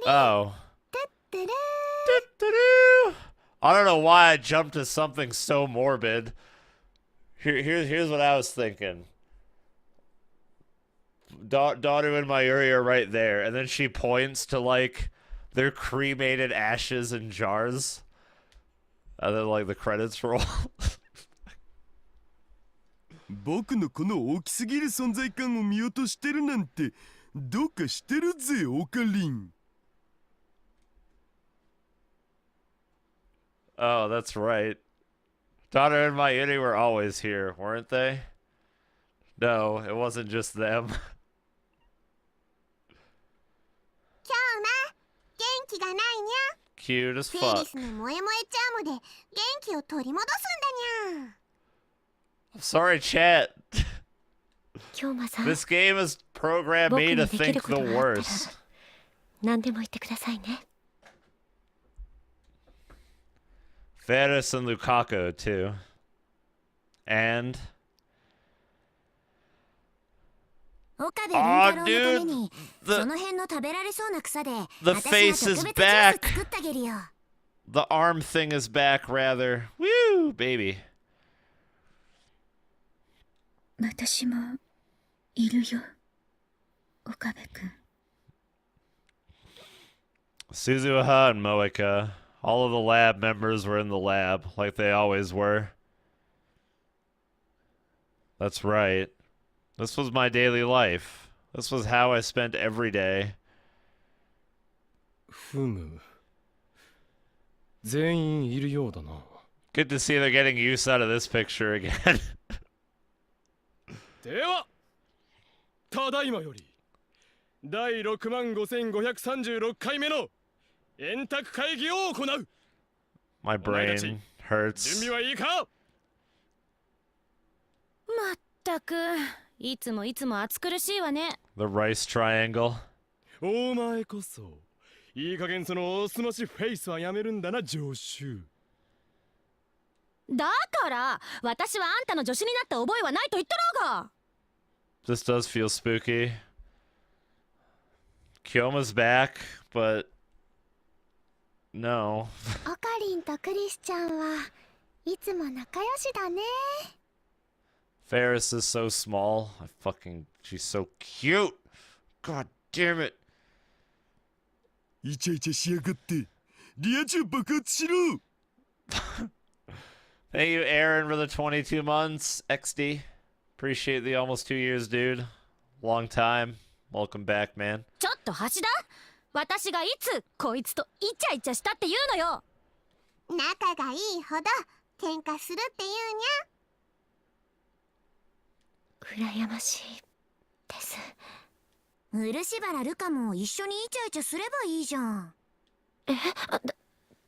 [SPEAKER 1] Oh. I don't know why I jumped to something so morbid. Here's what I was thinking. Daughter and Mayuri are right there, and then she points to like their cremated ashes in jars, and then like the credits roll.
[SPEAKER 8] 僕のこの大きすぎる存在感を見落としてるなんてどうかしてるぜオカリン。
[SPEAKER 1] Oh, that's right. Daughter and Mayuri were always here, weren't they? No, it wasn't just them.
[SPEAKER 3] 今日な元気がないにゃ。
[SPEAKER 1] Cute as
[SPEAKER 3] フェリ
[SPEAKER 1] fuck.
[SPEAKER 3] スの萌え萌えチャームで元気を取り戻すんだにゃ。
[SPEAKER 1] Sorry, chat.
[SPEAKER 3] 京馬さん、
[SPEAKER 1] This game is programmed me to think the worst.
[SPEAKER 3] 何でも言ってくださいね。
[SPEAKER 1] Ferris and Lukaku, too. And...
[SPEAKER 3] 岡部
[SPEAKER 1] Oh,
[SPEAKER 3] 倫太郎のため
[SPEAKER 1] dude!
[SPEAKER 3] にその辺の食べられそうな草で
[SPEAKER 1] The
[SPEAKER 3] 私
[SPEAKER 1] face
[SPEAKER 3] が
[SPEAKER 1] is
[SPEAKER 3] 特別ジュー
[SPEAKER 1] back!
[SPEAKER 3] ス作ってあげるよ。
[SPEAKER 1] The arm thing is back, rather. Woo, baby.
[SPEAKER 4] 私もいるよ岡部君。
[SPEAKER 1] Suzuha and Moeka. All of the lab members were in the lab, like they always were. That's right. This was my daily life. This was how I spent every day.
[SPEAKER 2] ふむ。全員いるようだな。
[SPEAKER 1] Good to see they're getting use out of this picture again.
[SPEAKER 2] では、ただいまより第65536回目の円卓会議を行う。
[SPEAKER 1] My brain hurts.
[SPEAKER 2] 準備はいいか？
[SPEAKER 4] まったくいつも暑苦しいわね。
[SPEAKER 1] The rice triangle.
[SPEAKER 2] お前こそいい加減そのおすましフェイスはやめるんだな常習。
[SPEAKER 4] だから私はあんたの助手になった覚えはないと言ったろうが。
[SPEAKER 1] This does feel spooky. Kyoma's back, but no.
[SPEAKER 3] オカリンとクリスちゃんはいつも仲良しだね。
[SPEAKER 1] Ferris is so small. She's so cute. God damn it.
[SPEAKER 8] イチャイチャしやがってリア充爆発しろ。
[SPEAKER 1] Thank you, Aaron, for the 22 months. XD. Appreciate the almost 2 years, dude. Long time. Welcome back, man.
[SPEAKER 4] ちょっと橋田、私がいつこいつとイチャイチャしたって言うのよ。
[SPEAKER 3] 仲がいいほど喧嘩するって言うにゃ。羨ましいです。漆原ルカも一緒にイチャイチャすればいいじゃん。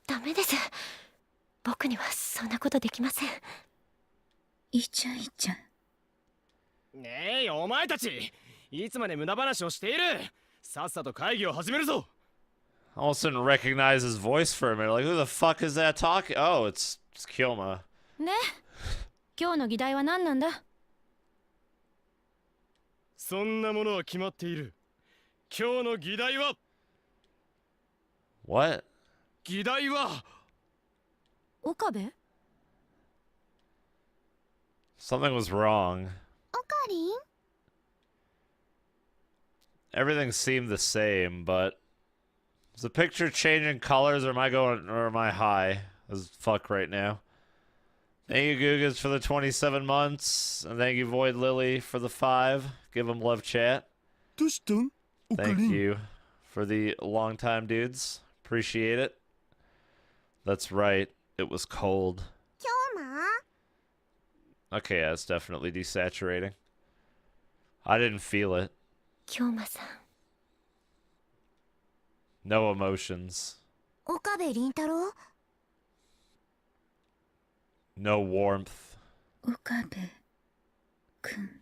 [SPEAKER 3] ダメです。僕にはそんなことできません。
[SPEAKER 4] イチャイチャ。
[SPEAKER 2] ねえお前たち、いつまで無駄話をしている。さっさと会議を始めるぞ。
[SPEAKER 1] I almost didn't recognize his voice for a minute. Like, who the fuck is that talking? Oh, it's Kyoma.
[SPEAKER 4] ね、今日の議題は何なんだ？
[SPEAKER 2] そんなものは決まっている。今日の議題は
[SPEAKER 1] What?
[SPEAKER 2] 議題は
[SPEAKER 4] 岡部？
[SPEAKER 1] Something was wrong.
[SPEAKER 3] オカリン？
[SPEAKER 1] Everything seemed the same, but is the picture changing colors, or am I high as fuck right now? Thank you, Gugas, for the 27 months, and thank you, Void Lily, for the 5. Give them love, chat.
[SPEAKER 8] どうしたんオカリン。
[SPEAKER 1] Thank you for the long time, dudes. Appreciate it. That's right. It was cold.
[SPEAKER 3] 京馬？
[SPEAKER 1] Okay, yeah, it's definitely desaturating. I didn't feel it.
[SPEAKER 3] 京馬さん。
[SPEAKER 1] No emotions.
[SPEAKER 3] 岡部倫太郎？
[SPEAKER 1] No warmth.
[SPEAKER 4] 岡部君。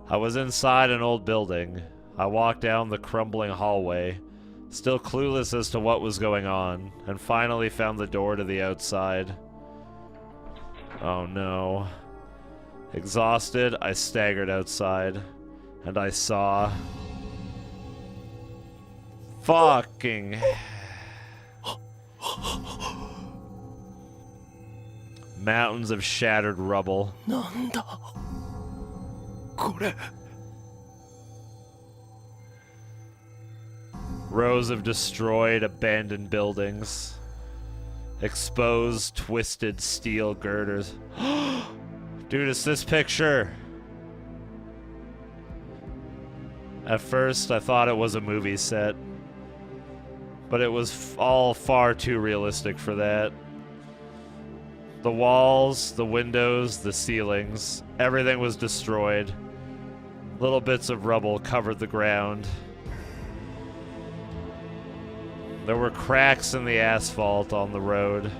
[SPEAKER 1] I was inside an old building. I walked down the crumbling hallway, still clueless as to what was going on, and finally found the door to the outside. Oh no. Exhausted, I staggered outside, and I saw... fucking... mountains of shattered rubble. Rows of destroyed, abandoned buildings. Exposed, twisted steel girders. Dude, it's this picture. At first, I thought it was a movie set. But it was all far too realistic for that. The walls, the windows, the ceilings, everything was destroyed. Little bits of rubble covered the ground. There were cracks in the asphalt on the road,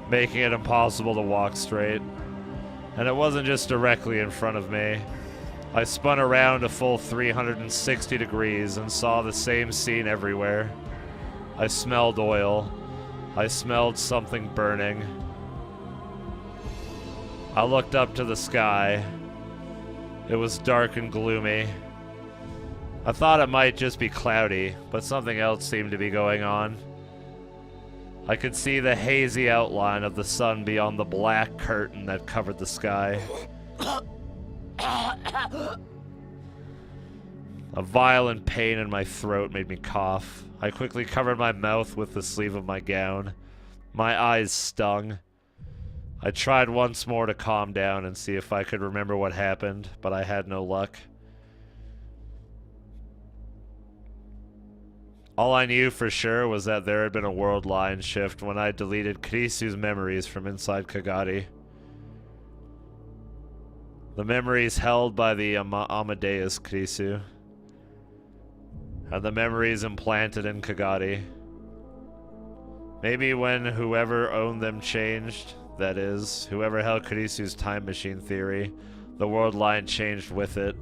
[SPEAKER 1] making it impossible to walk straight. And it wasn't just directly in front of me. I spun around a full 360 degrees and saw the same scene everywhere. I smelled oil. I smelled something burning. I looked up to the sky. It was dark and gloomy. I thought it might just be cloudy, but something else seemed to be going on. I could see the hazy outline of the sun beyond the black curtain that covered the sky. A violent pain in my throat made me cough. I quickly covered my mouth with the sleeve of my gown. My eyes stung. I tried once more to calm down and see if I could remember what happened, but I had no luck. All I knew for sure was that there had been a world line shift when I deleted Kurisu's memories from inside Kagari. The memories held by the Amadeus Kurisu. And the memories implanted in Kagari. Maybe when whoever owned them changed, that is, whoever held Kurisu's time machine theory, the world line changed with it.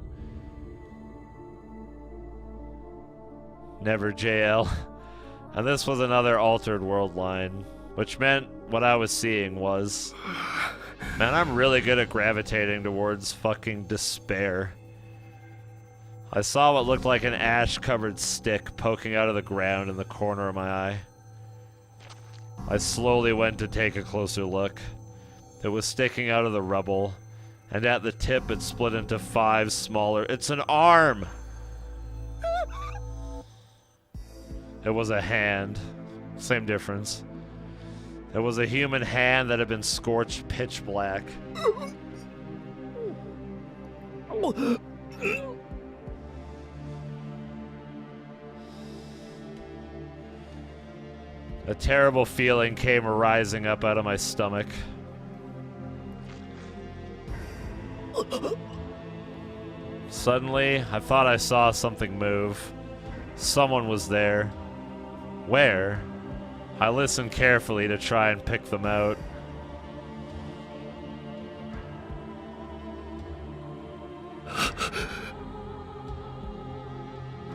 [SPEAKER 1] Never JL. And this was another altered world line, which meant what I was seeing was... Man, I'm really good at gravitating towards fucking despair. I saw what looked like an ash-covered stick poking out of the ground in the corner of my eye. I slowly went to take a closer look. It was sticking out of the rubble, and at the tip it split into 5 smaller... It's an arm! It was a hand. Same difference. It was a human hand that had been scorched pitch black. A terrible feeling came rising up out of my stomach. Suddenly, I thought I saw something move. Someone was there. Where? I listened carefully to try and pick them out.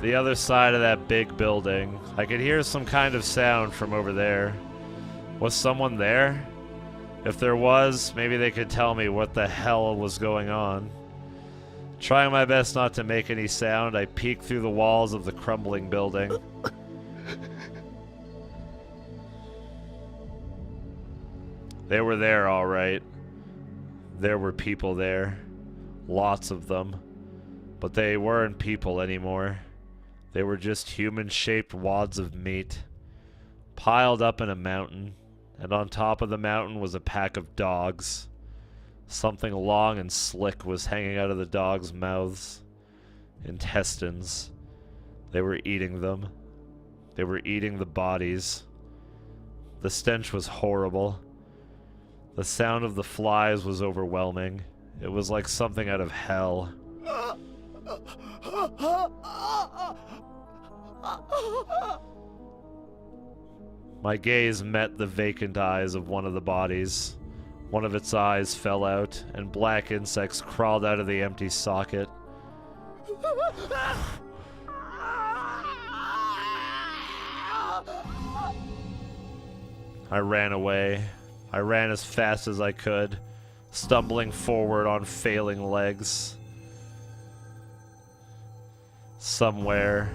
[SPEAKER 1] The other side of that big building. I could hear some kind of sound from over there. Was someone there? If there was, maybe they could tell me what the hell was going on. Trying my best not to make any sound, I peeked through the walls of the crumbling building. They were there, all right. There were people there. Lots of them. But they weren't people anymore. They were just human-shaped wads of meat, piled up in a mountain, and on top of the mountain was a pack of dogs. Something long and slick was hanging out of the dogs' mouths. Intestines. They were eating them. They were eating the bodies. The stench was horrible. The sound of the flies was overwhelming. It was like something out of hell. My gaze met the vacant eyes of one of the bodies. One of its eyes fell out, and black insects crawled out of the empty socket. I ran away. I ran as fast as I could, stumbling forward on failing legs. Somewhere.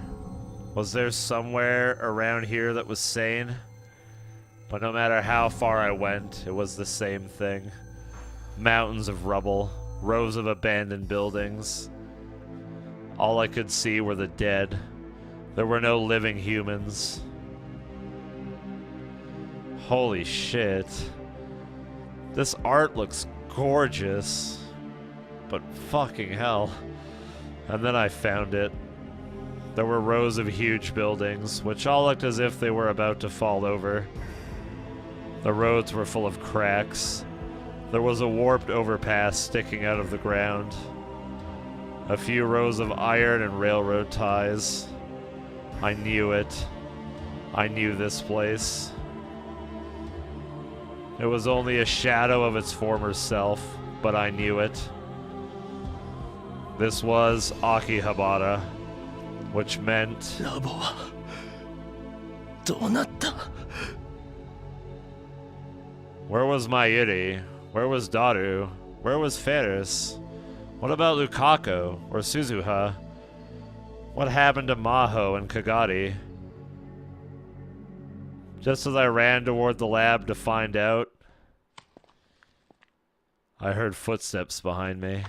[SPEAKER 1] Was there somewhere around here that was sane? But no matter how far I went, it was the same thing. Mountains of rubble, rows of abandoned buildings. All I could see were the dead. There were no living humans. Holy shit. This art looks gorgeous. But fucking hell. And then I found it. There were rows of huge buildings, which all looked as if they were about to fall over. The roads were full of cracks. There was a warped overpass sticking out of the ground. A few rows of iron and railroad ties. I knew it. I knew this place. It was only a shadow of its former self, but I knew it. This was Akihabara, which meant... Where was Mayuri? Where was Daru? Where was Ferris? What about Lukaku or Suzuha? What happened to Maho and Kagari? Just as I ran toward the lab to find out, I heard footsteps behind me.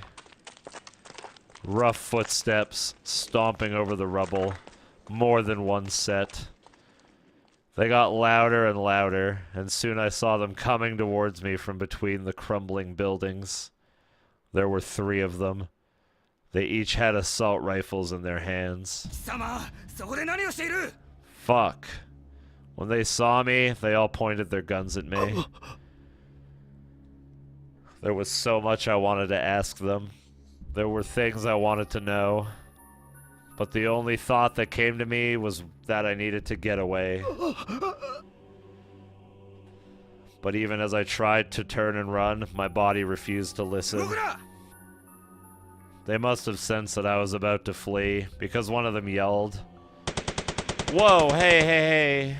[SPEAKER 1] Rough footsteps stomping over the rubble, more than one set. They got louder and louder, and soon I saw them coming towards me from between the crumbling buildings. There were 3 of them. They each had assault rifles in their hands. Fuck. When they saw me, they all pointed their guns at me. There was so much I wanted to ask them. There were things I wanted to know. But the only thought that came to me was that I needed to get away. But even as I tried to turn and run, my body refused to listen. They must have sensed that I was about to flee, because one of them yelled. Whoa, hey, hey, hey.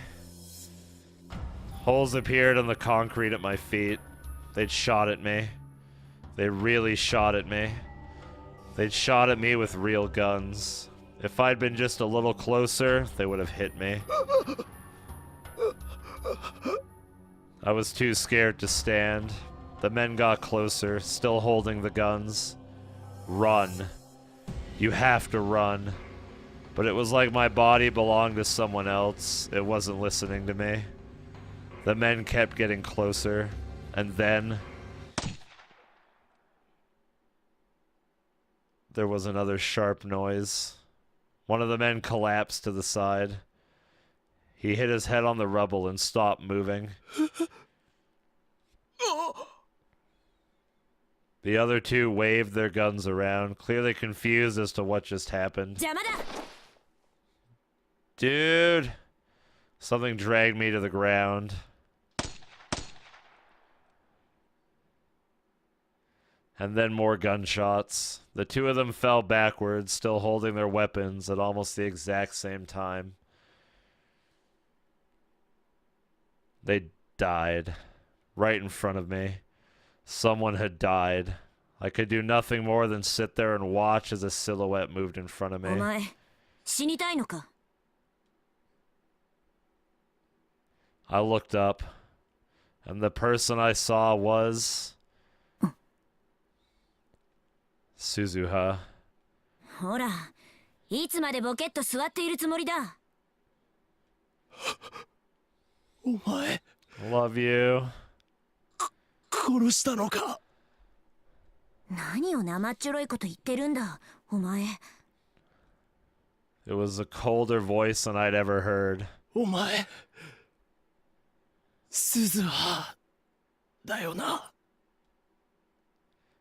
[SPEAKER 1] Holes appeared in the concrete at my feet. They'd shot at me. They really shot at me. They'd shot at me with real guns. If I'd been just a little closer, they would have hit me. I was too scared to stand. The men got closer, still holding the guns. Run. You have to run. But it was like my body belonged to someone else. It wasn't listening to me. The men kept getting closer, and then there was another sharp noise. One of the men collapsed to the side. He hit his head on the rubble and stopped moving. The other 2 waved their guns around, clearly confused as to what just happened. Dude! Something dragged me to the ground. And then more gunshots. The 2 of them fell backwards, still holding their weapons at almost the exact same time. They died. Right in front of me. Someone had died. I could do nothing more than sit there and watch as a silhouette moved in front of me. I looked up, and the person I saw was... Suzuha. Love you. It was a colder voice than I'd ever heard.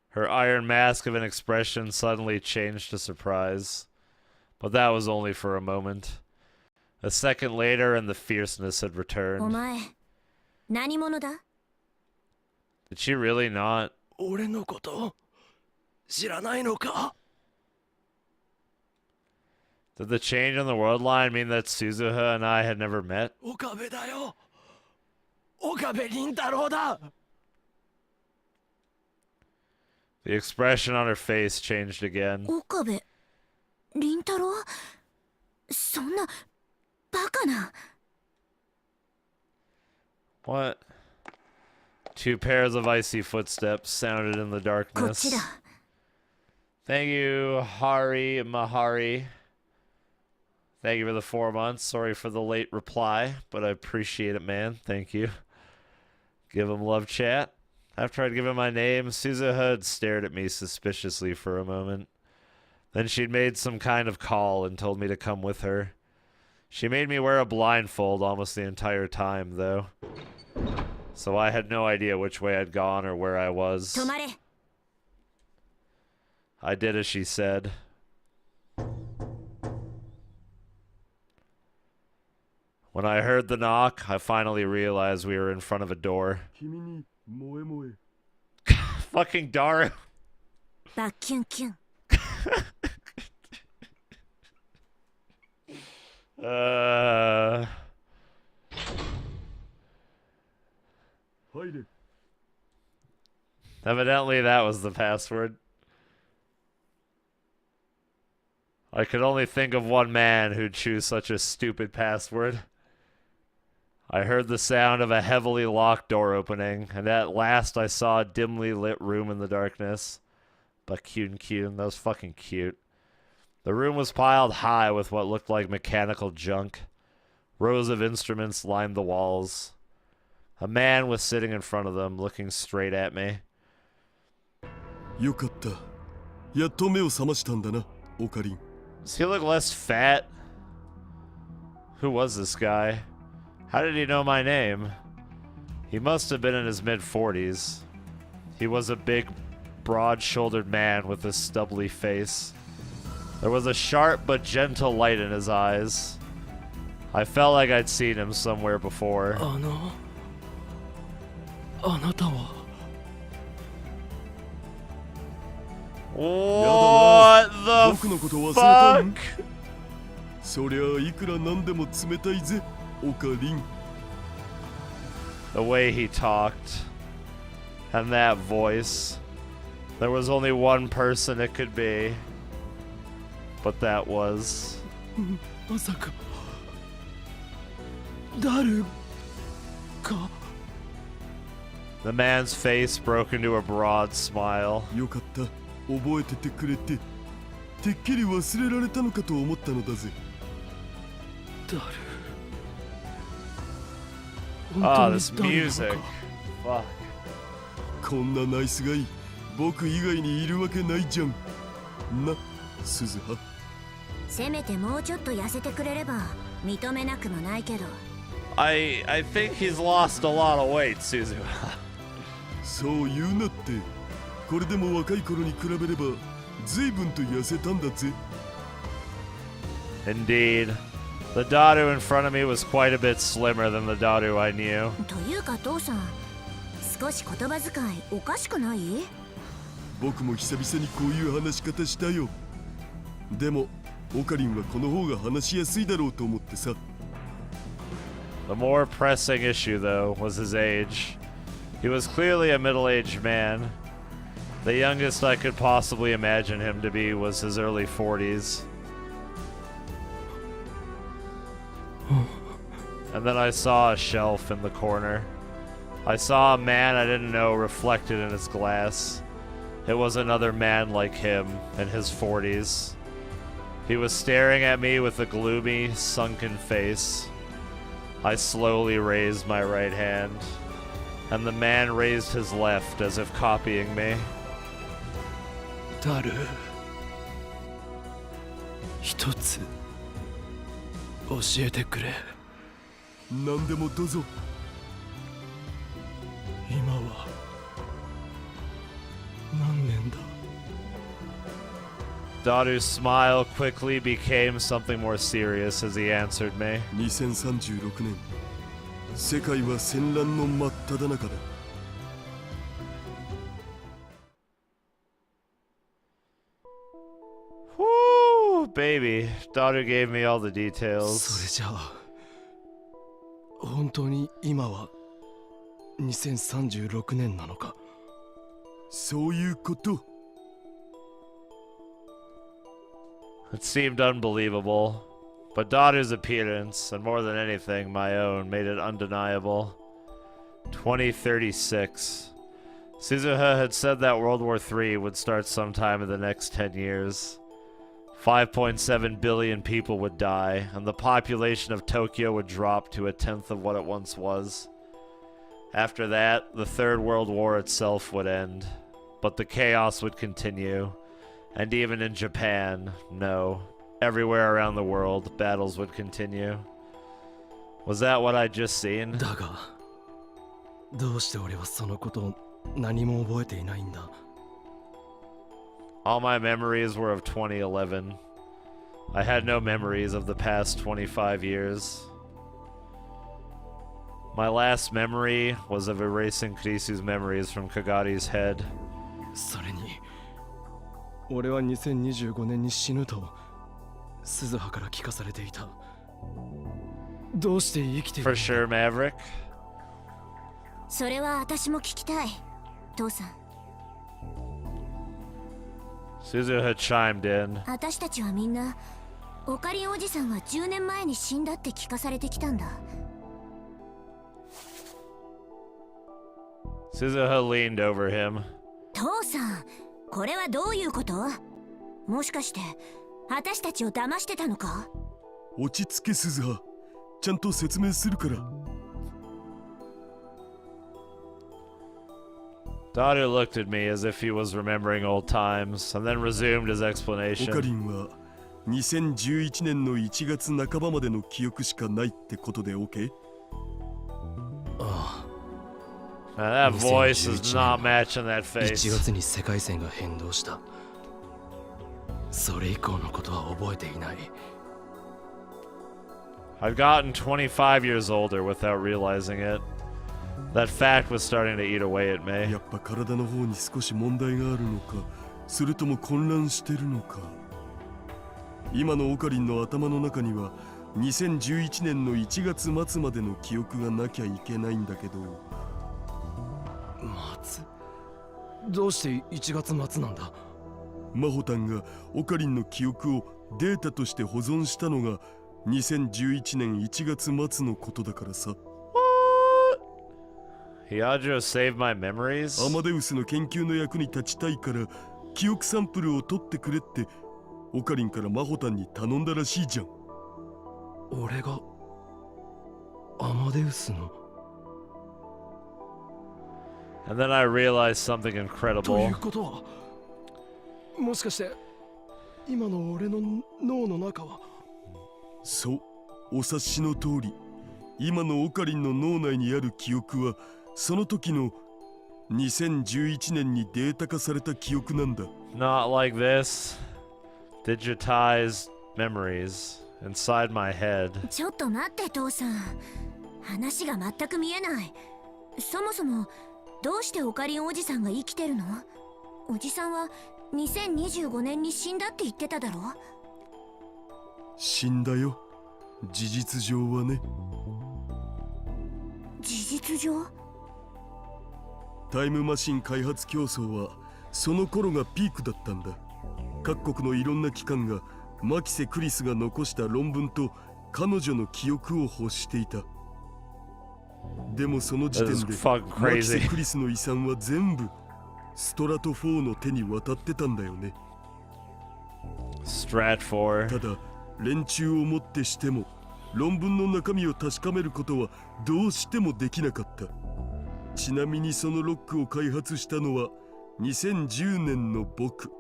[SPEAKER 1] Her iron mask of an expression suddenly changed to surprise. But that was only for a moment. A second later and the fierceness had returned. Did she really not? Did the change in the world line mean that Suzuha and I had never met?
[SPEAKER 2] Okabe da yo. Okabe Rintarou da.
[SPEAKER 1] The expression on her face changed again.
[SPEAKER 3] 岡部倫太郎そんなバカな
[SPEAKER 1] What? Two pairs of icy footsteps sounded in the
[SPEAKER 3] こっち
[SPEAKER 1] darkness.
[SPEAKER 3] だ
[SPEAKER 1] Thank you, Hari Mahari. Thank you for the 4 months. Sorry for the late reply, but I appreciate it, man. Thank you. Give him love chat. After I'd given my name, Suzuha had stared at me suspiciously for a moment. Then she'd made some kind of call and told me to come with her. She made me wear a blindfold almost the entire time, though. So I had no idea which way I'd gone or where I was.
[SPEAKER 3] 止まれ
[SPEAKER 1] I did as she said. When I heard the knock, I finally realized we were in front of a door.
[SPEAKER 8] 君に萌え萌え
[SPEAKER 1] Fucking Daru.
[SPEAKER 3] バッキュンキュン
[SPEAKER 8] 入れ
[SPEAKER 1] Evidently that was the password. I could only think of one man who'd choose such a stupid password. I heard the sound of a heavily locked door opening, and at last I saw a dimly lit room in the darkness. But cute, that was fucking cute. The room was piled high with what looked like mechanical junk. Rows of instruments lined the walls. A man was sitting in front of them, looking straight at me.
[SPEAKER 8] よかった。やっと目を覚ましたんだな、オカリン。
[SPEAKER 1] Does he look less fat? Who was this guy? How did he know my name? He must have been in his mid-40s. He was a big, broad-shouldered man with a stubbly face. There was a sharp but gentle light in his eyes. I felt like I'd seen him somewhere before.
[SPEAKER 2] あなたは
[SPEAKER 1] What
[SPEAKER 8] 僕の
[SPEAKER 1] the
[SPEAKER 8] こと忘れたん
[SPEAKER 1] fuck?
[SPEAKER 8] そりゃいくらなんでも冷たいぜ、オカリン。
[SPEAKER 1] The way he talked. And that voice. There was only one person it could be. But that was...
[SPEAKER 2] まさか誰か
[SPEAKER 1] The man's face broke into a broad smile.
[SPEAKER 8] よかった、覚えててくれて。てっきり忘れられたのかと思ったのだぜ。
[SPEAKER 1] Ah, this music. Fuck.
[SPEAKER 8] こんなナイスガイ、僕以外にいるわけないじゃん。な、鈴葉。
[SPEAKER 3] せめてもうちょっと痩せてくれれば認めなくもないけど
[SPEAKER 1] I think he's lost a lot of weight, Suzuha.
[SPEAKER 8] そう言うなって。これでも若い頃に比べれば随分と痩せたんだぜ。
[SPEAKER 1] Indeed. The Daru in front of me was quite a bit slimmer than the Daru I knew.
[SPEAKER 3] というか父さん少し言葉遣いおかしくない
[SPEAKER 8] 僕も久々にこういう話し方したよ。でもオカリンはこの方が話しやすいだろうと思ってさ。
[SPEAKER 1] The more pressing issue, though, was his age. He was clearly a middle-aged man. The youngest I could possibly imagine him to be was his early 40s. And then I saw a shelf in the corner. I saw a man I didn't know reflected in his glass. It was another man like him, in his 40s. He was staring at me with a gloomy, sunken face. I slowly raised my right hand, and the man raised his left as if copying me.
[SPEAKER 2] ダル一つ教えてくれ。
[SPEAKER 8] 何でもどうぞ。
[SPEAKER 2] 今は何年だ
[SPEAKER 1] Daru's smile quickly became something more serious as he answered me.
[SPEAKER 8] 2036年。世界は戦乱の真っ只中だ。
[SPEAKER 1] Whoo! baby. Daughter gave me all the
[SPEAKER 2] それ
[SPEAKER 1] details.
[SPEAKER 2] じゃあ本当に今は2036年なのか。
[SPEAKER 8] そういうこと。
[SPEAKER 1] It seemed unbelievable, but daughter's appearance, and more than anything, my own, made it undeniable. 2036. Suzuha had said that World War III would start sometime in the next 10 years. 5.7 billion people would die, and the population of Tokyo would drop to a tenth of what it once was. After that, the Third World War itself would end, but the chaos would continue. And even in Japan, no, everywhere around the world, battles would continue. Was that what I'd just seen?
[SPEAKER 2] だがどうして俺はそのことを何も覚えていないんだ。
[SPEAKER 1] All my memories were of 2011. I had no memories of the past 25 years. My last memory was of erasing Kurisu's memories from Kagari's head.
[SPEAKER 2] それに俺は2025年に死ぬと鈴葉から聞かされていた。どうして生きている
[SPEAKER 1] For sure, Maverick.
[SPEAKER 3] それは私も聞きたい、父さん。
[SPEAKER 1] Suzuha chimed in.
[SPEAKER 3] 私たちはみんなオカリンおじさんは10年前に死んだって聞かされてきたんだ。
[SPEAKER 1] Suzuha leaned over him.
[SPEAKER 3] 父さん、これはどういうこと？もしかして私たちを騙してたのか？
[SPEAKER 8] 落ち着け鈴葉。ちゃんと説明するから。
[SPEAKER 1] Daughter looked at me as if he was remembering old times, and then resumed his
[SPEAKER 8] オカ
[SPEAKER 1] explanation.
[SPEAKER 8] リンは2011年の1月半ばまでの記憶しかないってことで OK？
[SPEAKER 2] あ
[SPEAKER 1] Now, that voice is not matching that
[SPEAKER 2] あ、1
[SPEAKER 1] face.
[SPEAKER 2] 月に世界線が変動した。それ以降のことは覚えていない。
[SPEAKER 1] I've gotten 25 years older without realizing it. That fact was starting to eat away at me.
[SPEAKER 8] やっぱ体の方に少し問題があるのか、それとも混乱してるのか。今のオカリンの頭の中には2011年の1月末までの記憶がなきゃいけないんだけど。
[SPEAKER 2] 末？どうして1月末なんだ？
[SPEAKER 8] マホタンがオカリンの記憶をデータとして保存したのが2011年1月末のことだからさ。
[SPEAKER 1] Hiajo saved my memories?
[SPEAKER 8] アマデウスの研究の役に立ちたいから記憶サンプルを取ってくれってオカリンからマホタンに頼んだらしいじゃん。
[SPEAKER 2] 俺がアマデウスの
[SPEAKER 1] And then I realized something
[SPEAKER 2] とい
[SPEAKER 1] incredible.
[SPEAKER 2] うことはもしかして今の俺の脳の中は。
[SPEAKER 8] そう、お察しの通り今のオカリンの脳内にある記憶はその時の2011年にデータ化された記憶なんだ。
[SPEAKER 1] Not like this. Digitized memories inside my head.
[SPEAKER 3] ちょっと待って父さん、話が全く見えない。そもそもどうしてオカリンおじさんが生きてるの？おじさんは2025年に死んだって言ってただろ？
[SPEAKER 8] 死んだよ、事実上はね。
[SPEAKER 3] 事実上？
[SPEAKER 8] タイムマシン開発競争はその頃がピークだったんだ。各国のいろんな機関がマキセ・クリスが残した論文と彼女の記憶を欲していた。でもその時点
[SPEAKER 1] This
[SPEAKER 8] で
[SPEAKER 1] is fucking
[SPEAKER 8] マキセ・
[SPEAKER 1] crazy.
[SPEAKER 8] クリスの遺産は全部ストラト4の手に渡ってたんだよね。
[SPEAKER 1] Strat 4.
[SPEAKER 8] ただ連中をもってしても論文の中身を確かめることはどうしてもできなかった。ちなみにそのロックを開発したのは2010年の僕。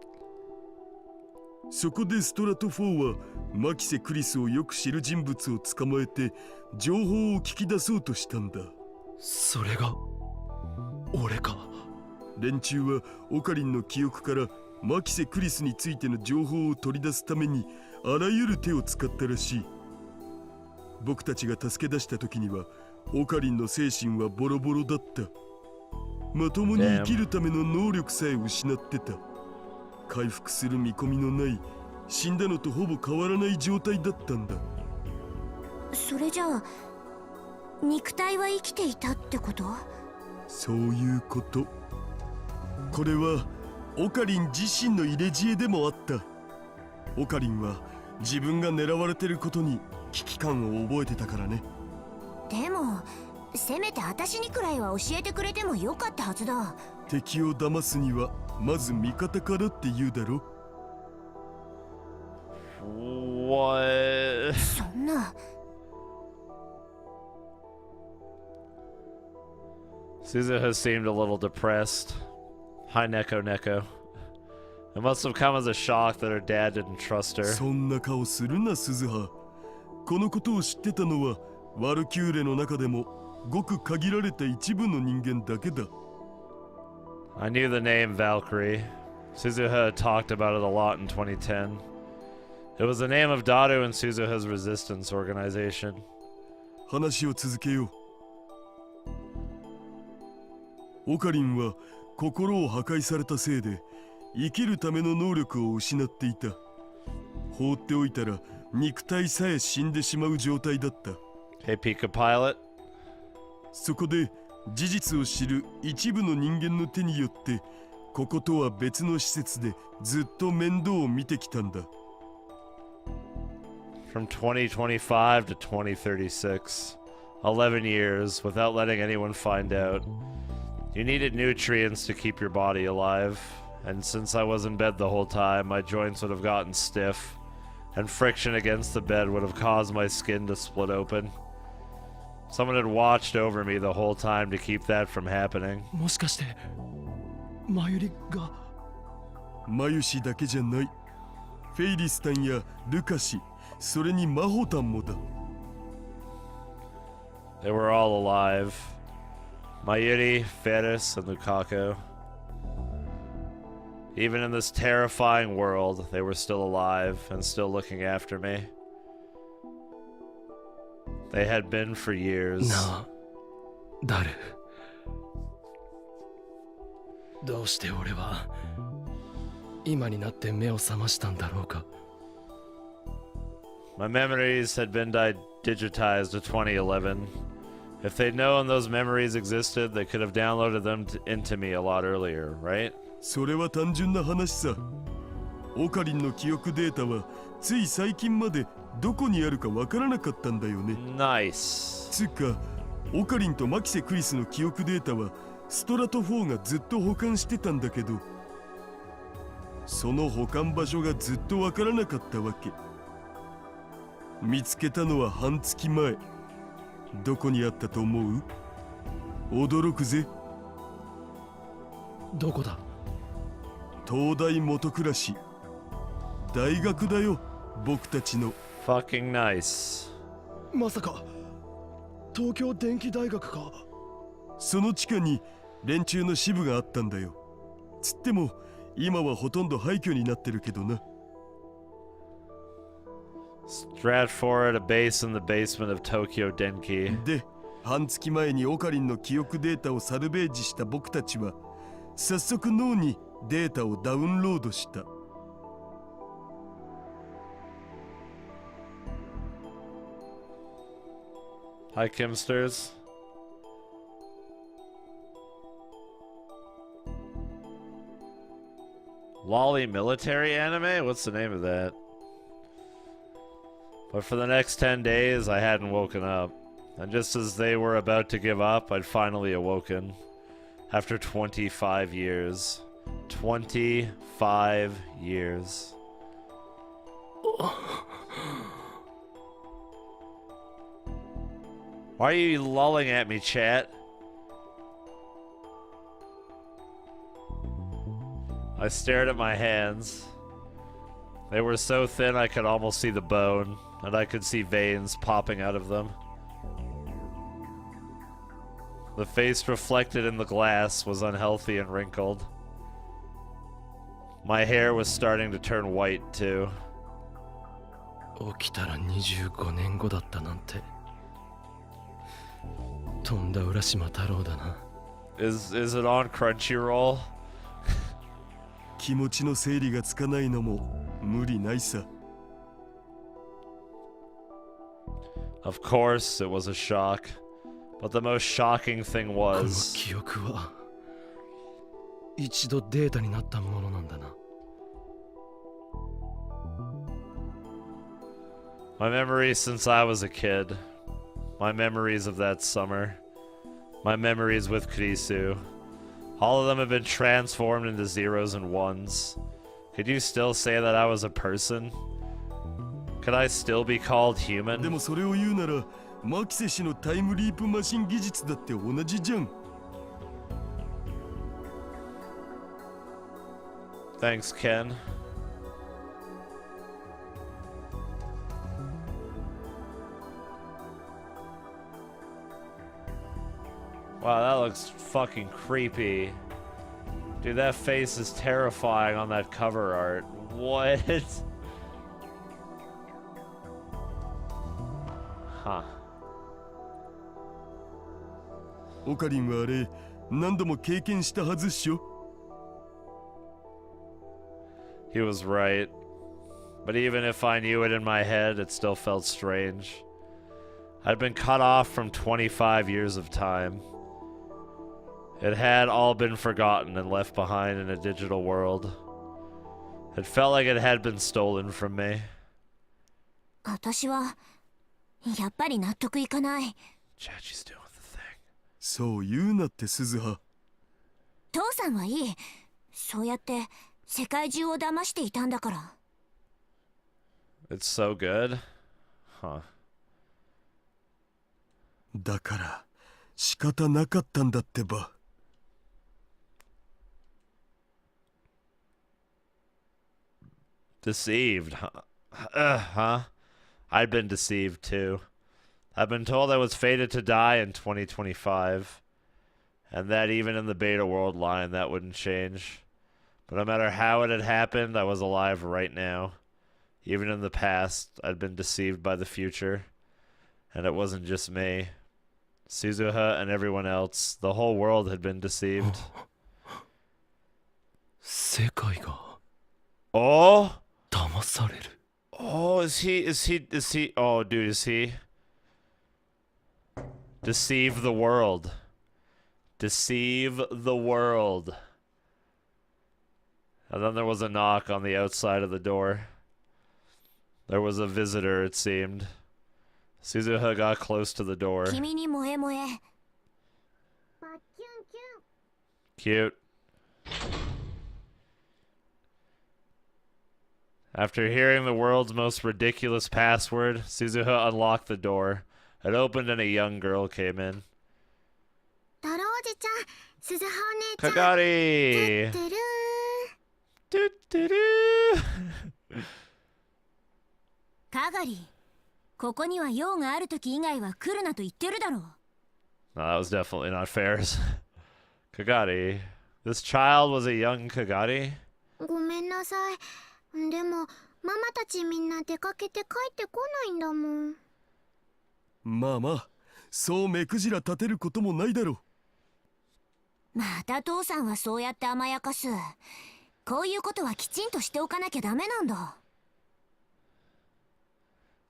[SPEAKER 8] そこでストラト4はマキセ・クリスをよく知る人物を捕まえて情報を聞き出そうとしたんだ。
[SPEAKER 2] それが俺か。
[SPEAKER 8] 連中はオカリンの記憶からマキセ・クリスについての情報を取り出すためにあらゆる手を使ったらしい。僕たちが助け出した時にはオカリンの精神はボロボロだった。まともに生きるための能力さえ失ってた。回復する見込みのない死んだのとほぼ変わらない状態だったんだ。
[SPEAKER 3] それじゃあ肉体は生きていたってこと？
[SPEAKER 8] そういうこと。これはオカリン自身の入れ知恵でもあった。オカリンは自分が狙われてることに危機感を覚えてたからね。
[SPEAKER 3] でもせめて私にくらいは教えてくれてもよかったはずだ。
[SPEAKER 8] 敵を騙すにはまず味方からって言うだろ。
[SPEAKER 1] What?
[SPEAKER 3] そんな。
[SPEAKER 1] Suzuha seemed a little depressed. Hi, Neko Neko. It must have come as a shock that her dad didn't trust her.
[SPEAKER 8] そんな顔するな、鈴葉。このことを知ってたのはワルキューレの中でもごく限られた一部の人間だけだ。
[SPEAKER 1] I knew the name Valkyrie. Suzuha had talked about it a lot in 2010. It was the name of Daru and Suzuha's resistance organization.
[SPEAKER 8] 話を続けよう。オカリンは心を破壊されたせいで生きるための能力を失っていた。放っておいたら肉体さえ死んでしまう状態だった。
[SPEAKER 1] Hey, Pika Pilot.
[SPEAKER 8] そこで事実を知る一部の人間の手によってこことは別の施設でずっと面倒を見てきたんだ。
[SPEAKER 1] From 2025 to 2036. 11 years without letting anyone find out. You needed nutrients to keep your body alive, and since I was in bed the whole time, my joints would have gotten stiff, and friction against the bed would have caused my skin to split open. Someone had watched over me the whole time to keep that from happening.
[SPEAKER 2] もしかしてマユリが。
[SPEAKER 8] マユシだけじゃない。フェイリスタンやルカシ、それにマホタンもだ。
[SPEAKER 1] They were all alive. Mayuri, Ferris, and Lukaku. Even in this terrifying world, they were still alive and still looking after me. They had been for years.
[SPEAKER 2] なあ、ダル。どうして俺は今になって目を覚ましたんだろうか。
[SPEAKER 1] My memories had been digitized to 2011. If they'd known those memories existed, they could have downloaded them into me a lot earlier, right?
[SPEAKER 8] それは単純な話さ。オカリンの記憶データはつい最近までどこにあるかわからなかったんだよね。
[SPEAKER 1] Nice.
[SPEAKER 8] つうか、オカリンとマキセ・クリスの記憶データはストラト4がずっと保管してたんだけど、その保管場所がずっとわからなかったわけ。見つけたのは半月前。どこにあったと思う？驚くぜ。
[SPEAKER 2] どこだ？
[SPEAKER 8] 東大元暮らし。大学だよ、僕たちの。
[SPEAKER 1] Fucking nice.
[SPEAKER 2] まさか東京電機大学か。
[SPEAKER 8] その地下に連中の支部があったんだよ。つっても今はほとんど廃墟になってるけどな。
[SPEAKER 1] Stratford, a base in the basement of Tokyo Denki.
[SPEAKER 8] で、半月前にオカリンの記憶データをサルベージした僕たちは早速脳にデータをダウンロードした。
[SPEAKER 1] Hi, Kimsters. Lolly military anime? What's the name of that? But for the next 10 days, I hadn't woken up. And just as they were about to give up, I'd finally awoken. After 25 years. 25 years. Why are you lolling at me, chat? I stared at my hands. They were so thin I could almost see the bone, and I could see veins popping out of them. The face reflected in the glass was unhealthy and wrinkled. My hair was starting to turn white, too.
[SPEAKER 2] 起きたら25年後だったなんて。とんだ浦島太郎だな。
[SPEAKER 1] Is it on Crunchyroll?
[SPEAKER 8] 気持ちの整理がつかないのも無理ないさ。
[SPEAKER 1] Of course, it was a shock. But the most shocking thing
[SPEAKER 2] この
[SPEAKER 1] was...
[SPEAKER 2] 記憶は一度データになったものなんだな。
[SPEAKER 1] My memories since I was a kid. My memories of that summer. My memories with Kurisu. All of them have been transformed into zeros and ones. Could you still say that I was a person? Could I still be called
[SPEAKER 8] で
[SPEAKER 1] human?
[SPEAKER 8] もそれを言うなら、マキセ氏のタイムリープマシン技術だって同じじゃん。
[SPEAKER 1] Thanks, Ken. Wow, that looks fucking creepy. Dude, that face is terrifying on that cover art. What? Huh.
[SPEAKER 8] オカリンはあれ、何度も経験したはずっしょ。
[SPEAKER 1] He was right. But even if I knew it in my head, it still felt strange. I'd been cut off from 25 years of time. It had all been forgotten and left behind in a digital world. It felt like it had been stolen from me.
[SPEAKER 3] 私はやっぱり納得いかない。
[SPEAKER 1] Chachi's doing the thing.
[SPEAKER 8] そう言うなって鈴葉。
[SPEAKER 3] 父さんはいい。そうやって世界中を騙していたんだから。
[SPEAKER 1] It's so good. Huh.
[SPEAKER 8] だから仕方なかったんだってば。
[SPEAKER 1] Deceived, huh? Huh? I'd been deceived too. I've been told I was fated to die in 2025. And that even in the beta world line, that wouldn't change. But no matter how it had happened, I was alive right now. Even in the past, I'd been deceived by the future. And it wasn't just me. Suzuha and everyone else, the whole world had been deceived.
[SPEAKER 2] 世界が
[SPEAKER 1] Oh?
[SPEAKER 2] 騙される。
[SPEAKER 1] Oh, is he, oh, dude, is he? Deceive the world. Deceive the world. And then there was a knock on the outside of the door. There was a visitor, it seemed. Suzuha got close to the door.
[SPEAKER 3] 君に萌え萌え。
[SPEAKER 1] Cute. After hearing the world's most ridiculous password, Suzuha unlocked the door. It opened and a young girl came in.
[SPEAKER 3] 太郎おじちゃん、鈴葉お姉ちゃん。
[SPEAKER 1] Kagari!
[SPEAKER 3] てる
[SPEAKER 1] Doo-doo-doo.
[SPEAKER 3] かがり、ここには用があるとき以外は来るなと言ってるだろう。
[SPEAKER 1] No, that was definitely not fair. Kagari. This child was a young Kagari?
[SPEAKER 3] ごめんなさい。でも、ママたちみんな出かけて帰ってこないんだもん。
[SPEAKER 8] まあまあ、そう目くじら立てることもないだろ
[SPEAKER 3] また父さんはそうやって甘やかす。こういうことはきちんとしておかなきゃダメなんだ。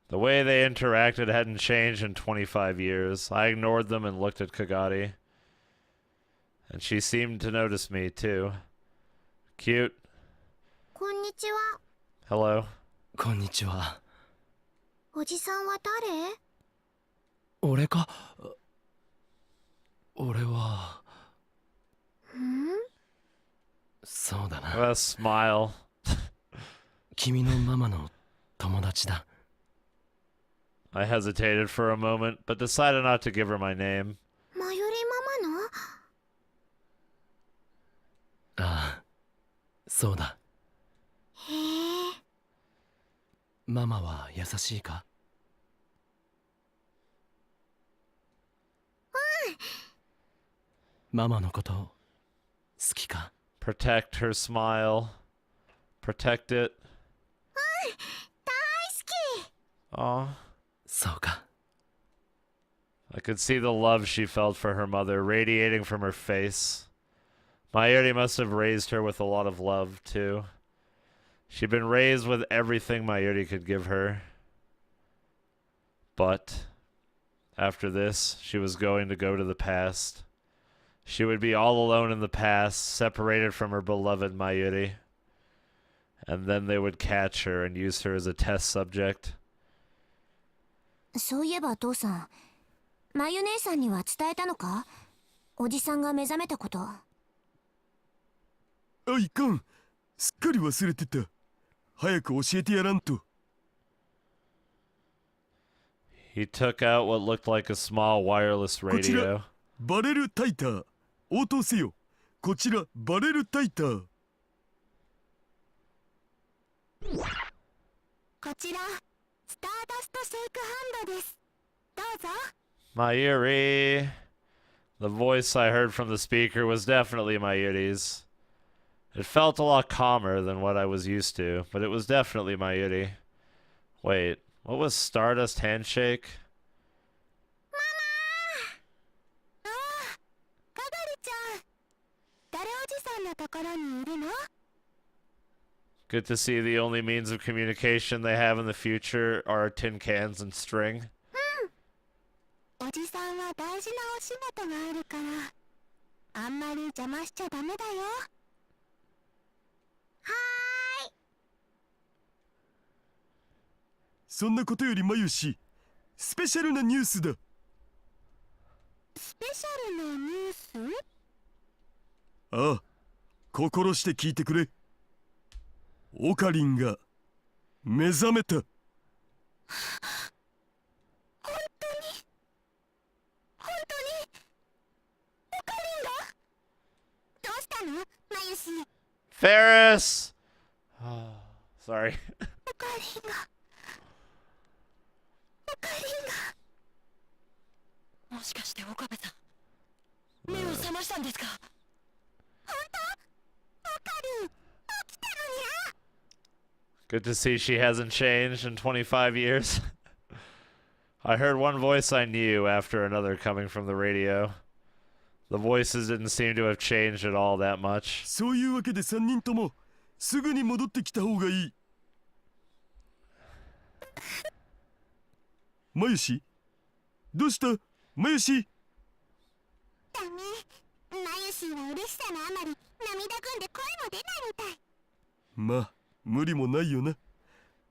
[SPEAKER 1] The way they interacted hadn't changed in 25 years. I ignored them and looked at Kagari. And she seemed to notice me, too. Cute.
[SPEAKER 3] こんにちは。
[SPEAKER 1] Hello.
[SPEAKER 2] こんにちは。
[SPEAKER 3] おじさんは誰？
[SPEAKER 2] 俺か？俺は。そうだな。
[SPEAKER 1] What a smile.
[SPEAKER 2] 君のママの友達だ。
[SPEAKER 1] I hesitated for a moment, but decided not to give her my name.
[SPEAKER 3] マユリママの？
[SPEAKER 2] ああ、そうだ。
[SPEAKER 3] へえ。
[SPEAKER 2] ママは優しいか？
[SPEAKER 3] うん。
[SPEAKER 2] ママのこと好きか？
[SPEAKER 1] Protect her smile. Protect it.
[SPEAKER 3] うん、大好き。
[SPEAKER 1] Aw.
[SPEAKER 2] そうか。
[SPEAKER 1] I could see the love she felt for her mother radiating from her face. Mayuri must have raised her with a lot of love, too. She'd been raised with everything Mayuri could give her. But after this, she was going to go to the past. She would be all alone in the past, separated from her beloved Mayuri. And then they would catch her and use her as a test subject.
[SPEAKER 3] そういえば父さん、マユ姉さんには伝えたのか？おじさんが目覚めたこと。
[SPEAKER 8] あ、いかん。すっかり忘れてた。早く教えてやらんと。
[SPEAKER 1] He took out what looked like a small wireless
[SPEAKER 8] こちら
[SPEAKER 1] radio.
[SPEAKER 8] バレルタイター。応答せよ。こちらバレルタイター。
[SPEAKER 3] こちらスターダストシェイクハンドです。どうぞ。
[SPEAKER 1] Mayuri. The voice I heard from the speaker was definitely Mayuri's. It felt a lot calmer than what I was used to, but it was definitely Mayuri. Wait, what was Stardust Handshake? Good to see the only means of communication they have in the future are tin cans and string.
[SPEAKER 3] おじさんは大事なお仕事があるから、あんまり邪魔しちゃダメだよ。はーい。
[SPEAKER 8] そんなことよりまゆし、スペシャルなニュースだ。
[SPEAKER 3] スペシャルなニュース？
[SPEAKER 8] ああ、心して聞いてくれ。オカリンが目覚めた。
[SPEAKER 1] Ferris! Sorry.
[SPEAKER 3] もしかして岡部さん、目を覚ましたんですか？本当？オカリン、起きたのにゃ。
[SPEAKER 1] Good to see she hasn't changed in 25 years. I heard one voice I knew after another coming from the radio. The voices didn't seem to have changed at all that much.
[SPEAKER 8] そういうわけで3人ともすぐに戻ってきた方がいい。まゆし、どうした？まゆし。
[SPEAKER 3] ダメ。まゆしは嬉しさのあまり涙ぐんで声も出ないみたい。
[SPEAKER 8] まあ無理もないよな。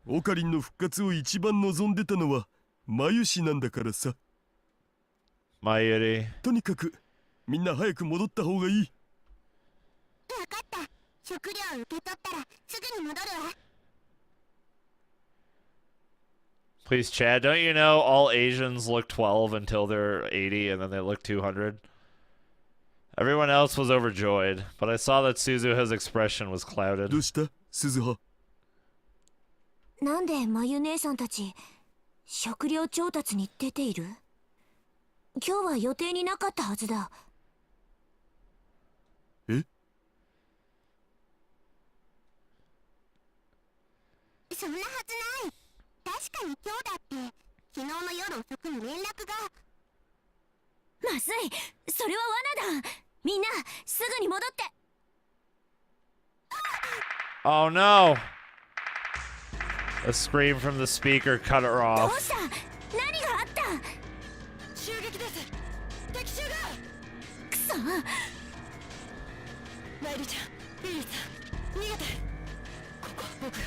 [SPEAKER 8] オカリンの復活を一番望んでたのはまゆしなんだからさ。
[SPEAKER 1] Mayuri.
[SPEAKER 8] とにかくみんな早く戻った方がいい。
[SPEAKER 3] わかった。食料を受け取ったらすぐに戻るわ。
[SPEAKER 1] Please, Chad, don't you know all Asians look 12 until they're 80 and then they look 200? Everyone else was overjoyed, but I saw that Suzuha's expression was clouded.
[SPEAKER 8] どうした、鈴葉？
[SPEAKER 3] なんでまゆ姉さんたち食料調達に出ている？今日は予定になかったはずだ。
[SPEAKER 8] え？
[SPEAKER 3] そんなはずない。確かに今日だって昨日の夜遅くに連絡が。まずい、それは罠だ。みんなすぐに戻って。
[SPEAKER 1] Oh no! A scream from the speaker cut her
[SPEAKER 3] ど
[SPEAKER 1] off.
[SPEAKER 3] うした？何があった？襲撃です。敵襲が。くそ。マイルちゃん、リリーさん、逃げて。ここは僕が。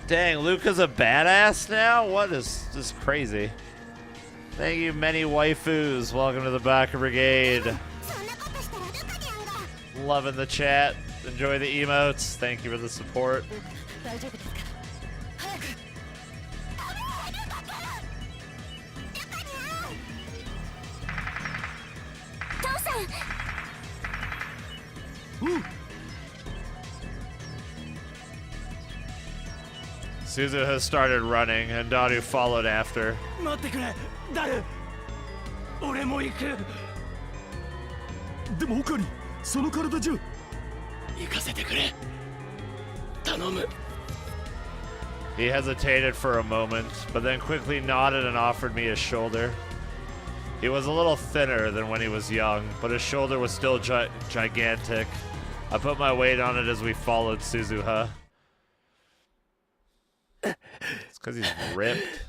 [SPEAKER 1] Dang, Luca's a badass now? What is this crazy? Thank you, many waifus. Welcome to the Baka Brigade. Loving the chat. Enjoy the emotes. Thank you for the support. Suzu has started running, and Daru followed after.
[SPEAKER 10] 待ってくれ、ダル。俺も行く。
[SPEAKER 8] でもオカリン、その体じゃ。
[SPEAKER 10] 行かせてくれ。頼む。
[SPEAKER 1] He hesitated for a moment, but then quickly nodded and offered me his shoulder. He was a little thinner than when he was young, but his shoulder was still gigantic. I put my weight on it as we followed Suzuha. It's because he's ripped.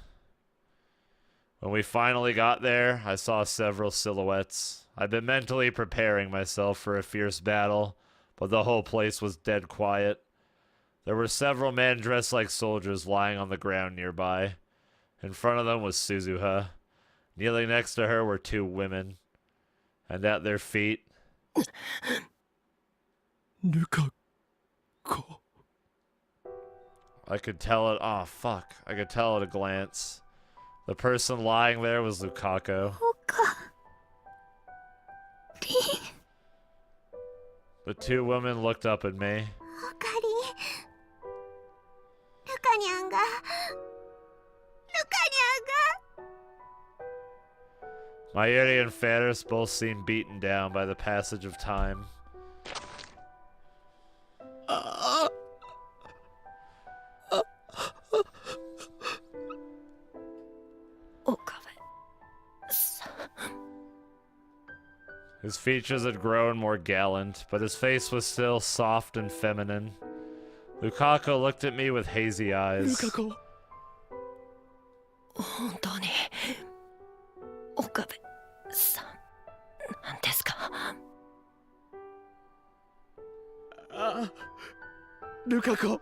[SPEAKER 1] When we finally got there, I saw several silhouettes. I'd been mentally preparing myself for a fierce battle, but the whole place was dead quiet. There were several men dressed like soldiers lying on the ground nearby. In front of them was Suzuha. Kneeling next to her were two women. And at their feet... I could tell it... Oh, fuck. I could tell at a glance. The person lying there was Lukako. The two women looked up at me. Mayuri and Ferris both seemed beaten down by the passage of time. His features had grown more gallant, but his face was still soft and feminine. Lukako looked at me with hazy eyes.
[SPEAKER 2] Lukako. 本当に岡部さんなんですか？あ、ルカコ、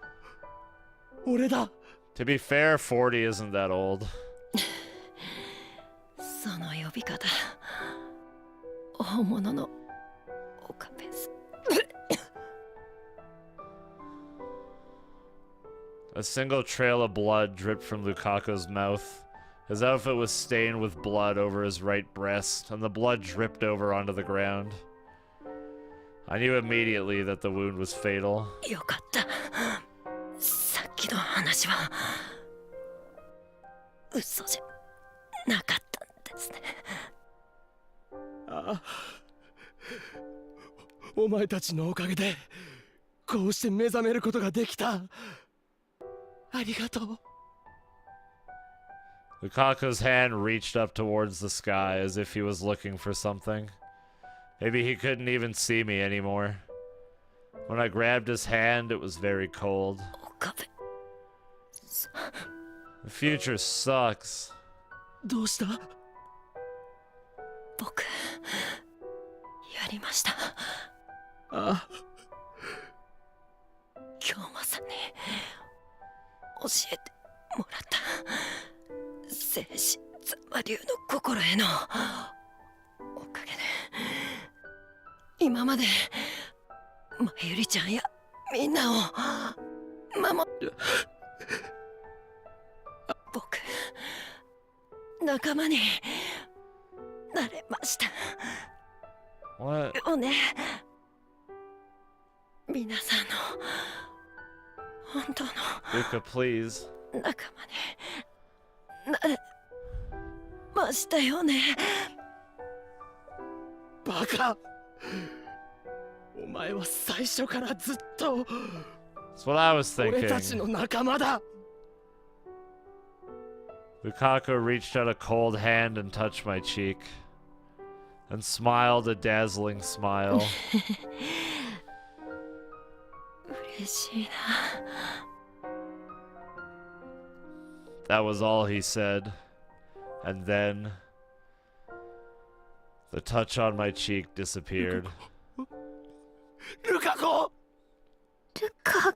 [SPEAKER 2] 俺だ。
[SPEAKER 1] To be fair, 40 isn't that old.
[SPEAKER 2] その呼び方、本物の岡部さん。
[SPEAKER 1] A single trail of blood dripped from Lukako's mouth. His outfit was stained with blood over his right breast, and the blood dripped over onto the ground. I knew immediately that the wound was fatal.
[SPEAKER 2] よかった。さっきの話は嘘じゃなかったんですね。ああ、お前たちのおかげでこうして目覚めることができた。ありがとう。
[SPEAKER 1] Lukako's hand reached up towards the sky as if he was looking for something. Maybe he couldn't even see me anymore. When I grabbed his hand, it was very cold. The future sucks.
[SPEAKER 2] どうした？僕、やりました。ああ。京馬さんに教えてもらった。聖子ザマ流の心へのおかげで今までまゆりちゃんやみんなを守る。僕仲間になれました。よね。皆さんの本当の
[SPEAKER 1] Luka, please.
[SPEAKER 2] 仲間になれましたよね。バカ。お前は最初からずっと
[SPEAKER 1] That's what I was
[SPEAKER 2] 俺たち
[SPEAKER 1] thinking.
[SPEAKER 2] の仲間だ。
[SPEAKER 1] Lukako reached out a cold hand and touched my cheek, and smiled a dazzling smile.
[SPEAKER 2] 嬉しいな。
[SPEAKER 1] That was all he said. And then the touch on my cheek disappeared.
[SPEAKER 2] ルカコ。
[SPEAKER 3] ルカ。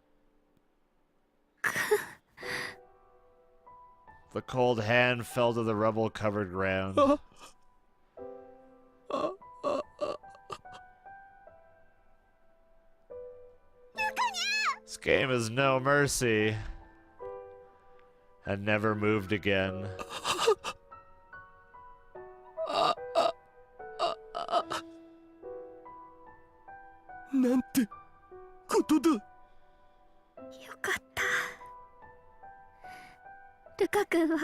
[SPEAKER 1] The cold hand fell to the rubble-covered ground. This game is no mercy. And never moved again.
[SPEAKER 8] なんてことだ。
[SPEAKER 3] よかった。ルカ君は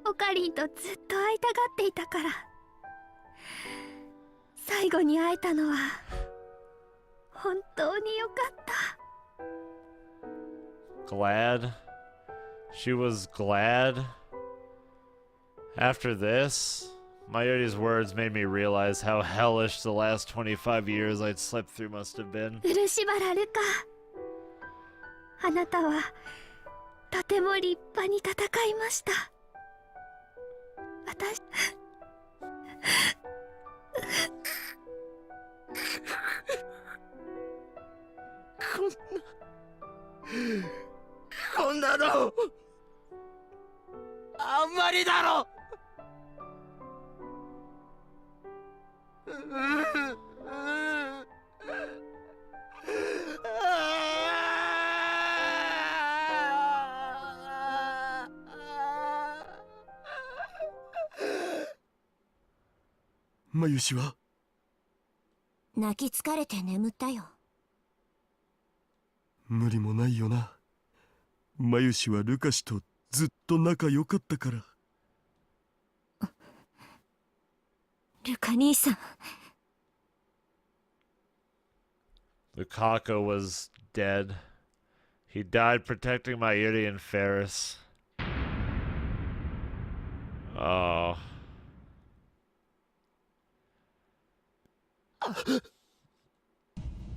[SPEAKER 3] オカリンとずっと会いたがっていたから、最後に会えたのは本当によかった。
[SPEAKER 1] Glad? She was glad? After this, Mayuri's words made me realize how hellish the last 25 years I'd slept through must have been.
[SPEAKER 3] 漆原ルカ、あなたは
[SPEAKER 4] とても立派に戦いました。私
[SPEAKER 10] こんなのあんまりだろ。
[SPEAKER 8] マユシは
[SPEAKER 3] 泣き疲れて眠ったよ。
[SPEAKER 8] 無理もないよな。マユシはルカシとずっと仲良かったから。
[SPEAKER 4] ルカ兄さん。
[SPEAKER 1] Lukako was dead. He died protecting Mayuri and Ferris. Oh.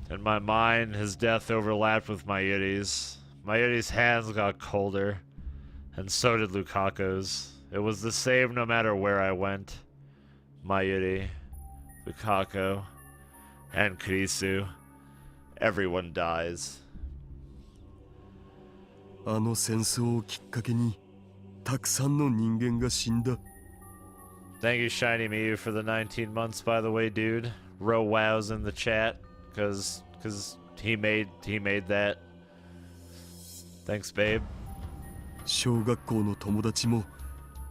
[SPEAKER 1] In my mind, his death overlapped with Mayuri's. Mayuri's hands got colder, and so did Lukako's. It was the same no matter where I went. Mayuri, Lukako, and Kurisu. Everyone dies.
[SPEAKER 8] あの戦争をきっかけにたくさんの人間が死んだ。
[SPEAKER 1] Thank you, Shiny Miyu, for the 19 months, by the way, dude. Row wows in the chat, cause he made that. Thanks, babe.
[SPEAKER 8] 小学校の友達も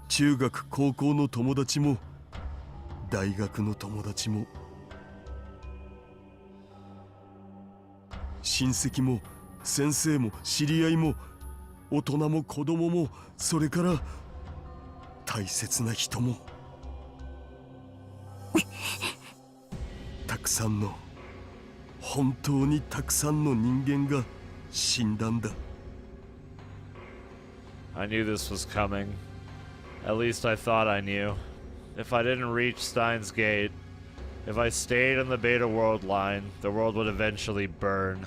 [SPEAKER 8] 中学高校の友達も大学の友達も親戚も先生も知り合いも大人も子供も、それから大切な人もたくさんの、本当にたくさんの人間が死んだんだ。
[SPEAKER 1] I knew this was coming. At least I thought I knew. If I didn't reach Steins Gate, if I stayed in the Beta World line, the world would eventually burn.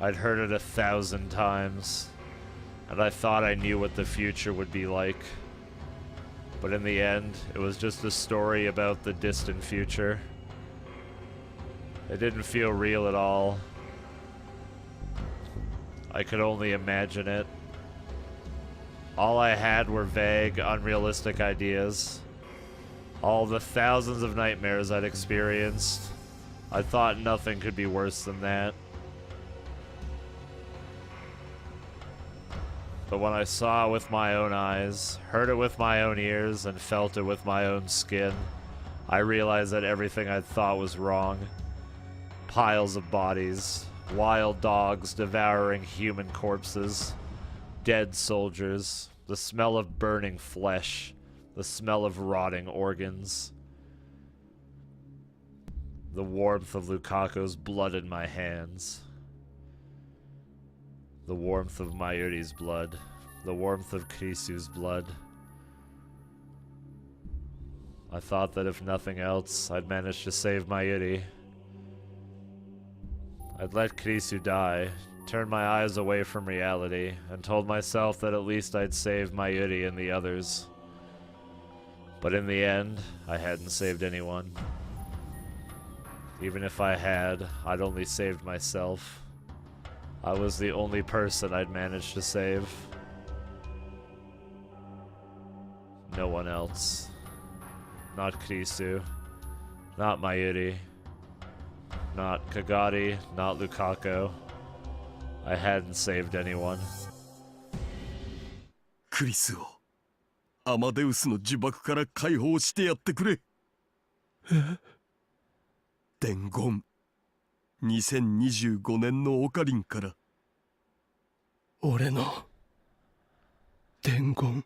[SPEAKER 1] I'd heard it 1,000 times, and I thought I knew what the future would be like. But in the end, it was just a story about the distant future. It didn't feel real at all. I could only imagine it. All I had were vague, unrealistic ideas. All the thousands of nightmares I'd experienced. I thought nothing could be worse than that. But when I saw it with my own eyes, heard it with my own ears, and felt it with my own skin, I realized that everything I thought was wrong. Piles of bodies, wild dogs devouring human corpses, dead soldiers, the smell of burning flesh, the smell of rotting organs, the warmth of Lukako's blood in my hands, the warmth of Mayuri's blood, the warmth of Kurisu's blood. I thought that if nothing else, I'd manage to save Mayuri. I'd let Kurisu die, turned my eyes away from reality, and told myself that at least I'd save Mayuri and the others. But in the end, I hadn't saved anyone. Even if I had, I'd only saved myself. I was the only person I'd managed to save. No one else. Not Kurisu. Not Mayuri. Not Kagari. Not Lukako. I hadn't saved anyone.
[SPEAKER 8] クリスをアマデウスの呪縛から解放してやってくれ。伝言。2025年のオカリンから。
[SPEAKER 10] 俺の伝言。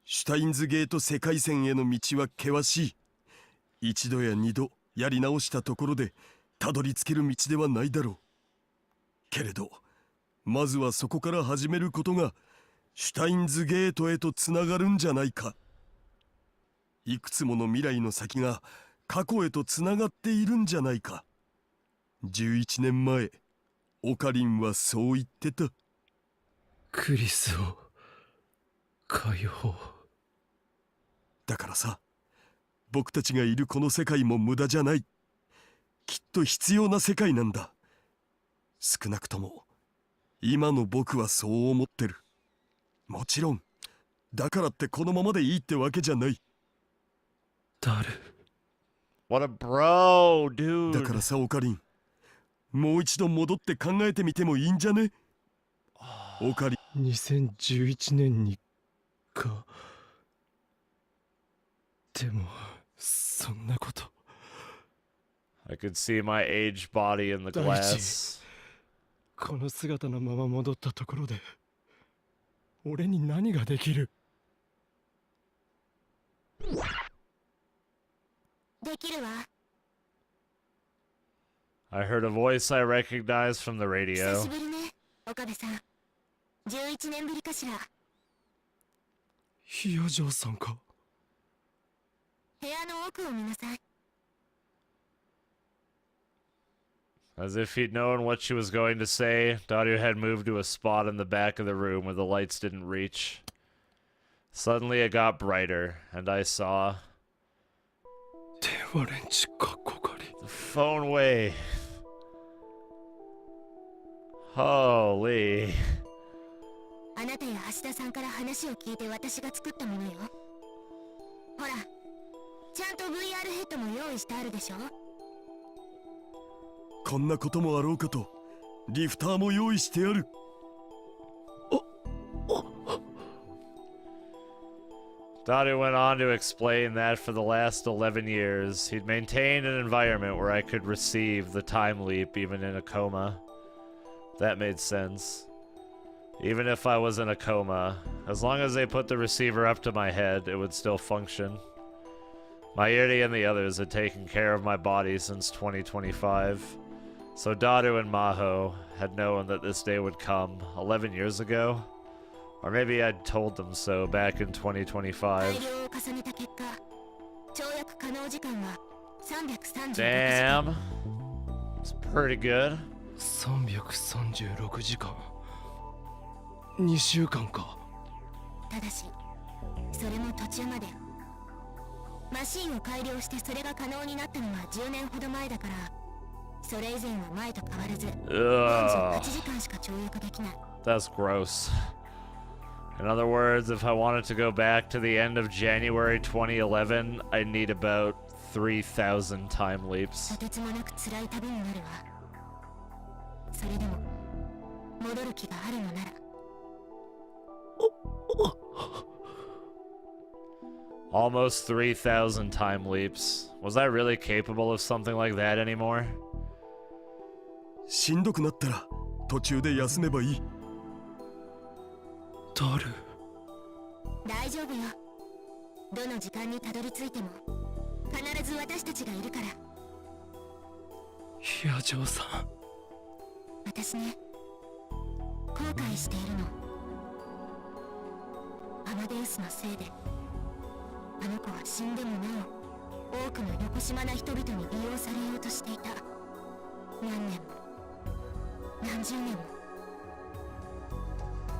[SPEAKER 8] シュタインズゲート世界線への道は険しい。一度や二度やり直したところでたどり着ける道ではないだろう。けれどまずはそこから始めることがシュタインズゲートへとつながるんじゃないか。いくつもの未来の先が過去へとつながっているんじゃないか。11年前オカリンはそう言ってた。
[SPEAKER 2] クリスを解放。
[SPEAKER 8] だからさ、僕たちがいるこの世界も無駄じゃない。きっと必要な世界なんだ。少なくとも今の僕はそう思ってる。もちろんだからってこのままでいいってわけじゃない。
[SPEAKER 2] 誰？
[SPEAKER 1] What a bro, dude.
[SPEAKER 8] だからさ、オカリン、もう一度戻って考えてみてもいいんじゃね？オカリン。
[SPEAKER 2] 2011年にか。でもそんなこと。
[SPEAKER 1] I could see my aged body in the glass.
[SPEAKER 2] この姿のまま戻ったところで俺に何ができる？
[SPEAKER 3] できるわ。
[SPEAKER 1] I heard a voice I recognized from the
[SPEAKER 3] 久
[SPEAKER 1] radio.
[SPEAKER 3] しぶりね、岡部さん。11年ぶりかしら。
[SPEAKER 2] ひよ嬢さんか？
[SPEAKER 3] 部屋の奥を見なさい。
[SPEAKER 1] As if he'd known what she was going to say, Dario had moved to a spot in the back of the room where the lights didn't reach. Suddenly it got brighter, and I saw...
[SPEAKER 2] 電話レンチかっこかり。
[SPEAKER 1] the phone wave. Holy.
[SPEAKER 3] あなたや橋田さんから話を聞いて私が作ったものよ。ほら、ちゃんと VR ヘッドも用意してあるでしょ。
[SPEAKER 8] こんなこともあろうかとリフターも用意してある。
[SPEAKER 1] Dario went on to explain that for the last 11 years, he'd maintained an environment where I could receive the time leap even in a coma. That made sense. Even if I was in a coma, as long as they put the receiver up to my head, it would still function. Mayuri and the others had taken care of my body since 2025. So Daru and Maho had known that this day would come 11 years ago. Or maybe I'd told them so back in 2025. Damn. It's pretty good.
[SPEAKER 2] 336時間。2週間か。
[SPEAKER 3] ただし、それも途中まで。マシンを改良してそれが可能になったのは10年ほど前だから、それ以前は前と変わらず48時間しか跳躍できない。
[SPEAKER 1] That's gross. In other words, if I wanted to go back to the end of January 2011, I'd need about 3,000 time leaps.
[SPEAKER 3] とてつもなく辛い旅になるわ。それでも戻る気があるのなら。
[SPEAKER 1] Almost 3,000 time leaps. Was I really capable of something like that anymore?
[SPEAKER 8] しんどくなったら途中で休めばいい。
[SPEAKER 2] 誰？
[SPEAKER 3] 大丈夫よ。どの時間にたどり着いても必ず私たちがいるから。
[SPEAKER 2] ひや嬢さん。
[SPEAKER 3] 私ね、後悔しているの。アマデウスのせいで。あの子は死んでもなお多くの横島な人々に利用されようとしていた。何年も何十年も。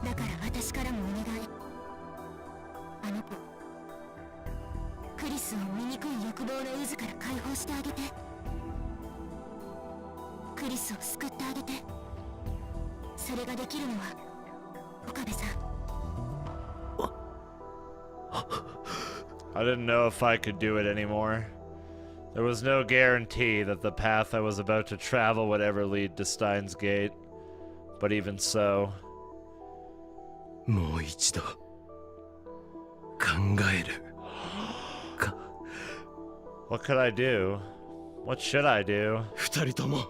[SPEAKER 3] だから私からもお願い。あの子、クリスを醜い欲望の渦から解放してあげて。クリスを救ってあげて。それができるのは岡部さん。
[SPEAKER 1] I didn't know if I could do it anymore. There was no guarantee that the path I was about to travel would ever lead to Steins Gate. But even so...
[SPEAKER 2] もう一度考えるか。
[SPEAKER 1] What could I do? What should I do?
[SPEAKER 2] 二人とも。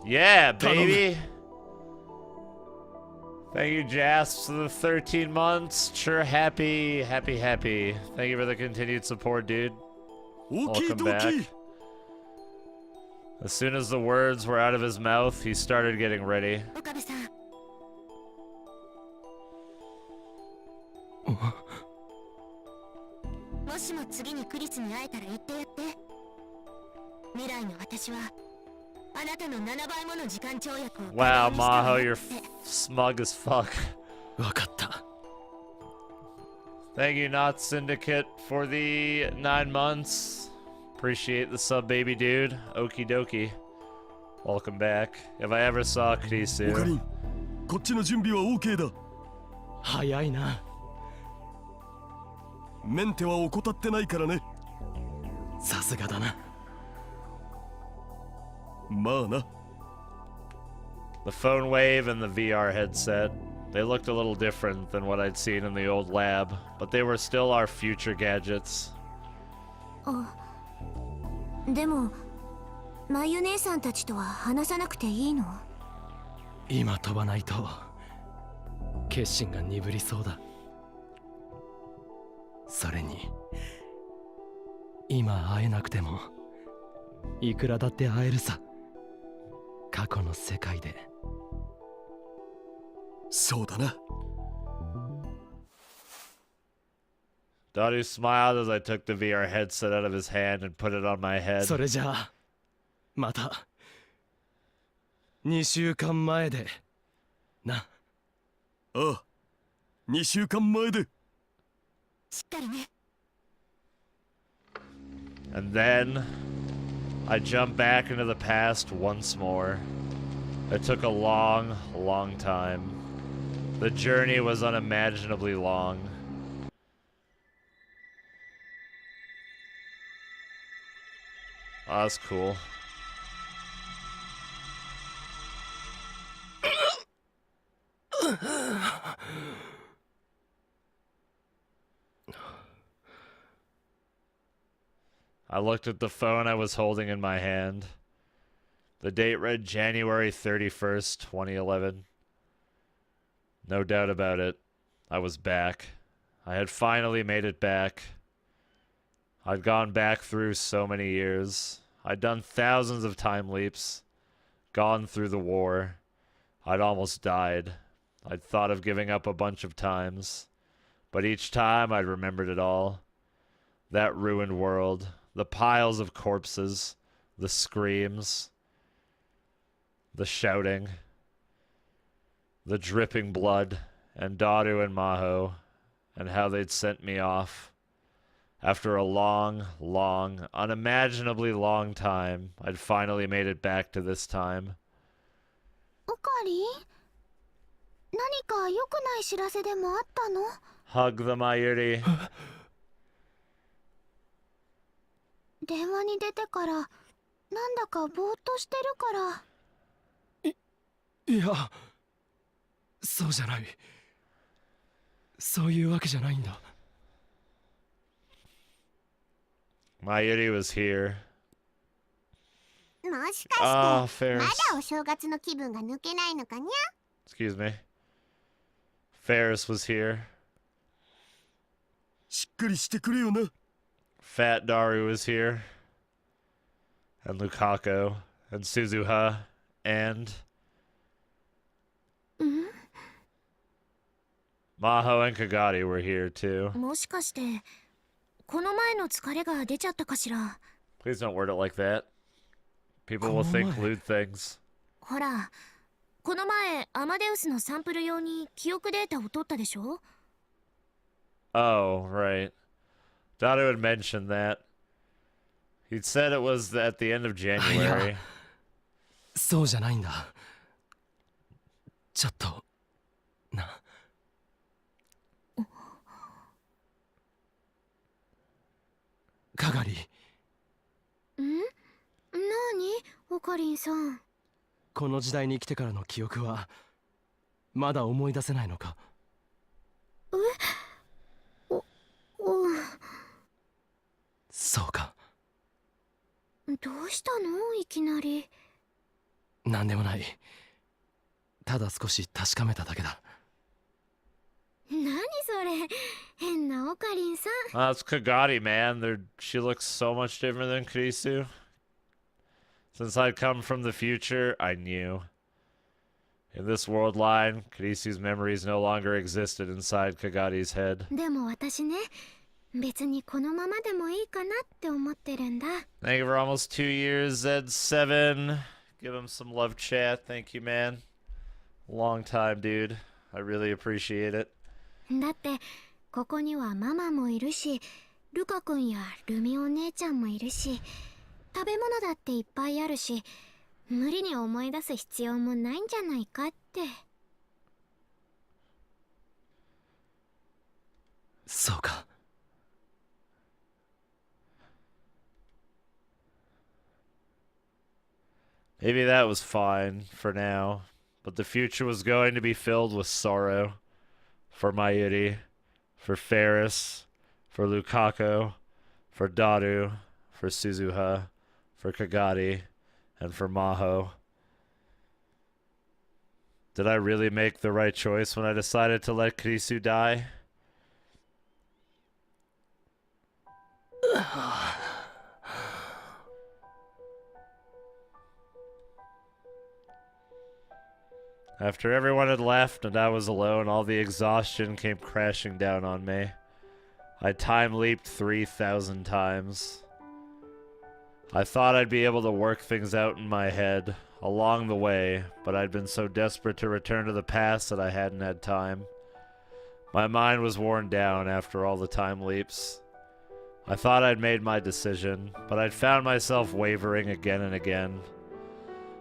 [SPEAKER 1] Yeah, baby! Thank you, Jasp, for the 13 months. Sure, happy. Thank you for the continued support, dude. Welcome back. As soon as the words were out of his mouth, he started getting ready.
[SPEAKER 3] 岡部さん。もしも次にクリスに会えたら言ってやって。未来の私は
[SPEAKER 1] Wow, Maho, you're smug as fuck.
[SPEAKER 2] わかった
[SPEAKER 1] Thank you, Not Syndicate, for the 9 months. Appreciate the sub, baby dude. Okie dokie. Welcome back. If I ever saw
[SPEAKER 8] オカリ
[SPEAKER 1] Kurisu.
[SPEAKER 8] ン、こっちの準備は OK だ。
[SPEAKER 2] 早いな
[SPEAKER 8] メンテは怠ってないからね。
[SPEAKER 2] さすがだな
[SPEAKER 8] まあな。
[SPEAKER 1] The phone wave and the VR headset. They looked a little different than what I'd seen in the old lab, but they were still our future gadgets.
[SPEAKER 3] でもマユ姉さんたちとは話さなくていいの？
[SPEAKER 2] 今飛ばないと決心が鈍りそうだそれに今会えなくてもいくらだって会えるさ過去の世界で
[SPEAKER 8] そうだな。
[SPEAKER 1] Daru smiled as I took the VR headset out of his hand and put it on my head.
[SPEAKER 2] それじゃあまた2週間前でな。
[SPEAKER 8] ああ、2週間前で。
[SPEAKER 3] しっかりね。
[SPEAKER 1] And then I jumped back into the past once more. It took a long, long time. The journey was unimaginably long. Oh, that's cool. I looked at the phone I was holding in my hand. The date read January 31st, 2011. No doubt about it. I was back. I had finally made it back. I'd gone back through so many years. I'd done thousands of time leaps. Gone through the war. I'd almost died. I'd thought of giving up a bunch of times. But each time I'd remembered it all. That ruined world. The piles of corpses. The screams. The shouting. The dripping blood. And Daru and Maho. And how they'd sent me off. After a long, long, unimaginably long time, I'd finally made it back to this time.
[SPEAKER 3] おかりん？何か良くない知らせでもあったの？
[SPEAKER 1] Hug the Mayuri.
[SPEAKER 3] 電話に出てからなんだかぼーっとしてるから。
[SPEAKER 2] いやそうじゃないそういうわけじゃないんだ
[SPEAKER 1] Mayuri was here.
[SPEAKER 3] もしかして、ま
[SPEAKER 1] Ferris.
[SPEAKER 3] だお正月の気分が抜けないのかにゃ？
[SPEAKER 1] Excuse me. Ferris was here.
[SPEAKER 8] しっかりしてくれよな。
[SPEAKER 1] Fat Daru was here. And Lukaku. And Suzuha. And...
[SPEAKER 3] ん？
[SPEAKER 1] Maho and Kagari were here too.
[SPEAKER 3] もしかしてこの前の疲れが出ちゃったかしら。
[SPEAKER 1] Please don't word it like that. People will think lewd things.
[SPEAKER 3] ほら、この前アマデウスのサンプル用に記憶データを取ったでしょ？
[SPEAKER 1] Oh, right. Daru had mentioned that. He'd said it was at the end of January.
[SPEAKER 2] そうじゃないんだちょっとなかがり
[SPEAKER 3] ん？なに？オカリンさん。
[SPEAKER 2] この時代に来てからの記憶はまだ思い出せないのか？そうか。
[SPEAKER 3] どうしたの？いきなり。
[SPEAKER 2] なんでもない。ただ少し確かめただけだ。
[SPEAKER 3] 何それ？変なオカリンさん。
[SPEAKER 1] That's Kagari, man. She looks so much different than Kurisu. Since I'd come from the future, I knew. In this world line, Kurisu's memories no longer existed inside Kagari's head.
[SPEAKER 3] でも私ね、別にこのままでもいいかなって思ってるんだ。
[SPEAKER 1] Thank you for almost 2 years, Z7. Give him some love chat. Thank you, man. Long time, dude. I really appreciate it.
[SPEAKER 4] だってここにはママもいるし、ルカ君やルミお姉ちゃんもいるし、食べ物だっていっぱいあるし、無理に思い出す必要もないんじゃないかって。
[SPEAKER 2] そうか。
[SPEAKER 1] Maybe that was fine for now, but the future was going to be filled with sorrow. For Mayuri, for Ferris, for Lukaku, for Daru, for Suzuha, for Kagari, and for Maho. Did I really make the right choice when I decided to let Kurisu die? After everyone had left and I was alone, all the exhaustion came crashing down on me. I time leaped 3,000 times. I thought I'd be able to work things out in my head along the way, but I'd been so desperate to return to the past that I hadn't had time. My mind was worn down after all the time leaps. I thought I'd made my decision, but I'd found myself wavering again and again.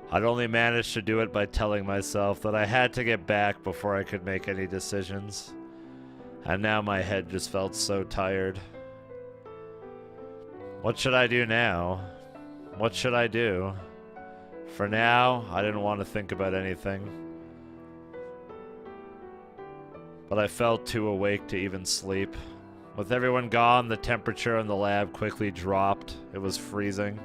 [SPEAKER 1] I'd only managed to do it by telling myself that I had to get back before I could make any decisions. And now my head just felt so tired. What should I do now? What should I do? For now, I didn't want to think about anything. But I felt too awake to even sleep. With everyone gone, the temperature in the lab quickly dropped. It was freezing.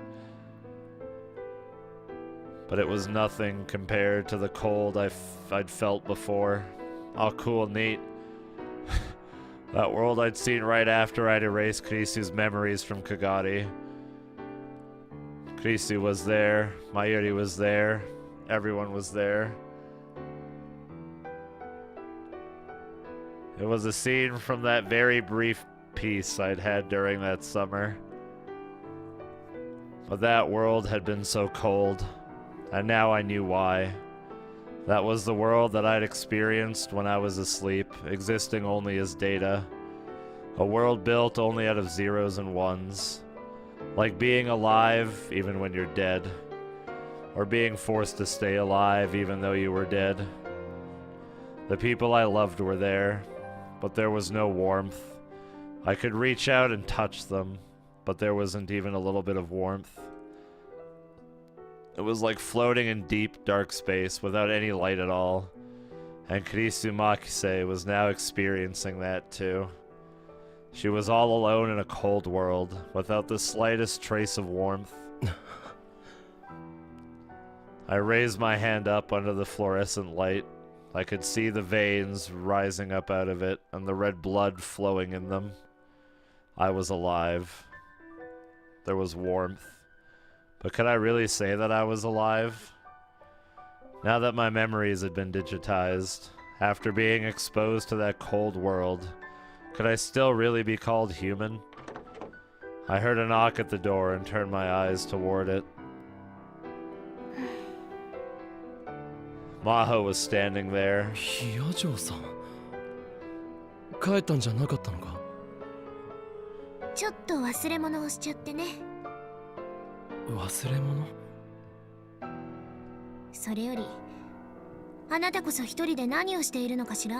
[SPEAKER 1] But it was nothing compared to the cold I'd felt before. Oh, cool, neat. That world I'd seen right after I'd erased Kurisu's memories from Kagari. Kurisu was there, Mayuri was there, everyone was there. It was a scene from that very brief piece I'd had during that summer. But that world had been so cold. And now I knew why. That was the world that I'd experienced when I was asleep, existing only as data. A world built only out of zeros and ones. Like being alive even when you're dead. Or being forced to stay alive even though you were dead. The people I loved were there, but there was no warmth. I could reach out and touch them, but there wasn't even a little bit of warmth. It was like floating in deep, dark space without any light at all. And Kurisu Makise was now experiencing that too. She was all alone in a cold world, without the slightest trace of warmth. I raised my hand up under the fluorescent light. I could see the veins rising up out of it, and the red blood flowing in them. I was alive. There was warmth. But could I really say that I was alive? Now that my memories had been digitized, after being exposed to that cold world, could I still really be called human? I heard a knock at the door and turned my eyes toward it. Maho was standing there.
[SPEAKER 2] ヒヤジョウさん。帰ったんじゃなかったのか？
[SPEAKER 3] ちょっと忘れ物をしちゃってね。
[SPEAKER 2] 忘れ物？
[SPEAKER 3] それより、あなたこそ一人で何をしているのかしら？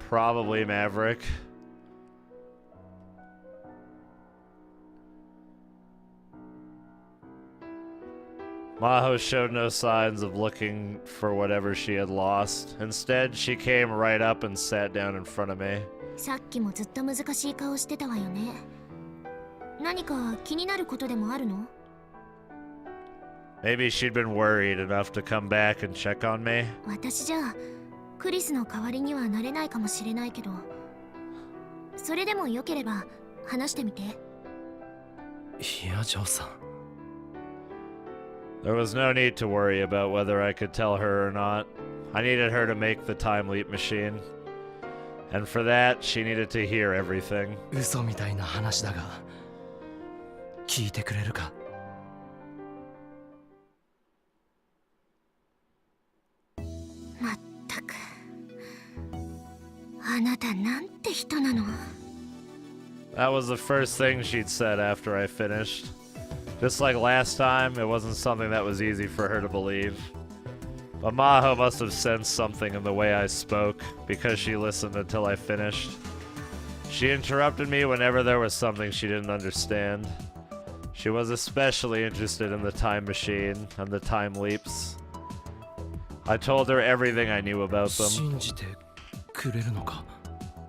[SPEAKER 1] Probably Maverick. Maho showed no signs of looking for whatever she had lost. Instead, she came right up and sat down in front of me.
[SPEAKER 3] さっきもずっと難しい顔してたわよね。何か気になることでもあるの？
[SPEAKER 1] Maybe she'd been worried enough to come back and check on me.
[SPEAKER 3] 私じゃクリスの代わりにはなれないかもしれないけど、それでもよければ話してみて。
[SPEAKER 2] ヒヤジョウさん。
[SPEAKER 1] There was no need to worry about whether I could tell her or not. I needed her to make the time leap machine. And for that, she needed to hear everything.
[SPEAKER 2] 嘘みたいな話だが、聞いてくれるか？
[SPEAKER 3] あなたなんて人なの。
[SPEAKER 1] That was the first thing she'd said after I finished. Just like last time, it wasn't something that was easy for her to believe. But Maho must have sensed something in the way I spoke, because she listened until I finished. She interrupted me whenever there was something she didn't understand. She was especially interested in the time machine and the time leaps. I told her everything I knew about them.
[SPEAKER 2] 信じてくれるのか。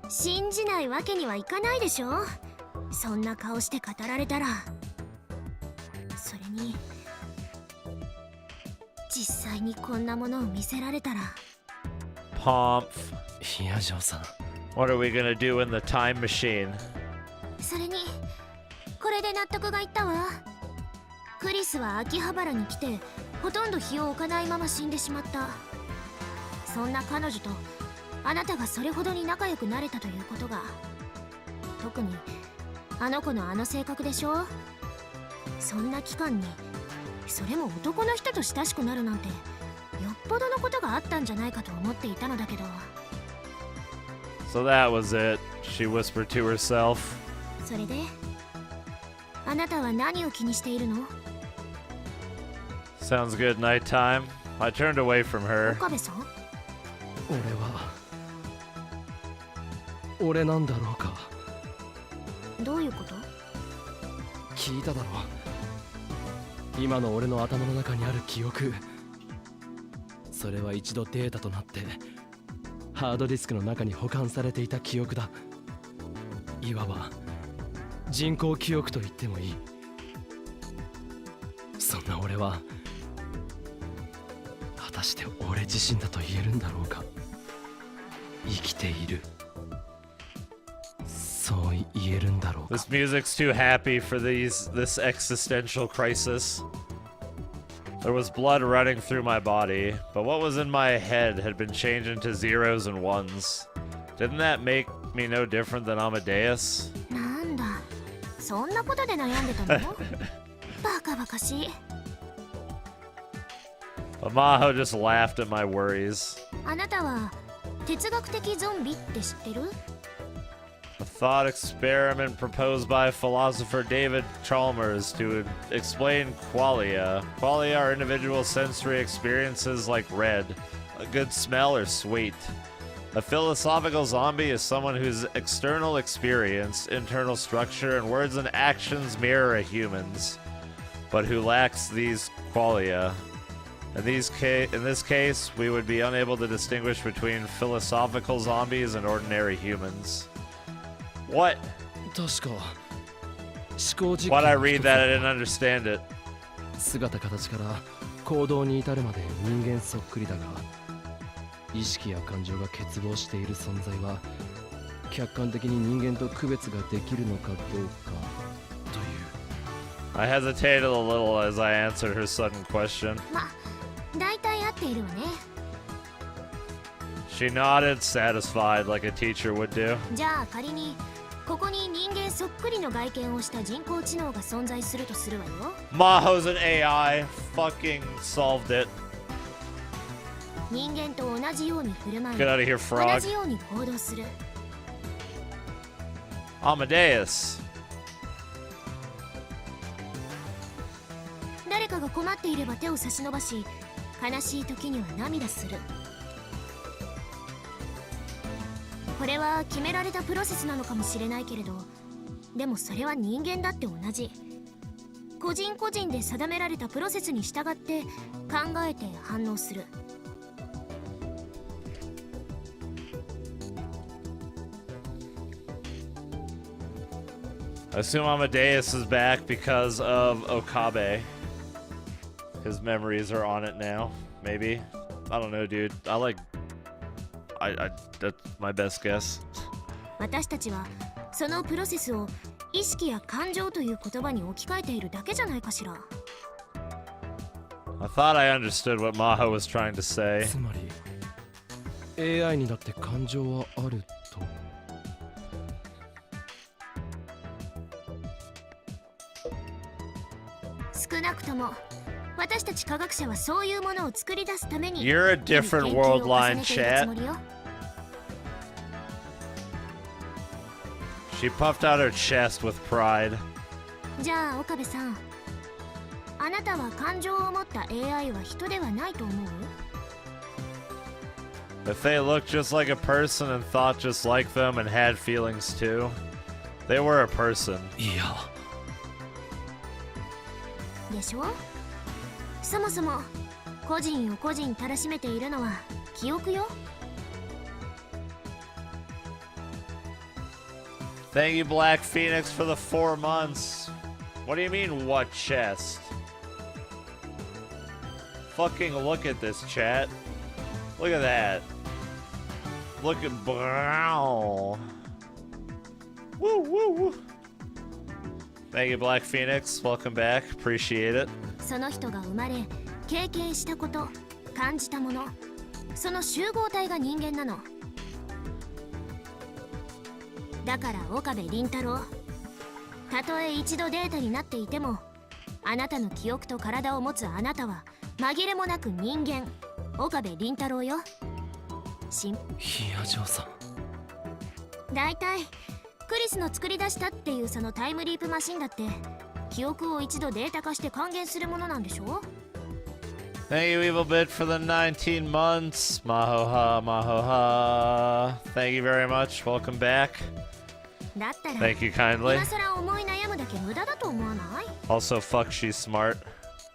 [SPEAKER 3] 信じないわけにはいかないでしょ。そんな顔して語られたら。それに実際にこんなものを見せられたら。
[SPEAKER 1] Pomp.
[SPEAKER 2] いやジョーさん。
[SPEAKER 1] What are we gonna do in the time machine?
[SPEAKER 3] それにこれで納得がいったわ。クリスは秋葉原に来てほとんど日を置かないまま死んでしまった。そんな彼女とあなたがそれほどに仲良くなれたということが、特にあの子のあの性格でしょ。そんな期間にそれも男の人と親しくなるなんてよっぽどのことがあったんじゃないかと思っていたのだけど。
[SPEAKER 1] So that was it, she whispered to herself.
[SPEAKER 3] それであなたは何を気にしているの？
[SPEAKER 1] Sounds good nighttime. I turned away from her.
[SPEAKER 3] 岡部さん？
[SPEAKER 2] 俺は俺なんだろうか。
[SPEAKER 3] どういうこと？
[SPEAKER 2] 聞いただろう。今の俺の頭の中にある記憶、それは一度データとなってハードディスクの中に保管されていた記憶だ。いわば人工記憶と言ってもいい。そんな俺は果たして俺自身だと言えるんだろうか。生きている、そう言えるんだろうか。
[SPEAKER 1] This music's too happy for this existential crisis. There was blood running through my body, but what was in my head had been changed into zeros and ones. Didn't that make me no different than Amadeus?
[SPEAKER 3] なんだ、そんなことで悩んでたの？バカバカしい。
[SPEAKER 1] Amaho just laughed at my worries.
[SPEAKER 3] あなたは哲学的ゾンビって知ってる？
[SPEAKER 1] A thought experiment proposed by philosopher David Chalmers to explain qualia. Qualia are individual sensory experiences like red, a good smell, or sweet. A philosophical zombie is someone whose external experience, internal structure, and words and actions mirror a human's, but who lacks these qualia. In this case, we would be unable to distinguish between philosophical zombies and ordinary humans. What?
[SPEAKER 2] 確か思考実験
[SPEAKER 1] Why'd I read that? I didn't understand it.
[SPEAKER 2] 姿形から行動に至るまで人間そっくりだが、意識や感情が結合している存在は客観的に人間と区別ができるのかどうかという。
[SPEAKER 1] I hesitated a little as I answered her sudden question.
[SPEAKER 3] ま、大体合っているわね。
[SPEAKER 1] She nodded, satisfied, like a teacher would do.
[SPEAKER 3] じゃあ仮にここに人間そっくりの外見をした人工知能が存在するとするわよ。
[SPEAKER 1] Maho's an AI. Fucking solved it.
[SPEAKER 3] 人間と同じように振る舞い、
[SPEAKER 1] Get out of here,
[SPEAKER 3] 同
[SPEAKER 1] frog.
[SPEAKER 3] じように行動する。
[SPEAKER 1] Amadeus.
[SPEAKER 3] 誰かが困っていれば手を差し伸ばし、悲しい時には涙する。これは決められたプロセスなのかもしれないけれど、でもそれは人間だって同じ。個人個人で定められたプロセスに従って考えて反応する。
[SPEAKER 1] I assume Amadeus is back because of Okabe. His memories are on it now. Maybe. I don't know, dude. That's my best guess.
[SPEAKER 3] 私たちはそのプロセスを意識や感情という言葉に置き換えているだけじゃないかしら。
[SPEAKER 1] I thought I understood what Maho was trying to say.
[SPEAKER 2] つまり AI にだって感情はあると。
[SPEAKER 3] 少なくとも私たち科学者はそういうものを作り出すために
[SPEAKER 1] You're a different world line,
[SPEAKER 3] 研究を重ねているつ
[SPEAKER 1] chat.
[SPEAKER 3] もりよ。
[SPEAKER 1] She puffed out her chest with pride.
[SPEAKER 3] じゃあ岡部さん、あなたは感情を持った AI は人ではないと思う？
[SPEAKER 1] If they looked just like a person and thought just like them and had feelings too, they were a person.
[SPEAKER 2] いや。
[SPEAKER 3] でしょ？そもそも個人を個人たらしめているのは記憶よ。
[SPEAKER 1] Thank you, Black Phoenix, for the 4 months. What do you mean, what chest? Fucking look at this, chat. Look at that. Look at... Wow. Woo, woo, woo. Thank you, Black Phoenix. Welcome back. Appreciate it.
[SPEAKER 3] その人が生まれ、経験したこと、感じたもの、その集合体が人間なの。だから岡部倫太郎、たとえ一度データになっていても、あなたの記憶と体を持つあなたは紛れもなく人間、岡部倫太郎よ。ヒ
[SPEAKER 2] ア嬢さん。
[SPEAKER 3] だいたいクリスの作り出したっていうそのタイムリープマシンだって記憶を一度データ化して還元するものなんでしょ？
[SPEAKER 1] Thank you, Evil Bit, for the 19 months. Mahoha, mahoha. Thank you very much. Welcome back.
[SPEAKER 3] だったら
[SPEAKER 1] Thank you kindly.
[SPEAKER 3] 今更思い悩むだけ無駄だと思わない？
[SPEAKER 1] Also, fuck, she's smart.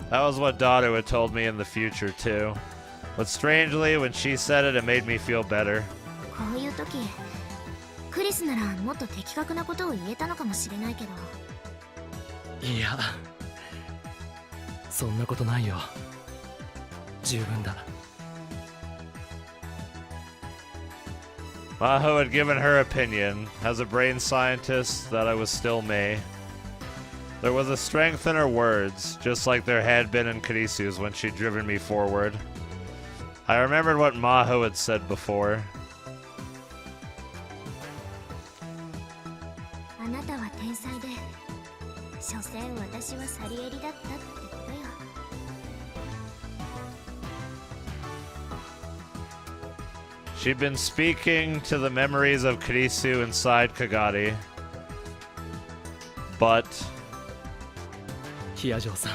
[SPEAKER 1] That was what Daru had told me in the future, too. But strangely, when she said it, it made me feel better.
[SPEAKER 3] こういう時クリスならもっと的確なことを言えたのかもしれないけど。
[SPEAKER 2] いや、そんなことないよ。十分だ。
[SPEAKER 1] Maho had given her opinion, as a brain scientist, that I was still me. There was a strength in her words, just like there had been in Kurisu's when she'd driven me forward. I remembered what Maho had said before.
[SPEAKER 3] あなたは天才で、所詮私はサリエリだったってことよ。
[SPEAKER 1] She'd been speaking to the memories of Kurisu inside Kagari. But...
[SPEAKER 2] ヒア嬢さん、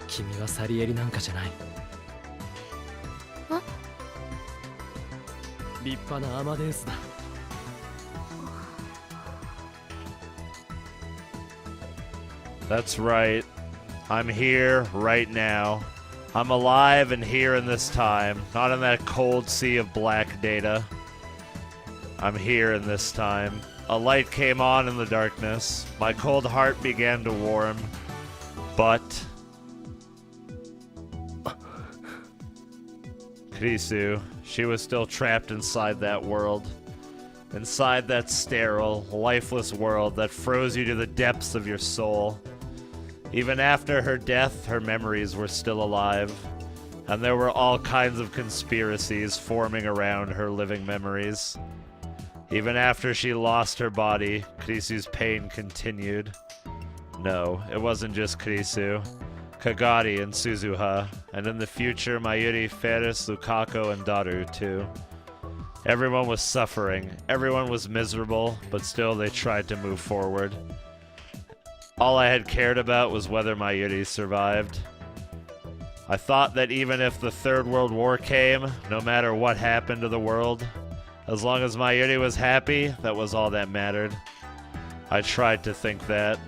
[SPEAKER 2] 君はサリエリなんかじゃない。立派なアマデウスだ。
[SPEAKER 1] That's right. I'm here right now. I'm alive and here in this time, not in that cold sea of black data. I'm here in this time. A light came on in the darkness. My cold heart began to warm. But... Kurisu, she was still trapped inside that world. Inside that sterile, lifeless world that froze you to the depths of your soul. Even after her death, her memories were still alive, and there were all kinds of conspiracies forming around her living memories. Even after she lost her body, Kurisu's pain continued. No, it wasn't just Kurisu. Kagari and Suzuha, and in the future Mayuri, Ferris, Lukako, and Daru too. Everyone was suffering, everyone was miserable, but still they tried to move forward. All I had cared about was whether Mayuri survived. I thought that even if the Third World War came, no matter what happened to the world, as long as Mayuri was happy, that was all that mattered. I tried to think that.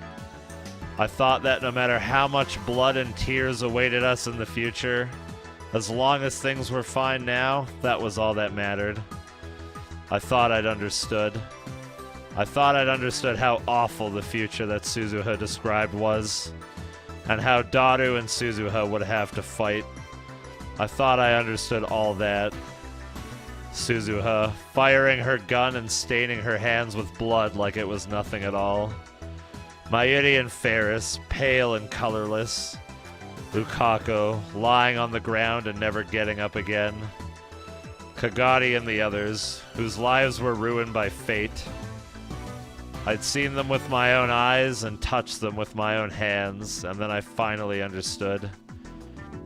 [SPEAKER 1] I thought that no matter how much blood and tears awaited us in the future, as long as things were fine now, that was all that mattered. I thought I'd understood. I thought I'd understood how awful the future that Suzuha described was, and how Daru and Suzuha would have to fight. I thought I understood all that. Suzuha, firing her gun and staining her hands with blood like it was nothing at all. Mayuri and Ferris, pale and colorless. Lukako, lying on the ground and never getting up again. Kagari and the others, whose lives were ruined by fate. I'd seen them with my own eyes and touched them with my own hands, and then I finally understood.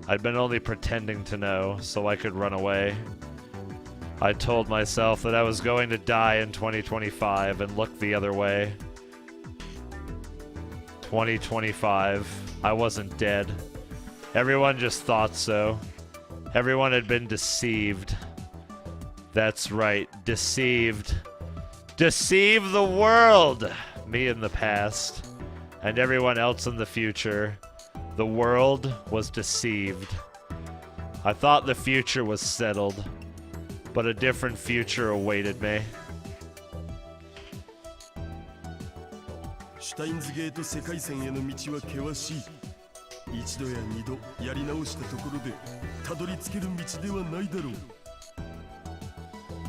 [SPEAKER 1] I'd been only pretending to know, so I could run away. I told myself that I was going to die in 2025 and looked the other way. 2025. I wasn't dead. Everyone just thought so. Everyone had been deceived. That's right, deceived. Deceive the world! Me in the past, and everyone else in the future. The world was deceived. I thought the future was settled, but a different future awaited me.
[SPEAKER 8] シュタインズゲート世界線への道は険しい。一度や二度やり直したところでたどり着ける道ではないだろう。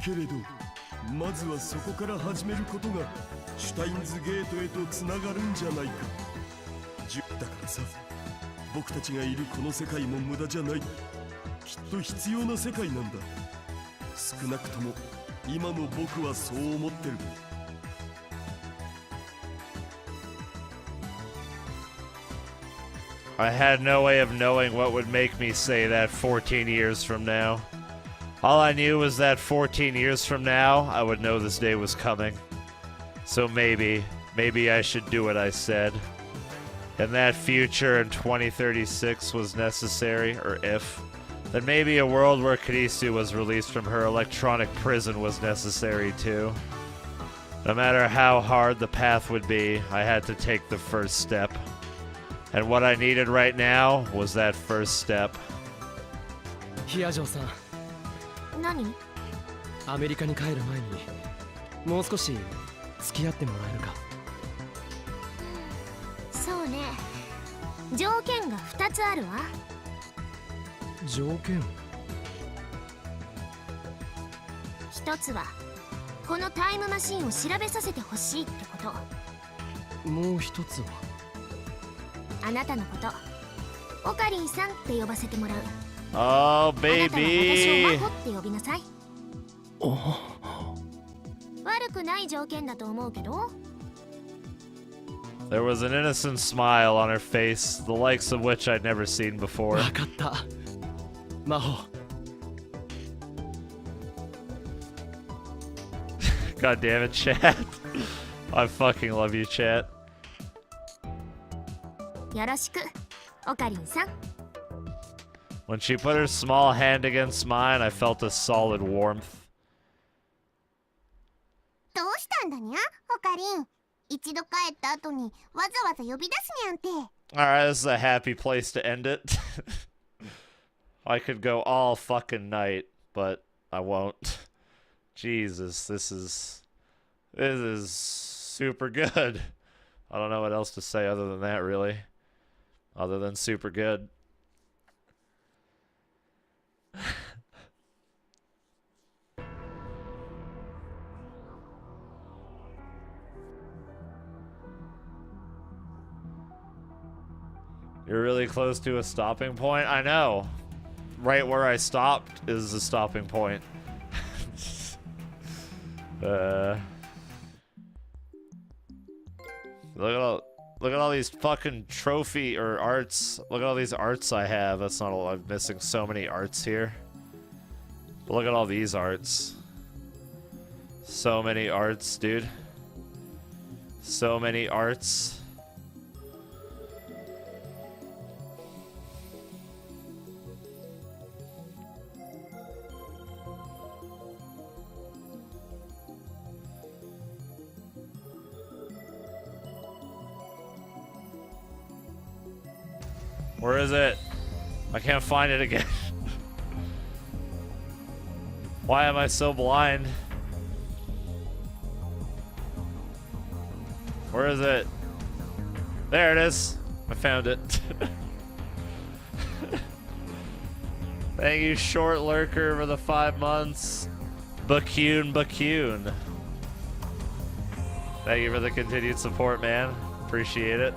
[SPEAKER 8] けれどまずはそこから始めることがシュタインズゲートへとつながるんじゃないか。だからさ、僕たちがいるこの世界も無駄じゃない。きっと必要な世界なんだ。少なくとも今の僕はそう思ってる。
[SPEAKER 1] I had no way of knowing what would make me say that 14 years from now. All I knew was that 14 years from now, I would know this day was coming. So maybe I should do what I said. And that future in 2036 was necessary, or if, then maybe a world where Kurisu was released from her electronic prison was necessary too. No matter how hard the path would be, I had to take the first step. And what I needed right now was that first step.
[SPEAKER 2] ヒアジョンさん、
[SPEAKER 3] 何？
[SPEAKER 2] アメリカに帰る前にもう少し付き合ってもらえるか。
[SPEAKER 3] そうね。条件が2つあるわ。
[SPEAKER 2] 条件？
[SPEAKER 3] 一つはこのタイムマシンを調べさせてほしいってこと。
[SPEAKER 2] もう一つは
[SPEAKER 3] あなたのことオカリンさんって呼ばせてもらう。
[SPEAKER 1] Oh, baby.
[SPEAKER 3] あなたは私をマホって呼びなさい。悪くない条件だと思うけど。
[SPEAKER 1] There was an innocent smile on her face, the likes of which I'd never seen before.
[SPEAKER 2] わかった。マホ。
[SPEAKER 1] God damn it, chat. I fucking love you, chat.
[SPEAKER 3] よろしく、オカリンさん。
[SPEAKER 1] When she put her small hand against mine, I felt a solid warmth.
[SPEAKER 11] どうしたんだにゃ、オカリン。一度帰った後にわざわざ呼び出すにゃんて。
[SPEAKER 1] Alright, this is a happy place to end it. I could go all fucking night, but I won't. Jesus, this is super good. I don't know what else to say other than that, really. Other than super good. You're really close to a stopping point? I know. Right where I stopped is the stopping point. Look at all these fucking trophy or arts. Look at all these arts I have. That's not all. I'm missing so many arts here. But look at all these arts. So many arts, dude. So many arts. Where is it? I can't find it again. Why am I so blind? Where is it? There it is. I found it. Thank you, Short Lurker, for the 5 months. Bakun. Thank you for the continued support, man. Appreciate it.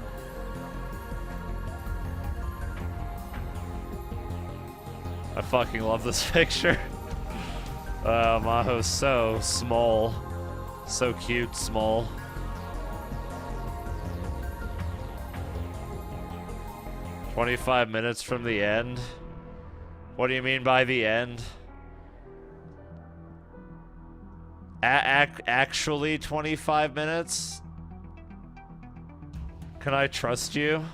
[SPEAKER 1] I fucking love this picture. Maho's so small. So cute, small. "25 minutes from the end? What do you mean by the end?" Actually 25 minutes? Can I trust you?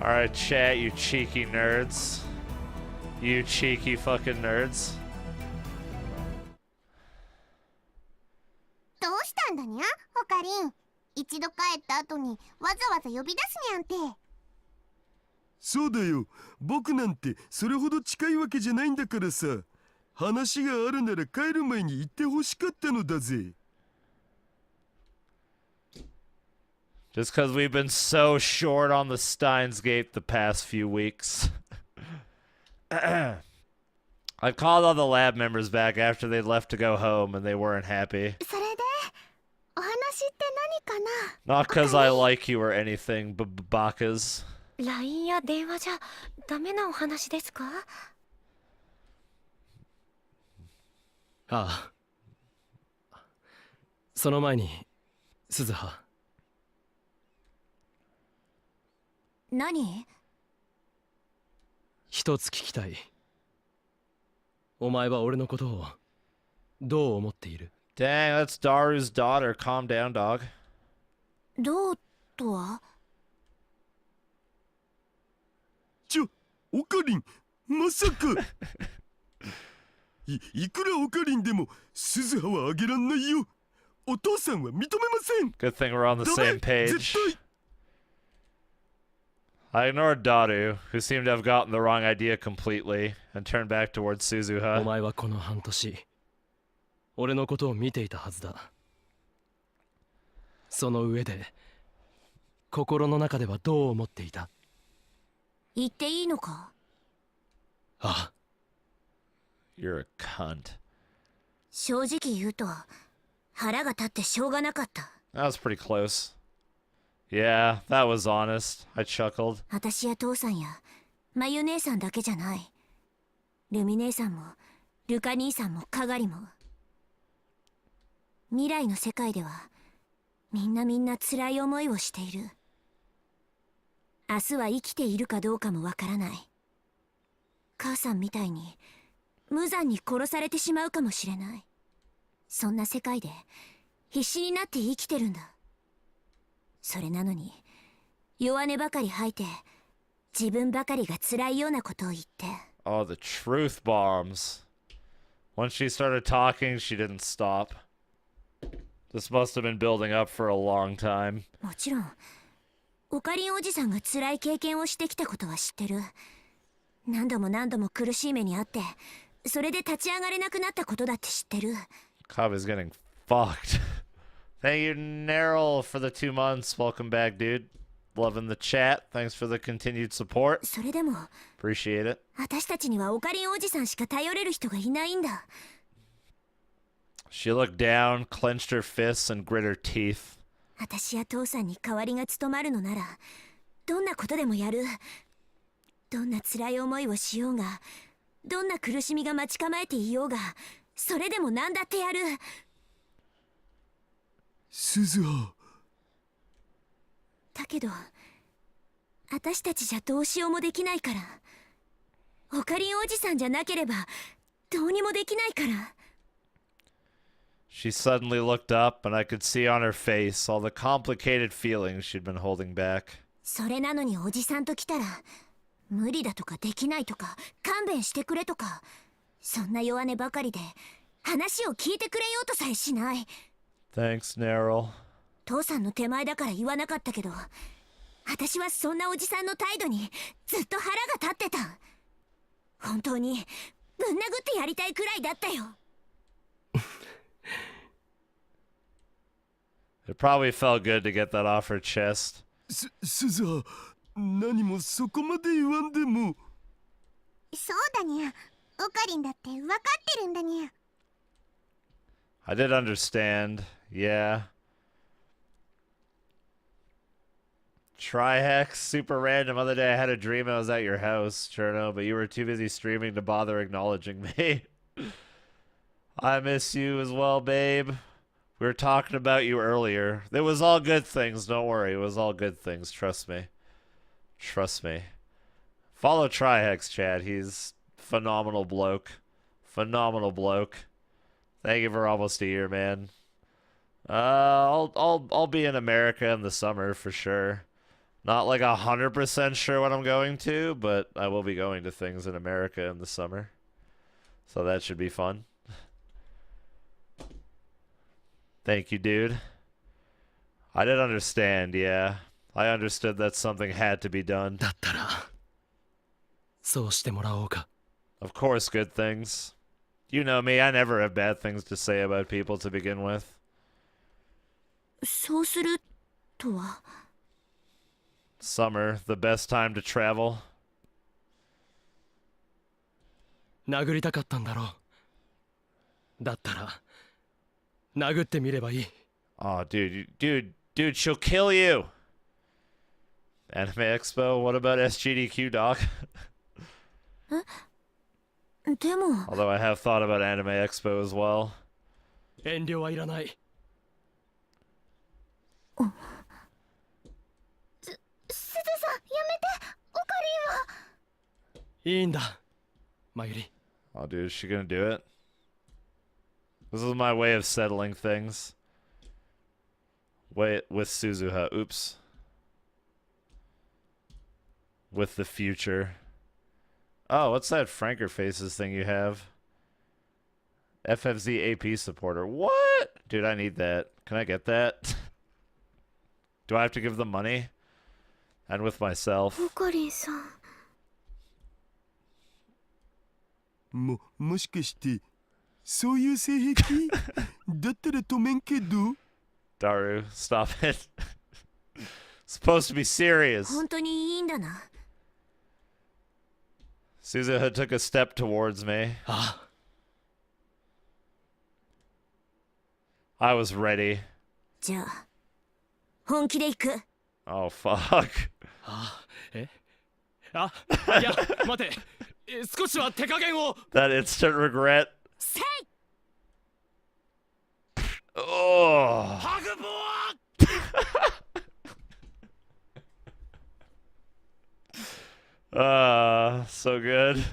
[SPEAKER 1] Alright, chat, you cheeky nerds. You cheeky fucking nerds.
[SPEAKER 11] どうしたんだにゃ、オカリン。一度帰った後にわざわざ呼び出すにゃんて。
[SPEAKER 8] そうだよ。僕なんてそれほど近いわけじゃないんだからさ。話があるなら帰る前に言ってほしかったのだぜ。
[SPEAKER 1] Just because we've been so short on the Steins Gate the past few weeks. I called all the lab members back after they left to go home and they weren't happy.
[SPEAKER 11] それで、お話って何かな。
[SPEAKER 1] Not because I like you or anything, but bakas.
[SPEAKER 3] LINE や電話じゃダメなお話ですか？
[SPEAKER 2] ああ。その前に、鈴葉。
[SPEAKER 3] 何？
[SPEAKER 2] 一つ聞きたい。お前は俺のことをどう思っている？
[SPEAKER 1] Dang, that's Daru's daughter. Calm down, dog.
[SPEAKER 3] どうとは？
[SPEAKER 8] オカリン、まさか。いくらオカリンでも鈴葉はあげらんないよ。お父さんは認めません。
[SPEAKER 1] Good thing we're on the same page.
[SPEAKER 8] 絶対。
[SPEAKER 1] I ignored Daru, who seemed to have gotten the wrong idea completely, and turned back towards
[SPEAKER 2] お
[SPEAKER 1] Suzuha.
[SPEAKER 2] 前はこの半年、俺のことを見ていたはずだ。その上で、心の中ではどう思っていた？
[SPEAKER 3] 言っていいのか？
[SPEAKER 2] ああ。
[SPEAKER 1] You're a cunt.
[SPEAKER 3] 正直言うと、腹が立ってしょうがなかった。
[SPEAKER 1] That was pretty close. Yeah, that was honest. I chuckled.
[SPEAKER 3] 私や父さんや、まゆ姉さんだけじゃない。ルミ姉さんも、ルカ兄さんもカガリも。未来の世界では、みんな辛い思いをしている。明日は生きているかどうかもわからない。母さんみたいに、無残に殺されてしまうかもしれない。そんな世界で、必死になって生きてるんだ。それなのに、弱音ばかり吐いて、自分ばかりが辛いようなことを言って。
[SPEAKER 1] Oh, the truth bombs. Once she started talking, she didn't stop. This must have been building up for a long time.
[SPEAKER 3] もちろん、オカリンおじさんが辛い経験をしてきたことは知ってる。何度も苦しい目にあって、それで立ち上がれなくなったことだって知ってる。
[SPEAKER 1] Kabe's getting fucked. Thank you, Neryl, for the 2 months. Welcome back, dude. Loving the chat. Thanks for the continued support.
[SPEAKER 3] それでも、
[SPEAKER 1] Appreciate it.
[SPEAKER 3] 私たちにはオカリンおじさんしか頼れる人がいないんだ。
[SPEAKER 1] She looked down, clenched her fists, and grit her teeth.
[SPEAKER 3] 私や父さんに代わりが務まるのなら、どんなことでもやる。どんな辛い思いをしようが、どんな苦しみが待ち構えていようが、それでも何だってやる。
[SPEAKER 8] 鈴葉。
[SPEAKER 3] だけど、私たちじゃどうしようもできないから。オカリンおじさんじゃなければ、どうにもできないから。
[SPEAKER 1] She suddenly looked up, and I could see on her face all the complicated feelings she'd been holding back.
[SPEAKER 3] それなのにおじさんと来たら、無理だとかできないとか、勘弁してくれとか、そんな弱音ばかりで、話を聞いてくれようとさえしない。
[SPEAKER 1] Thanks, Neryl.
[SPEAKER 3] 父さんの手前だから言わなかったけど、私はそんなおじさんの態度にずっと腹が立ってた。本当にぶん殴ってやりたいくらいだったよ。
[SPEAKER 1] It probably felt good to get that off her chest.
[SPEAKER 8] 鈴葉、何もそこまで言わんでも。
[SPEAKER 11] そうだにゃ。オカリンだって分かってるんだにゃ。
[SPEAKER 1] I did understand, yeah. Trihex, super random. Other day I had a dream I was at your house, Cirno, but you were too busy streaming to bother acknowledging me. I miss you as well, babe. We were talking about you earlier. It was all good things, don't worry. It was all good things, trust me. Trust me. Follow Trihex, Chad. He's phenomenal bloke. Phenomenal bloke. Thank you for almost a year, man. I'll be in America in the summer for sure. Not like 100% sure what I'm going to, but I will be going to things in America in the summer. So that should be fun. Thank you, dude. I did understand, yeah. I understood that something had to be done. Of course, good things. You know me, I never have bad things to say about people to begin with.
[SPEAKER 3] そうするとは
[SPEAKER 1] Summer, the best time to travel.
[SPEAKER 2] 殴りたかったんだろう。だったら殴ってみればいい。
[SPEAKER 1] Oh, dude, she'll kill you. Anime Expo, what about SGDQ, dog?
[SPEAKER 3] でも
[SPEAKER 1] Although I have thought about Anime Expo as well.
[SPEAKER 2] 遠慮はいらない。
[SPEAKER 11] すずさん、やめて。オカリンは。
[SPEAKER 2] いいんだ、マユリ。
[SPEAKER 1] Oh, dude, is she gonna do it? This is my way of settling things. Wait, with Suzuha. Oops. With the future. Oh, what's that Franker Faces thing you have? FFZ AP supporter. What? Dude, I need that. Can I get that? Do I have to give them money? And with myself.
[SPEAKER 3] オカリンさん
[SPEAKER 8] もしかしてそういう性癖だったら止めんけど
[SPEAKER 1] Daru, stop it. Supposed to be serious.
[SPEAKER 3] 本当にいいんだな
[SPEAKER 1] Suzuha took a step towards me. I was ready.
[SPEAKER 3] じゃあ本気で行く
[SPEAKER 1] Oh, fuck.
[SPEAKER 2] いや、待て。少しは手加減を。
[SPEAKER 1] That instant regret.
[SPEAKER 3] せい
[SPEAKER 1] Oh. So good.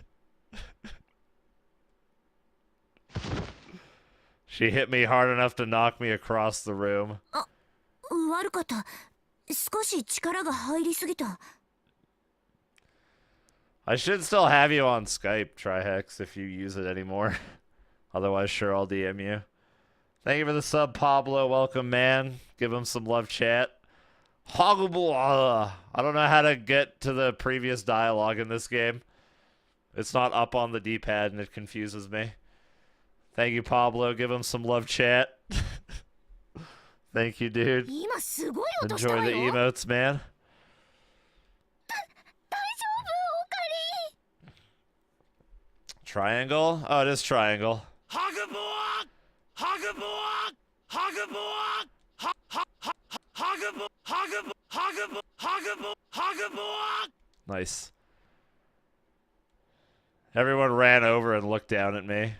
[SPEAKER 1] She hit me hard enough to knock me across the room.
[SPEAKER 3] 悪かった。少し力が入りすぎた。
[SPEAKER 1] I should still have you on Skype, Trihex, if you use it anymore. Otherwise, sure, I'll DM you. Thank you for the sub, Pablo. Welcome, man. Give him some love chat. Hoggleball. I don't know how to get to the previous dialogue in this game. It's not up on the D-pad, and it confuses me. Thank you, Pablo. Give him some love chat. Thank you, dude.
[SPEAKER 3] 今すごい音したわ
[SPEAKER 1] Enjoy
[SPEAKER 3] よ
[SPEAKER 1] the emotes, man.
[SPEAKER 11] 大丈夫、オカリン。
[SPEAKER 1] Triangle? Oh, it is triangle. Nice. Everyone ran over and looked down at me.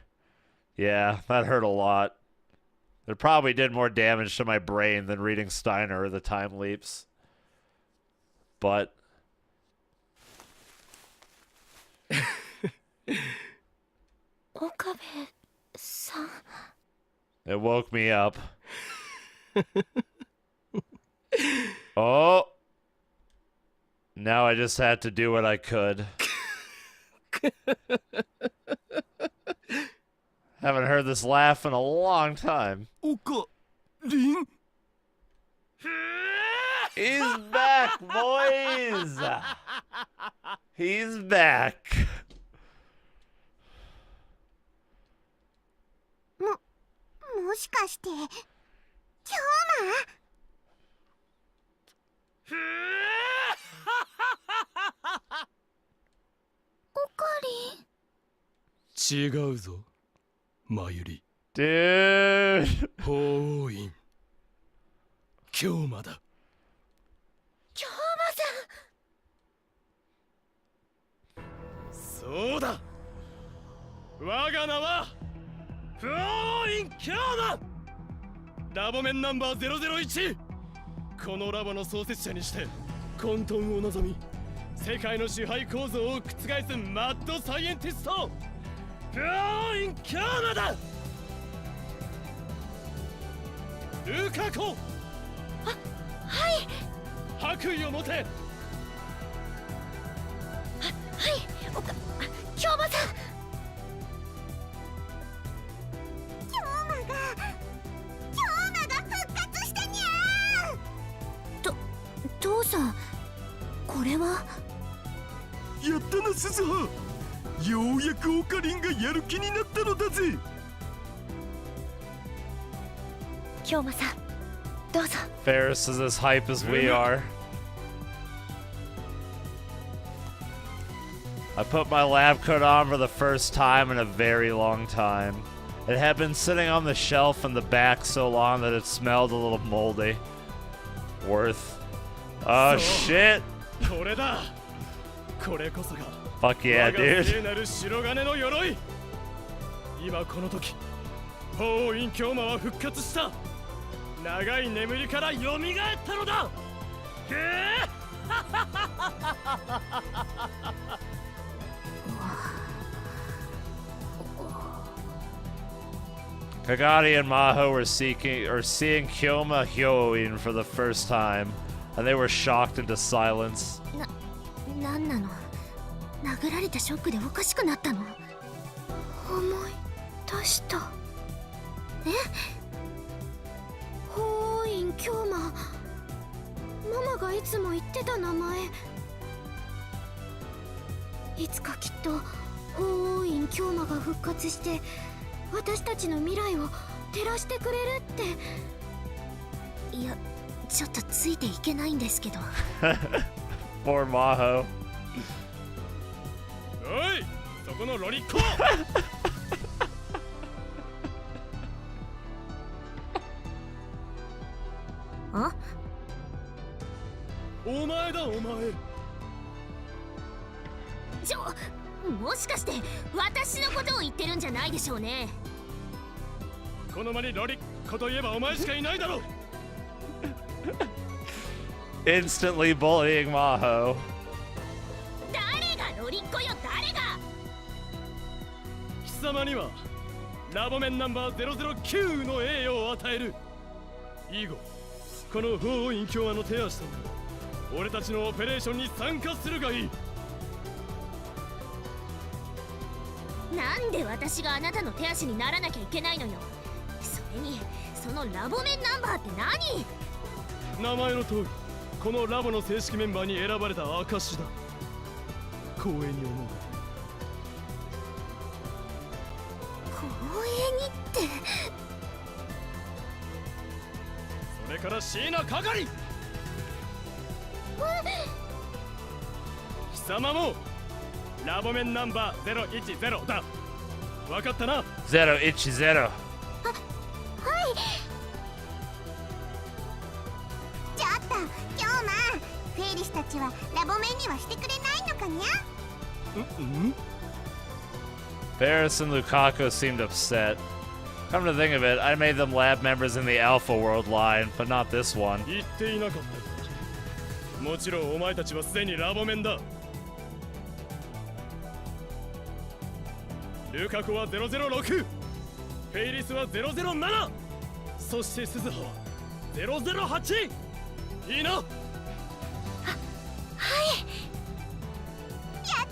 [SPEAKER 1] Yeah, that hurt a lot. It probably did more damage to my brain than reading Steiner or the time leaps. But...
[SPEAKER 3] Okabe-san.
[SPEAKER 1] It woke me up. Oh! Now I just had to do what I could. Haven't heard this laugh in a long time.
[SPEAKER 8] Okarin?
[SPEAKER 1] He's back, boys! He's back.
[SPEAKER 11] もしかして、今日オカリン。
[SPEAKER 2] 違うぞ、マユリ。
[SPEAKER 1] Dude!
[SPEAKER 2] 法院。京馬だ。
[SPEAKER 11] 京馬さん。
[SPEAKER 2] そうだ。我が名は
[SPEAKER 10] フローインキョーマラボメンナンバー001このラボの創設者にして混沌を望み世界の支配構造を覆すマッドサイエンティストフローインキョーマだルカコ
[SPEAKER 3] はい
[SPEAKER 10] 白衣を持て
[SPEAKER 3] はい京馬さん
[SPEAKER 11] 京馬が復活したにゃー
[SPEAKER 3] 父さんこれは
[SPEAKER 8] やったな鈴葉ようやくオカリンがやる気になったのだぜ
[SPEAKER 3] 京馬さんどうぞ
[SPEAKER 1] Ferris is as hype as we are. I put my lab coat on for the first time in a very long time. It had been sitting on the shelf in the back so long that it smelled a little moldy. Worth. Oh shit!
[SPEAKER 10] これだこれこそが
[SPEAKER 1] Fuck yeah,
[SPEAKER 10] 我が
[SPEAKER 1] dude.
[SPEAKER 10] 聖なる白金の鎧今この時法院京馬は復活した長い眠りから蘇ったのだへえ
[SPEAKER 1] Kagari and Maho were seeing Kyoma Hououin for the first time, and they were shocked into silence.
[SPEAKER 3] なんなの殴られたショックでおかしくなったの思い出したえホーイン京馬ママがいつも言ってた名前いつかきっとホーイン京馬が復活して私たちの未来を照らしてくれるっていやちょっとついていけないんですけど
[SPEAKER 1] Poor Maho.
[SPEAKER 10] おいそこのロリッコ
[SPEAKER 3] あ
[SPEAKER 10] お前だお前
[SPEAKER 3] もしかして私のことを言ってるんじゃないでしょうね
[SPEAKER 10] この間にロリッコといえばお前しかいないだろう
[SPEAKER 1] Instantly bullying Maho.
[SPEAKER 3] 誰がロリッコよ誰が
[SPEAKER 10] 貴様にはラボメンナンバー009の栄誉を与える以後この法院京和の手足と俺たちのオペレーションに参加するがいい
[SPEAKER 3] なんで私があなたの手足にならなきゃいけないのよそれにそのラボメンナンバーって何
[SPEAKER 10] 名前の通りこのラボの正式メンバーに選ばれた証だ光栄に思う
[SPEAKER 3] 光栄にって
[SPEAKER 10] それから椎名係貴様もラボメンナンバー010だ分かったな
[SPEAKER 1] 010.
[SPEAKER 11] ちょっと京馬フェイリスたちはラボメンにはしてくれないのかにゃ
[SPEAKER 1] Ferris and Lukaku seemed upset. Come to think of it, I made them lab members in the Alpha World line, but not this one.
[SPEAKER 10] 言っていなかったもちろんお前たちはすでにラボメンだルカコは006フェイリスは007そして鈴葉は008いいな
[SPEAKER 11] やっ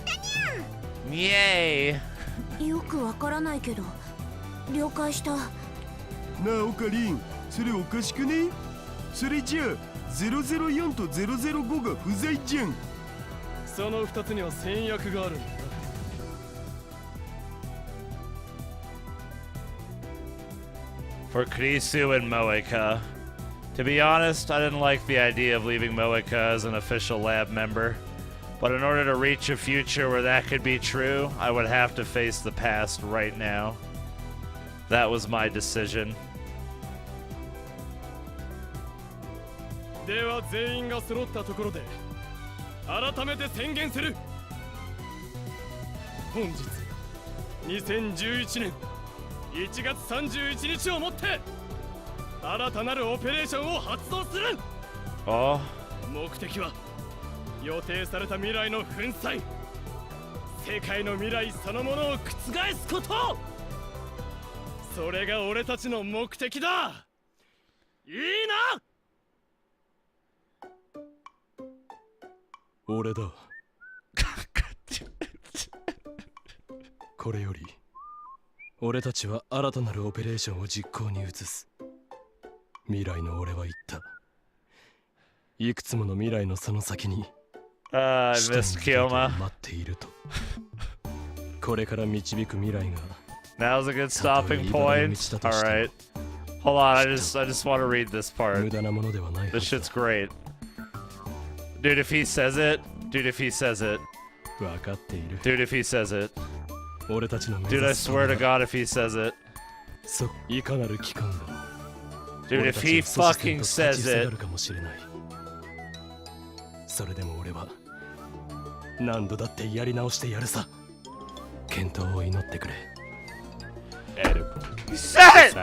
[SPEAKER 11] たにゃ
[SPEAKER 1] Yay!
[SPEAKER 3] よくわからないけど了解した
[SPEAKER 8] なあオカリンそれおかしくねそれじゃあ004と005が不在じゃん
[SPEAKER 10] その2つには戦略があるんだ
[SPEAKER 1] For Kurisu and Moeka. To be honest, I didn't like the idea of leaving Moeka as an official lab member. But in order to reach a future where that could be true, I would have to face the past right now. That was my decision.
[SPEAKER 10] では全員が揃ったところで改めて宣言する本日2011年1月31日をもって新たなるオペレーションを発動する。
[SPEAKER 1] Oh.
[SPEAKER 10] 目的は予定された未来の粉砕、世界の未来そのものを覆すこと。それが俺たちの目的だ。いいな。
[SPEAKER 2] 俺だ。これより俺たちは新たなるオペレーションを実行に移す。未来の俺は言った。いくつもの未来のその先に
[SPEAKER 1] Miss Kyouma.
[SPEAKER 2] 待っていると。これから導く未来が
[SPEAKER 1] Now's a good stopping point. Alright. Hold on, I just want to read this part.
[SPEAKER 2] 無駄なものではない。
[SPEAKER 1] This shit's great. Dude, if he says it. Dude, if he says it.
[SPEAKER 2] 分かっている。
[SPEAKER 1] Dude, if he says it.
[SPEAKER 2] 俺たちの目
[SPEAKER 1] Dude,
[SPEAKER 2] 指
[SPEAKER 1] I
[SPEAKER 2] す
[SPEAKER 1] swear to God, if he says it.
[SPEAKER 2] そう、いかなる機関が
[SPEAKER 1] Dude, if he fucking says it.
[SPEAKER 2] かもしれない。それでも俺は何度だってやり直してやるさ。健闘を祈ってくれ。
[SPEAKER 1] He said it!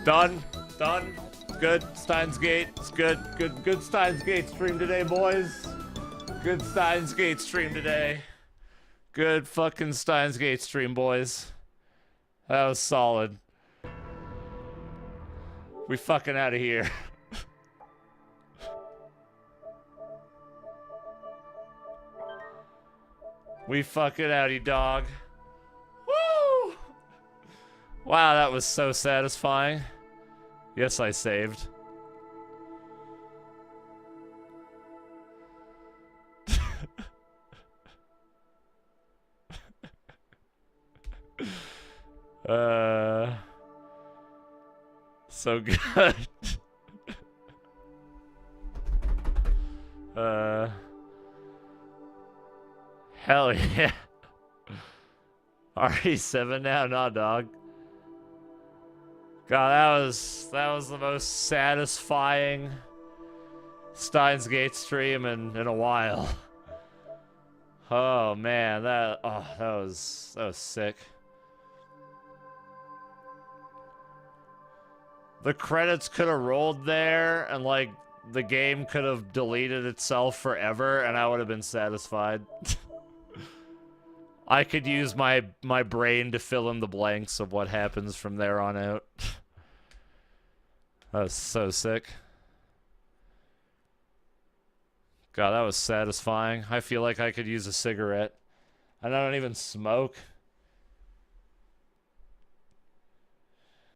[SPEAKER 1] Done. Done. Good. Steins Gate. It's good. Good Steins Gate stream today, boys. Good Steins Gate stream today. Good fucking Steins Gate stream, boys. That was solid. We fucking out of here. We fucking outie, dog. Woo! Wow, that was so satisfying. Yes, I saved. So good. Hell yeah. RE7 now, nah, dog. God, that was the most satisfying Steins Gate stream in a while. Oh man, that was sick. The credits could have rolled there and like the game could have deleted itself forever and I would have been satisfied. I could use my brain to fill in the blanks of what happens from there on out. That was so sick. God, that was satisfying. I feel like I could use a cigarette. And I don't even smoke.